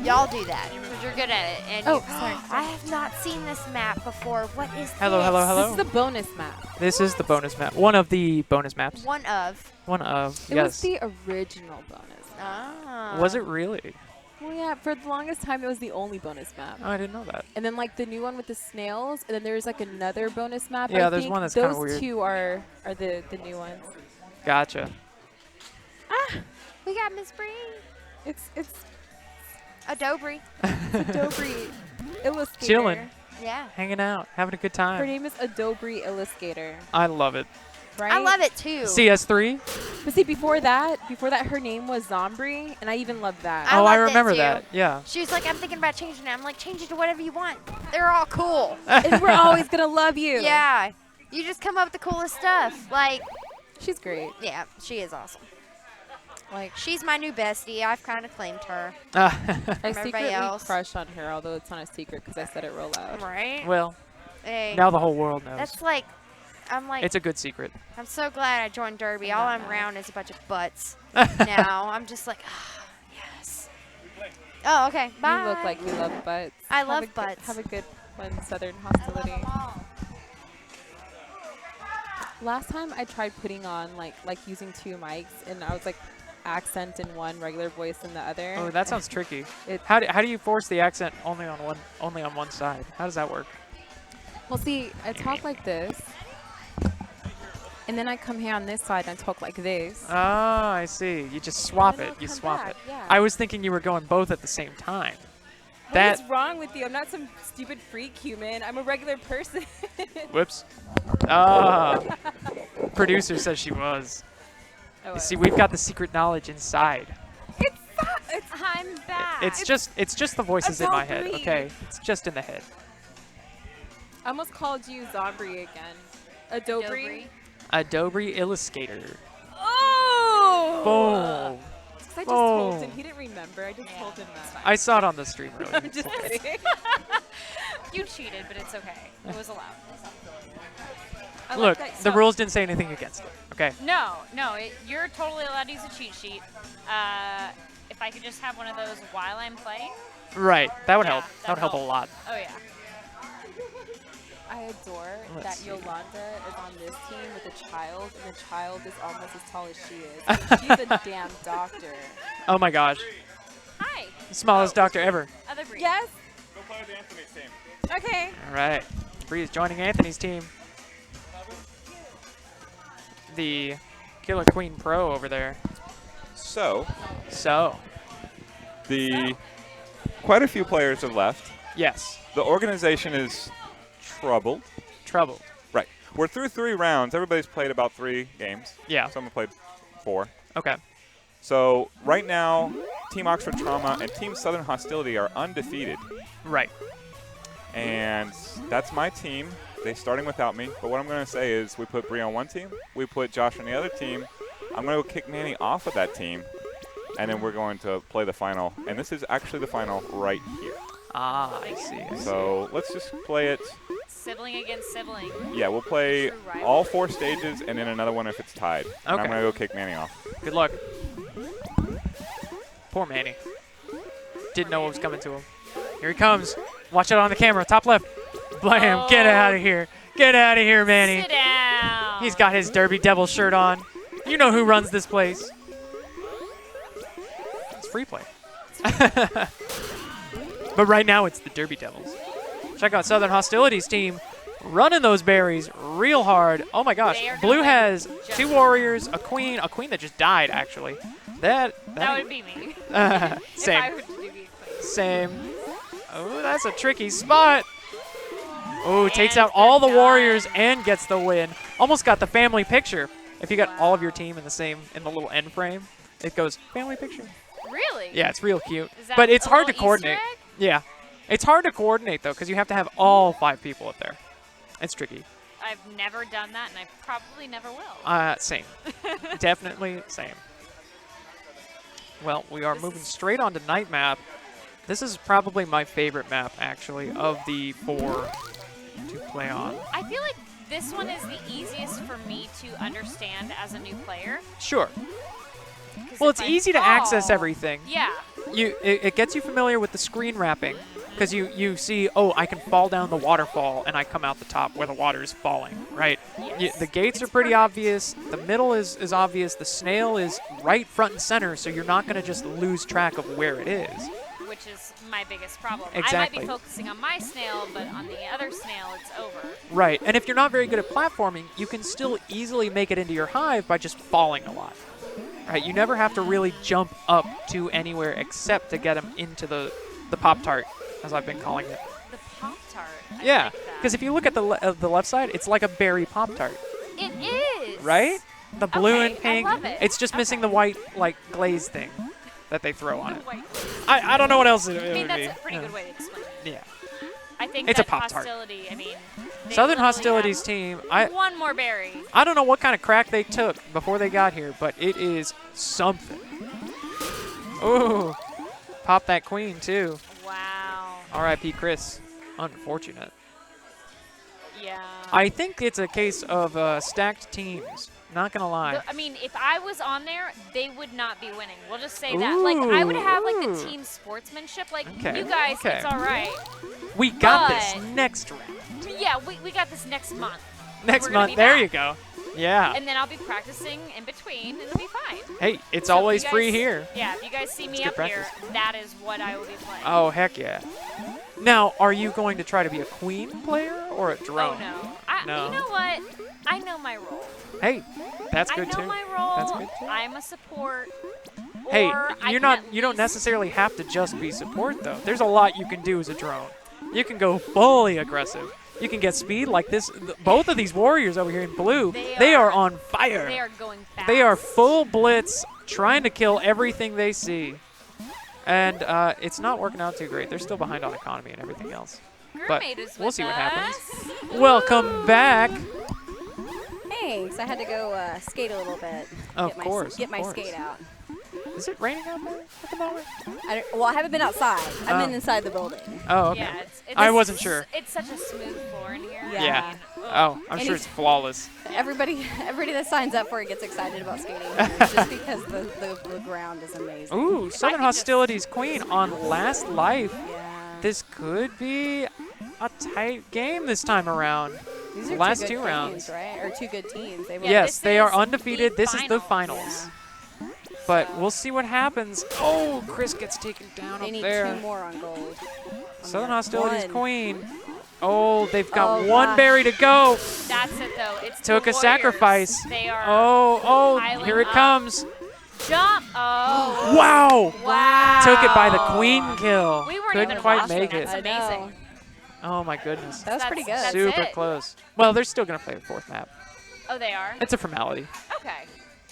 Y'all do that because you're good at it. And Oh, you- sorry. I have not seen this map before. What is Hello, this? hello, This hello. is the bonus map. This is the bonus map. One of the bonus maps. One of. One of. It was the original bonus. Ah. Was it really? Well, yeah, for the longest time, it was the only bonus map. Oh, I didn't know that. And then, like, the new one with the snails, and then there's, like, another bonus map. Yeah, I there's think. one that's kinda Those weird. two are the new ones. Gotcha. We got Miss Bree. It's A Dobry. Adobe Illustrator. Chilling. Yeah. Hanging out. Having a good Her time. name is Adobe Illustrator, I love it. right? I love it too. CS3? But see, before that, her name was Zombie, and I even loved that. I Oh, I loved it remember too. that. Yeah. She was like, I'm thinking about changing it. I'm like, change it to whatever you want. They're all cool. And we're always gonna love you. Yeah. You just come up with the coolest stuff. Like, She's great. yeah, she is awesome. Like, She's my new bestie. I've kind of claimed her. I everybody secretly else. crush on her, although it's not a secret because I said it real loud. Right? well, Hey. now the whole world knows. That's like, I'm like, It's a good secret. I'm so glad I joined Derby. I'm All not I'm mad. around is a bunch of butts. Now I'm just like, ah, yes. Oh, okay. Bye. You look like you love butts. I Have love a good- butts. Have a good one, Southern Hostility. Last time I tried putting on like using two mics, and I was like accent in one, regular voice in the other. Oh, that sounds tricky. It- How do you force the accent only on one side? How does that work? Well, see, I talk like this, and then I come here on this side and I talk like this. Oh, I see. You just swap Then it. I'll You come swap back, it. yeah. I was thinking you were going both at the same time. What is wrong with you? I'm not some stupid freak human. I'm a regular person. Whoops. Ah. Producer says she was. Oh, You see, we've got the secret knowledge inside. I'm back. It's just the voices in my head, Adobe. okay? It's just in the head. I almost called you Zombie again. Adobe. Adobe Illustrator. Oh! Boom. I just told him. Oh. He didn't remember. I just told him that. I saw it on the stream earlier. I'm just kidding. You cheated, but it's okay. It was allowed. I like Look, that. the So- rules didn't say anything against it, okay? No, you're totally allowed to use a cheat sheet. If I could just have one of those while I'm playing. Right. That would Yeah, help. That would help a help. lot. Oh yeah. I adore Let's that see. Yolanda is on this team with a child, and the child is almost as tall as she is. She's a damn doctor. Oh my gosh. Hi. Smallest doctor ever. Other breed. Yes. Go play with Anthony's team. Okay. All right. Bree's joining Anthony's team. The Killer Queen Pro over there. So, So, quite a few players have left. yes. The organization is troubled. Trouble. Right. We're through 3 rounds. Everybody's played about 3 games. Yeah. Someone played 4. Okay. So right now, Team Oxford Trauma and Team Southern Hostility are undefeated. Right. And that's my team. They're starting without me. But what I'm going to say is we put Bree on one team. We put Josh on the other team. I'm going to go kick Manny off of that team. And then we're going to play the final. And this is actually the final right here. Ah, I see. I see. So let's just play it. Sibling against sibling. Yeah, we'll play True rivalry. all 4 stages and then another one if it's tied. And I'm Okay. going to go kick Manny off. Good luck. Poor Manny. Didn't know what was coming to him. Here he comes. Watch it on the camera. Top left. Blam. Get out of here. Get out of here, Manny. Sit down. He's got his Derby Devil shirt on. You know who runs this place. It's free play. But right now it's the Derby Devils. Check out Southern Hostilities team running those berries real hard. Oh my gosh. Blue has 2 warriors, a queen that just died actually. That would be me. Same. If I were to be a queen. Same. Oh, that's a tricky spot. Oh, takes And out all the they're warriors done. and gets the win. Almost got the family picture. If you got all of your team in the little end frame, it goes family picture. Really? Yeah, it's real cute. Is that But it's a hard to little coordinate. Easter egg? Yeah. It's hard to coordinate, though, because you have to have all 5 people up there. It's tricky. I've never done that, and I probably never will. Same. Definitely same. Well, we are moving straight on to night map. This is probably my favorite map, actually, of the 4 to play on. I feel like this one is the easiest for me to understand as a new player. Sure. 'Cause Well, if it's I easy to access fall- everything. Yeah. It gets you familiar with the screen wrapping, because you see, oh, I can fall down the waterfall, and I come out the top where the water is falling, right? Yes. The gates are pretty obvious. The middle is obvious. The snail is right front and center, so you're not going to just lose track of where it is. Which is my biggest problem. Exactly. I might be focusing on my snail, but on the other snail, it's over. Right, and if you're not very good at platforming, you can still easily make it into your hive by just falling a lot. Right, you never have to really jump up to anywhere except to get them into the Pop-Tart, as I've been calling it. The Pop-Tart. I Yeah, like that. because if you look at the left side, it's like a berry Pop-Tart, It is. right? The blue and Okay, I pink. love it. It's just missing Okay. the white, like, glaze thing that they throw on The it. white. I don't know what else it I would mean, be. that's a pretty Yeah. good way to explain it. Yeah. I think It's a that Pop-Tart. hostility, I mean, they Southern literally Hostilities have team, one more berry. I don't know what kind of crack they took before they got here, but it is something. Ooh, pop that queen too. Wow. R.I.P. Chris. Unfortunate. Yeah. I think it's a case of stacked teams. Not gonna lie. I mean, if I was on there, they would not be winning. We'll just say that. Like, I would have like the Ooh. team sportsmanship. Like, Okay, you guys, okay. it's all right. We got this but- next round. But yeah, we got this next month. Next We're gonna month. be There back. you go. Yeah. And then I'll be practicing in between, and it'll be fine. Hey, it's So if always you free guys- here. Yeah, if you guys see me It's good up here, practice. that is what I will be playing. Oh heck yeah. Now, are you going to try to be a queen player or a Oh, drone? no. No. You know what? I know my role. Hey, that's good I know too. my role. That's good too. I'm a support. Hey, or I you're can not. at You don't least- necessarily have to just be support though. There's a lot you can do as a drone. You can go fully aggressive. You can get speed like this. Both of these warriors over here in blue, they are on fire. They are going fast. They are full blitz, trying to kill everything they see. And it's not working out too great. They're still behind on economy and everything else. But Mermaid is we'll with see what us. happens. Welcome back. Thanks. I had to go skate a little bit. Of get my, course, Get of my course. skate out. Is it raining out there at the moment? Well, I haven't been outside. I've Oh. been inside the building. Oh, okay. Yeah, it's I wasn't sure. It's such a smooth floor in here. Yeah. Yeah. I mean, Oh, I'm And sure he's- it's flawless. Everybody that signs up for it gets excited about skating here, just because the ground is amazing. Ooh, Southern can just- Hostilities Queen on last life. Yeah. This could be a tight game this time around. These are last two, good two rounds. teams, right? Or two good teams. They Yeah, Yes, this they are is undefeated. the This is the finals. finals. Yeah. But we'll see what happens. Oh, Chris gets taken down They up need there. 2 more on gold. Southern that Hostilities one. Queen. Oh, they've got Oh, one gosh. berry to go. That's it though. It's Took the a Warriors. sacrifice. They are Oh, piling here it up. comes. jump. Oh. Wow. Wow. Took it by the queen kill. We weren't Couldn't even quite watching. make it. That's I know. amazing. Oh my goodness. That was pretty good. That's Super it. close. Well, they're still going to play the 4th map. Oh, they are. It's a formality. Okay.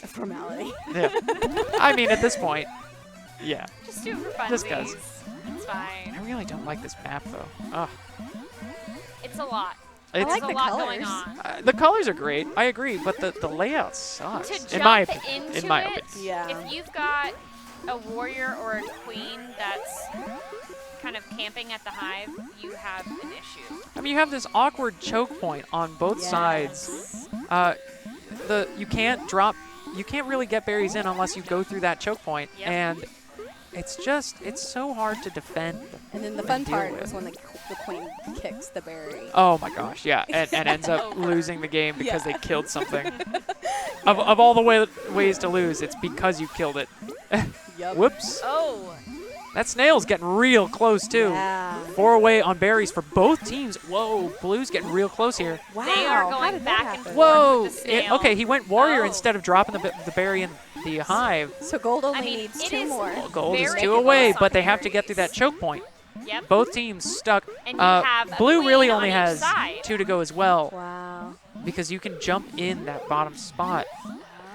A formality. Yeah. I mean, at this point, yeah. Just do it for fun. Just 'cause. It's fine. I really don't like this map, though. Ugh. It's a lot. It's, like There's a the lot colors. going on. the colors are great. I agree, but the layout sucks. To in my jump opinion. into In my it, opinion. Yeah. if you've got a warrior or a queen that's kind of camping at the hive, you have an issue. I mean, you have this awkward choke point on both sides. You can't really get berries in unless you go through that choke point, Yep. and it's so hard to defend. And then the and fun deal part with. was when the queen kicks the berry. Oh my gosh, yeah, and ends up Over. losing the game because Yeah. they killed something. Of all the ways to lose, it's because you killed it. Yup. Whoops. Oh. That snail's getting real close too. Yeah. 4 away on berries for both teams. Whoa, Blue's getting real close here. Wow. They are How going did that back and happen? forth. Whoa. with the snail. Okay, he went warrior Oh. instead of dropping the berry in the hive. So gold only I mean, needs it 2 is more. Well, gold is very 2 away, close but on they have to get through that berries. choke point. Yep. Both teams stuck. And you have a Blue really queen only on each has side. 2 to go as well Wow. because you can jump in that bottom spot.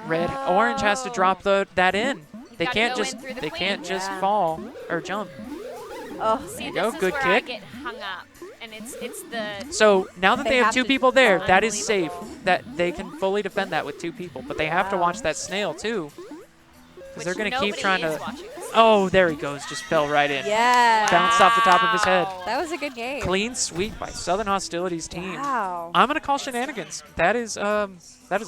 Orange has to drop that in. They gotta can't go in just through the they can't queen. just Yeah. fall or jump. Oh, See, you this go, is good where I kick. get hung up, and it's the So now that They they have have 2 to people there, that is safe. Unbelievable. That they can fully defend that with 2 people, but they have to Wow. watch that snail too, because which they're gonna keep nobody trying is to. watching this. Oh, there he goes! Just fell right in. yeah. Bounced off the top of his head. Wow. That was a good game. Clean sweep by Southern Hostilities team. Wow. I'm gonna call shenanigans. That is a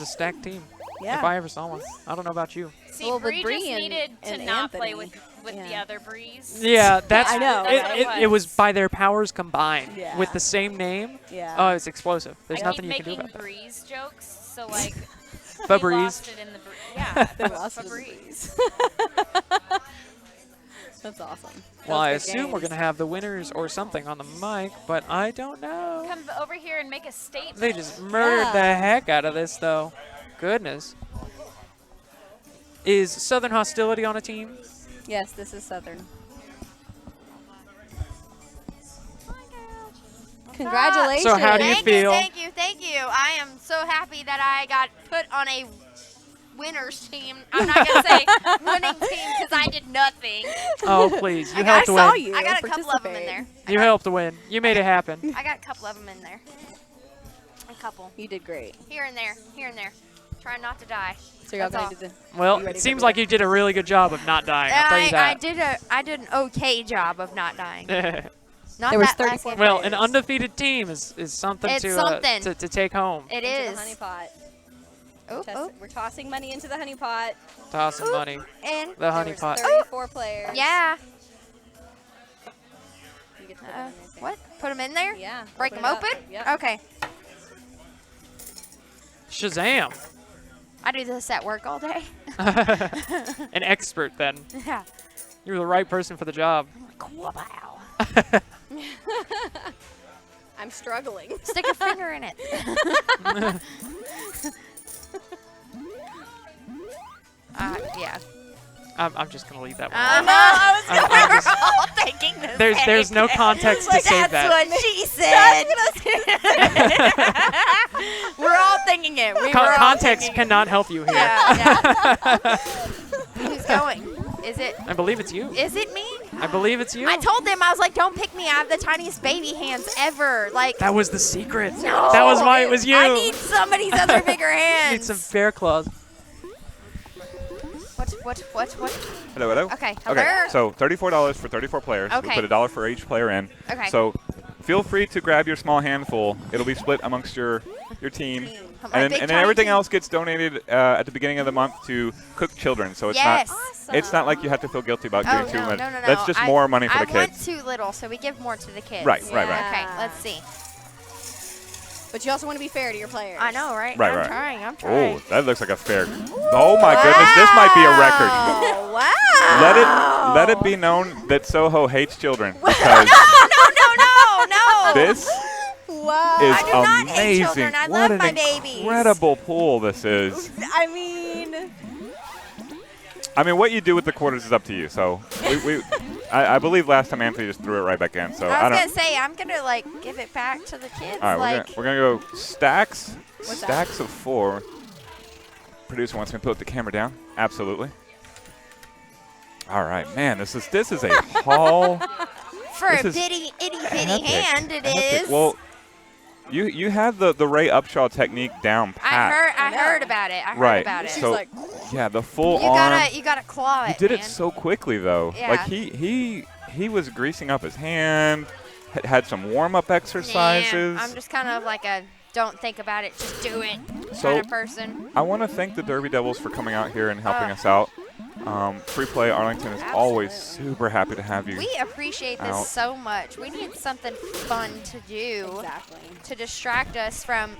stacked team. Yeah. If I ever saw one. I don't know about you. See, Well, with Bree Bree just and- needed to and not play Anthony. with the Yeah. other Brees. Yeah, that's. I know, That's right? what It was by their powers combined Yeah. with the same name. Yeah. Oh, it's explosive. There's I nothing keep you can do making about that. Breeze jokes, so like But we Breeze. lost it in the yeah, They lost it in the Breeze. That's awesome. Well, I Those good assume we're games. gonna have the winners or something on the mic, but I don't know. Come over here and make a statement. They just murdered the Yeah. heck out of this, though. Goodness. Is Southern Hostility on a team? Yes, this is Southern. Congratulations. So how do you feel? Thank you. I am so happy that I got put on a winners team. I'm not going to say winning team because I did nothing. Oh, please. You I helped saw win. you. I got a couple of them in participate. there. You helped win. You made it happen. I got a couple of them in there. A couple. You did great. Here and there. Trying not to die. So you're all That's going to do Well, You ready it for seems me? like you did a really good job of not dying. I'll tell you I did an okay job of not dying. that. Not There was that last 34 game. Well, an players. undefeated team is something It's to something. to take home. It into is. the honey pot. Oh, We're tossing money into the honey pot. Toss some money. and The honey There was pot. 34 players. yeah. You get to put them in there, too. What? Put them in there? Yeah. Break them open? Yep. Okay. Shazam! I do this at work all day. An expert then. Yeah. You're the right person for the job. Wow. I'm struggling. Stick a finger in it. Yeah. I'm just gonna leave that one. I alone. know. I was I'm- going I'm just- all thinking the There's same no thing. context to save That's that. what she said. We're all thinking it. We were all Context thinking cannot help you here. Yeah. Who's going? Is it? I believe it's you. Is it me? I believe it's you. I told them I was like, don't pick me. I have the tiniest baby hands ever. Like, That was the secret. no. That was why it was you. I need somebody's other bigger hands. Need some bear claws. What? Hello. Okay. Okay, Hello? so $34 for 34 players. Okay. We put $1 for each player in. Okay. So feel free to grab your small handful. It'll be split amongst your team. My And big then tiny everything team. else gets donated at the beginning of the month to Cook Children. So it's Yes. not it's not like you have to feel guilty about Oh, giving too no, much. no. That's just more money for the I want kids. too little, so we give more to the kids. Right. Okay, let's see. But you also want to be fair to your players. I know, right? Right, I'm right. trying. Oh, that looks like a fair. Oh my goodness, this might be a record. Oh, wow. Let it be known that Soho hates children because No. this Wow. is I do not hate amazing. children. I what love an my babies. incredible pool this is. I mean, I mean, what you do with the quarters is up to you. So I believe last time Anthony just threw it right back in. So I I was don't. gonna say I'm gonna like give it back to the kids. All right, like we're gonna go stacks. What's that? Stacks of 4. Producer wants me to put the camera down. Absolutely. All right, man. This is a haul. for a this is itty bitty epic, hand, it epic. is. Well, you have the Ray Upshaw technique down pat. I heard about it. I heard Right. about it. she's So like, yeah, the full You arm. gotta claw it. You did man. it so quickly though. Yeah. Like he was greasing up his hand, had some warm up exercises. Nah, I'm just kind of like a don't think about it, just do it So- kind of person. I want to thank the Derby Devils for coming out here and helping Oh. us out. Free Play Arlington is always super happy to have you. We appreciate this out. so much. We need something fun to do Exactly. to distract us from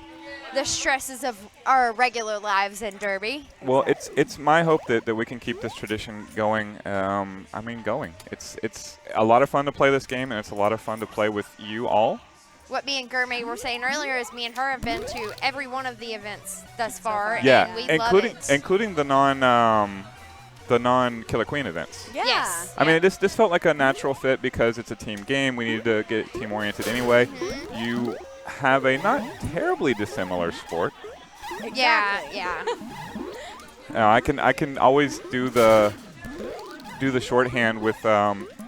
the stresses of our regular lives in Derby. Well, it's my hope that we can keep this tradition going. Going. It's a lot of fun to play this game, and it's a lot of fun to play with you all. What me and Gurmay were saying earlier is me and her have been to every one of the events thus far, Yeah, and we including love it. including the non Killer Queen events. Yeah. Yes. I mean, this felt like a natural fit because it's a team game. We needed to get team oriented anyway. You have a not terribly dissimilar sport. Yeah, yeah. I can always do the shorthand with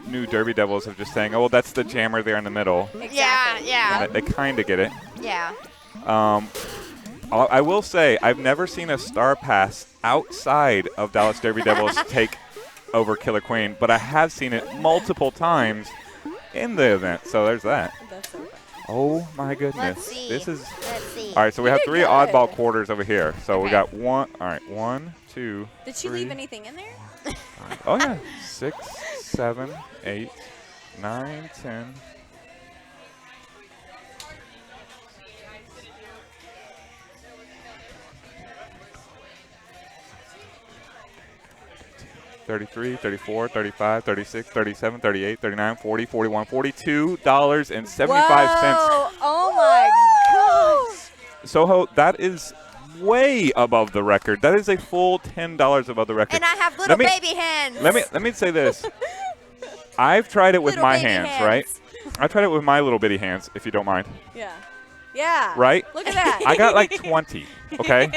new Derby Devils of just saying, oh, well, that's the jammer there in the middle. Exactly. Yeah, yeah, And they kind of get it. yeah. I will say I've never seen a star pass outside of Dallas Derby Devils take over Killer Queen, but I have seen it multiple times in the event. So there's that. That's so fun. Oh my goodness. Let's see. This is Let's see. all right. So we have did 3 good. oddball quarters over here. So we Okay. got one. All right, 1, 2. Did she 3. leave anything in there? Oh yeah, 6, 7, 8, 9, 10. $33, $34, $35, $36, $37, $38, $39, $40, $41, $42.75. Whoa! Oh my gosh! Soho, that is way above the record. That is a full $10 above the record. And I have little Let me- baby hands. Let me say this. I've tried it with Little my baby hands, right? I tried it with my little bitty hands, if you don't mind. Yeah. Yeah. Right? Look at that. I got like 20, okay?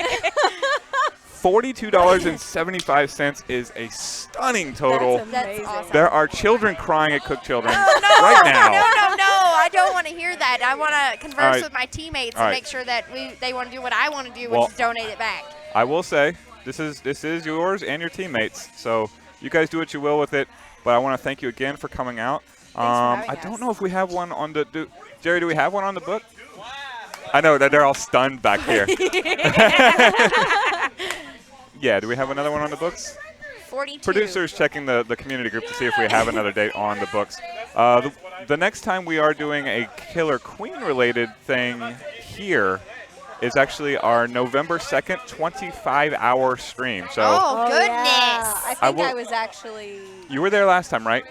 $42.75 is a stunning total. That's That's amazing. awesome. There are children crying at Cook Children No, right now. No, I don't want to hear that. I want to converse All right. with my teammates All and right. make sure that they want to do what I want to do, which Well, is donate it back. I will say this is yours and your teammates. So you guys do what you will with it. But I want to thank you again for coming out. for having I us. don't know if we have one on the Jerry. Do we have one on the book? I know that they're all stunned back here. Yeah. Do we have another one on the books? 42. Producers checking the community group to see if we have another date on the books. The next time we are doing a Killer Queen related thing here is actually our November 2nd 25-hour stream. So Oh, goodness. Yeah. I think will- I was actually. you were there last time, right?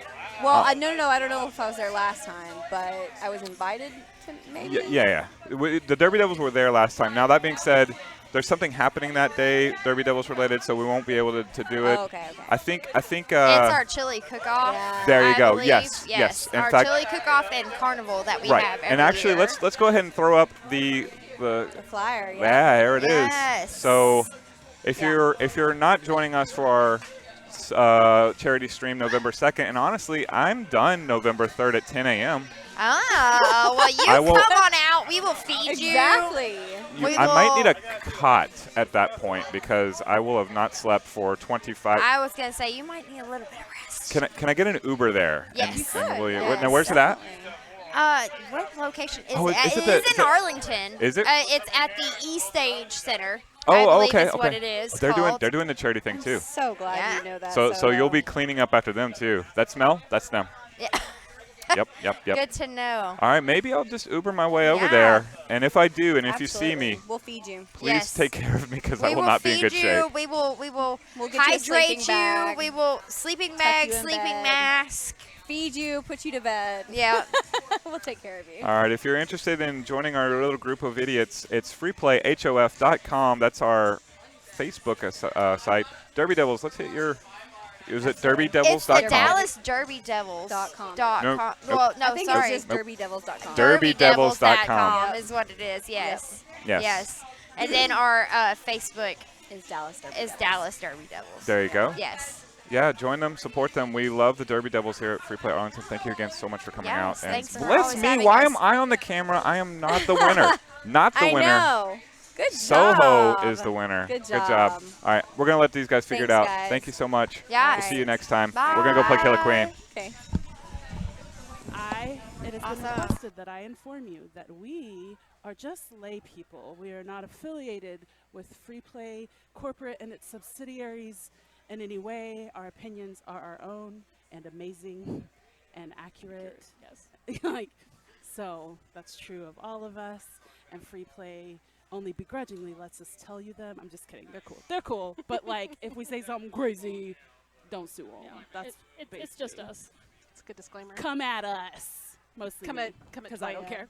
Well, no. I don't know if I was there last time, but I was invited to maybe. Yeah. The Derby Devils were there last time. Now, that being said, there's something happening that day, Derby Devils related, so we won't be able to do it. Oh, okay. I think. It's our chili cook-off. Yeah. There you I go. believe. Yes. In Our fact, chili cook-off and carnival that we right. have every And actually, year. let's go ahead and throw up the The flyer. Yeah. yeah, there it is. Yes. So if Yeah. you're not joining us for our charity stream November 2nd, and honestly, I'm done November 3rd at 10 a.m. Oh, well, you I come will- on out. We will feed Exactly. We I might will- need a cot at that point because I will have not slept for 25. you. I was going to say, you might need a little bit of rest. Can I get an Uber there? Yes. And You will you, Yes, now, where's it at? What location is Oh, it? is it It the- is in Arlington. Is it? It's at the E-Stage Center. Oh, I believe okay, is what okay. it is They're called. doing the charity thing too. So glad Yeah. you know that. So you'll be cleaning up after them too. That smell? That's them. Yeah. Yep. Good to know. All right, maybe I'll just Uber my way over Yeah. there. And if I do, and if you see me, we'll feed you. please Yes. take care of me because I We will will not be in feed good you. shape. We will We'll get you a sleeping hydrate you. bag. We will sleeping Tuck bag, you in sleeping bed. mask. Feed you, put you to bed. Yeah. We'll take care of you. All right, if you're interested in joining our little group of idiots, it's freeplayhof.com. That's our Facebook site. Derby Devils, let's hit your. Is it It's the derbydevils.com? Dallas Derby Devils. .com. Nope. Well, no, I think sorry. it's just derbydevils.com. derbydevils.com. is what it is. Yes. Yes. And then our Facebook Is Dallas Derby is Devils. Dallas Derby Devils. There you go. Yes. Yeah, join them, support them. We love the Derby Devils here at Free Play Arlington. Thank you again so much for coming out. Yes, And thanks for bless always me, having why us. am I on the camera? I am not the winner. Not the I winner. know. Good Soho job. is the winner. Good job. job. All right, we're going to let these guys figure it Thanks, out. guys. Thank you so much. Yeah. We'll see you next time. Bye. We're going to go play Killer Queen. Okay. It has Awesome. been requested that I inform you that we are just lay people. We are not affiliated with Free Play Corporate and its subsidiaries, in any way. Our opinions are our own and amazing and accurate. Yes. Like, so that's true of all of us. And free play only begrudgingly lets us tell you them. I'm just kidding. They're cool. They're cool. But like, if we say something crazy, don't sue them. Yeah. That's It's just basically- us. It's a good disclaimer. Come at us. Mostly Come at because I don't Toya. care.